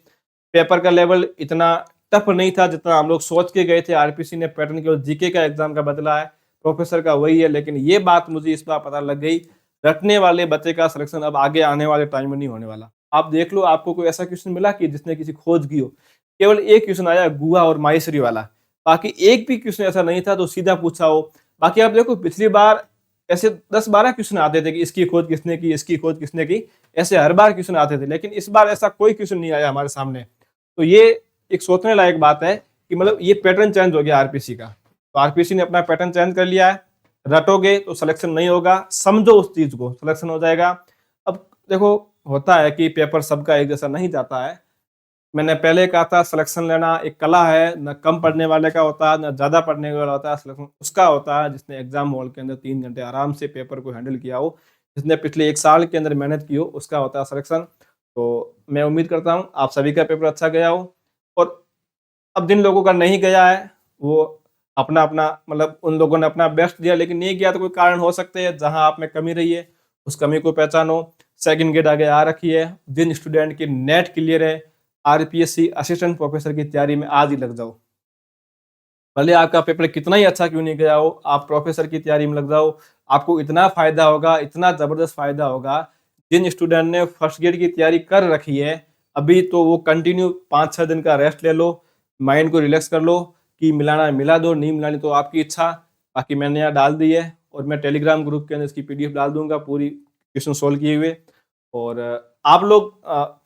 पेपर का लेवल इतना टफ नहीं था जितना हम लोग सोच के गए थे। आरपीसी ने पैटर्न केवल जीके का एग्जाम का बदला है, प्रोफेसर का वही है, लेकिन ये बात मुझे इस बार पता लग गई, रटने वाले बच्चे का सिलेक्शन अब आगे आने वाले टाइम में नहीं होने वाला। आप देख लो, आपको कोई ऐसा क्वेश्चन मिला कि जिसने किसी खोज की हो? केवल एक क्वेश्चन आया गुहा और माहेश्वरी वाला, बाकी एक भी क्वेश्चन ऐसा नहीं था तो सीधा पूछा हो। बाकी आप देखो पिछली बार ऐसे 10-12 क्वेश्चन आते थे कि इसकी खोज किसने की, इसकी खोज किसने की, ऐसे हर बार क्वेश्चन आते थे, लेकिन इस बार ऐसा कोई क्वेश्चन नहीं आया हमारे सामने। तो ये एक सोचने लायक बात है कि मतलब ये पैटर्न चेंज हो गया आरपीसी का। तो आरपीसी ने अपना पैटर्न चेंज कर लिया है, रटोगे तो सिलेक्शन नहीं होगा, समझो उस चीज को, सिलेक्शन हो जाएगा। अब देखो होता है कि पेपर सबका एक जैसा नहीं जाता है। मैंने पहले कहा था सिलेक्शन लेना एक कला है, न कम पढ़ने वाले का होता है, न ज्यादा पढ़ने वाला होता है। सिलेक्शन उसका होता है जिसने एग्जाम हॉल के अंदर 3 घंटे आराम से पेपर को हैंडल किया हो, जिसने पिछले 1 साल के अंदर मेहनत की हो, उसका होता है सिलेक्शन। तो मैं उम्मीद करता हूँ आप सभी का पेपर अच्छा गया हो, और अब जिन लोगों का नहीं गया है वो अपना-अपना मतलब उन लोगों ने अपना बेस्ट दिया, लेकिन नहीं किया तो कोई कारण हो सकते हैं, जहाँ आप में कमी रही है, उस कमी को पहचानो। सेकंड ग्रेड आगे आ रखी है, जिन स्टूडेंट की नेट क्लियर है, आरपीएससी असिस्टेंट प्रोफेसर की तैयारी में आज ही लग जाओ। भले आपका पेपर कितना ही अच्छा क्यों नहीं गया हो, आप प्रोफेसर की तैयारी में लग जाओ, आपको इतना फ़ायदा होगा, इतना ज़बरदस्त फ़ायदा होगा। जिन स्टूडेंट ने फर्स्ट ग्रेड की तैयारी कर रखी है, अभी तो वो कंटिन्यू 5-6 दिन का रेस्ट ले लो, माइंड को रिलैक्स कर लो कि मिलाना है मिला दो, नहीं मिलानी तो आपकी इच्छा। बाकी मैंने यहाँ डाल दी है और मैं टेलीग्राम ग्रुप के अंदर इसकी पीडीएफ डाल दूँगा पूरी क्वेश्चन सॉल्व किए हुए। और आप लोग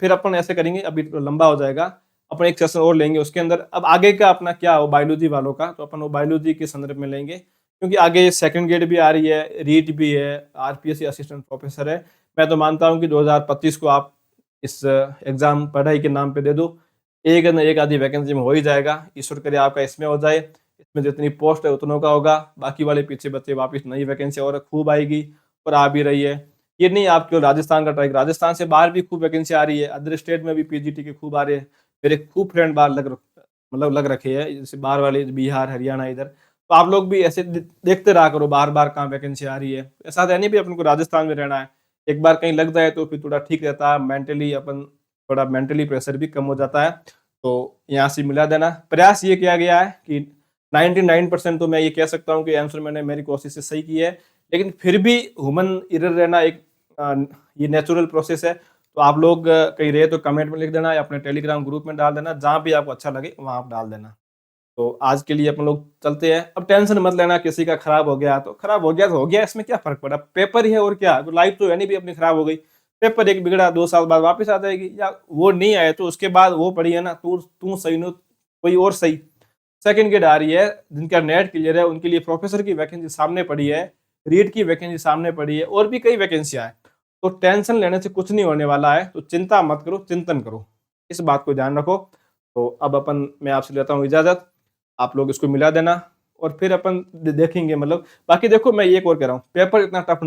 फिर अपन ऐसे करेंगे, अभी तो लंबा हो जाएगा, अपन एक सेशन और लेंगे उसके अंदर। अब आगे का अपना क्या हो बायोलॉजी वालों का, तो अपन वो बायोलॉजी के संदर्भ में लेंगे, क्योंकि आगे सेकंड ग्रेड भी आ रही है, रीट भी है, आरपीएससी असिस्टेंट प्रोफेसर है। मैं तो मानता हूँ कि 2025 को आप इस एग्जाम पढ़ाई के नाम पे दे दो, एक न एक आधी वैकेंसी में हो ही जाएगा। ईश्वर करे आपका इसमें हो जाए, इसमें जितनी पोस्ट है उतनों का होगा, बाकी वाले पीछे बच्चे वापिस नई वैकेंसी और खूब आएगी और आ भी रही है। ये नहीं आप केवल राजस्थान का ट्राई, राजस्थान से बाहर भी खूब वैकेंसी आ रही है, अदर स्टेट में भी पीजीटी के खूब आ रहे हैं। मेरे खूब फ्रेंड बाहर लग रखे हैं, जैसे बाहर वाले बिहार, हरियाणा इधर। तो आप लोग भी ऐसे देखते रहा करो बार-बार कहाँ वैकेंसी आ रही है। ऐसा तो है नहीं भी अपन को राजस्थान में रहना है। एक बार कहीं लग जाए तो फिर थोड़ा ठीक रहता है, मेंटली अपन थोड़ा मेंटली प्रेशर भी कम हो जाता है। तो यहाँ से मिला देना। प्रयास ये किया गया है कि 99% तो मैं ये कह सकता हूँ कि आंसर मैंने मेरी कोशिश से सही की है। लेकिन फिर भी ह्यूमन एरर रहना एक अ, ये नेचुरल प्रोसेस है। तो आप लोग कहीं रहे तो कमेंट में लिख देना या अपने टेलीग्राम ग्रुप में डाल देना, जहाँ भी आपको अच्छा लगे वहाँ आप डाल देना। तो आज के लिए अपन लोग चलते हैं। अब टेंशन मत लेना किसी का खराब हो गया तो खराब हो गया, इसमें क्या फ़र्क पड़ा? पेपर ही है और क्या? तो लाइफ़ तो है नहीं भी अपनी खराब हो गई। पेपर एक बिगड़ा 2 साल बाद वापस आ जाएगी, या वो नहीं आए तो उसके बाद वो पड़ी है ना, तू सही नो कोई और सही। सेकंड ग्रेड आ रही है, जिनका नेट क्लियर है उनके लिए प्रोफ़ेसर की वैकेंसी सामने पड़ी है, रीट की वैकेंसी सामने पड़ी है और भी कई वैकेंसियाँ हैं। तो टेंशन लेने से कुछ नहीं होने वाला है, तो चिंता मत करो, चिंतन करो। इस बात को ध्यान रखो। तो अब अपन मैं आपसे लेता हूँ इजाज़त। आप लोग इसको मिला देना और फिर अपन देखेंगे, मतलब बाकी देखो मैं ये एक और कह रहा हूँ, पेपर इतना टफ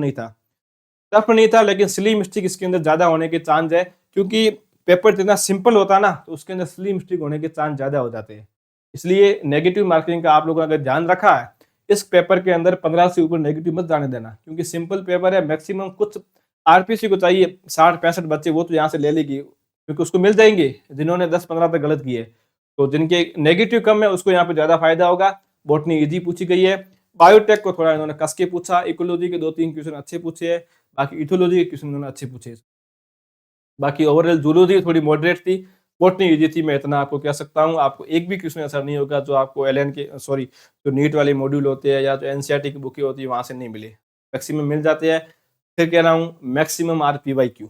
नहीं था, लेकिन सिली मिस्टेक इसके अंदर ज्यादा होने के चांस है, क्योंकि पेपर जितना सिंपल होता ना तो उसके अंदर सिली मिस्टेक होने के चांस ज्यादा हो जाते हैं। इसलिए नेगेटिव मार्किंग का आप लोगों ने अगर ध्यान रखा है, इस पेपर के अंदर 15 से ऊपर नेगेटिव मत जाने देना, क्योंकि सिंपल पेपर है। मैक्सिमम कुछ आरपीसी को चाहिए 60-65 बच्चे, वो तो यहाँ से ले लेगी, क्योंकि उसको मिल जाएंगे जिन्होंने 10-15 तक गलत किए। तो जिनके नेगेटिव कम है उसको यहाँ पे ज्यादा फायदा होगा। बॉटनी इजी पूछी गई है, बायोटेक को थोड़ा इन्होंने कस के पूछा, इकोलॉजी के 2-3 क्वेश्चन अच्छे पूछे है, बाकी इथोलॉजी के क्वेश्चन इन्होंने अच्छे पूछे। बाकी ओवरऑल जूलॉजी थोड़ी मॉडरेट थी, बॉटनी इजी थी, मैं इतना आपको कह सकता हूँ। आपको एक भी क्वेश्चन ऐसा नहीं होगा जो आपको एलएन के सॉरी जो नीट वाले मॉड्यूल होते हैं या जो एनसीईआरटी की बुकें होती है वहां से नहीं मिले, मैक्सिमम मिल जाते हैं। फिर कह रहा हूँ मैक्सिमम आर पीवाईक्यू।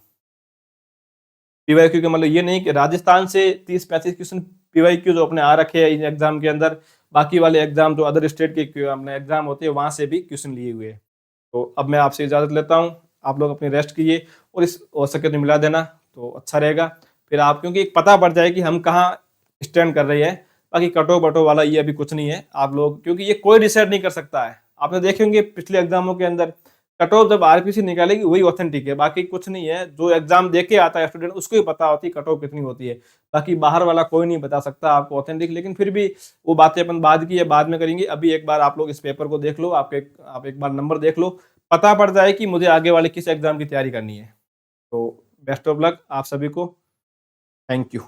पीवाईक्यू का मतलब ये नहीं कि राजस्थान से 30-35 क्वेश्चन पीवाईक्यू जो अपने आ रखे हैं इन एग्जाम के अंदर, बाकी वाले एग्जाम जो अदर स्टेट के अपने एग्जाम होते हैं वहां से भी क्वेश्चन लिए हुए हैं। तो अब मैं आपसे इजाजत लेता हूँ, आप लोग अपनी रेस्ट कीजिए और इस हो सके तो मिला देना तो अच्छा रहेगा। फिर आप क्योंकि एक पता पड़ जाए कि हम कहाँ स्टैंड कर रहे हैं। बाकी कटो बटो वाला ये अभी कुछ नहीं है, आप लोग क्योंकि ये कोई डिसाइड नहीं कर सकता है। आपने देखेंगे पिछले एग्जामों के अंदर कट ऑफ जब आरपीसी निकालेगी वही ऑथेंटिक है, बाकी कुछ नहीं है। जो एग्जाम दे के आता है स्टूडेंट उसको ही पता होती है कट ऑफ कितनी होती है, बाकी बाहर वाला कोई नहीं बता सकता आपको ऑथेंटिक। लेकिन फिर भी वो बातें अपन बाद की है, बाद में करेंगे। अभी एक बार आप लोग इस पेपर को देख लो, आप एक बार नंबर देख लो, पता पड़ जाए कि मुझे आगे वाले किस एग्जाम की तैयारी करनी है। तो बेस्ट ऑफ लक आप सभी को। Thank you.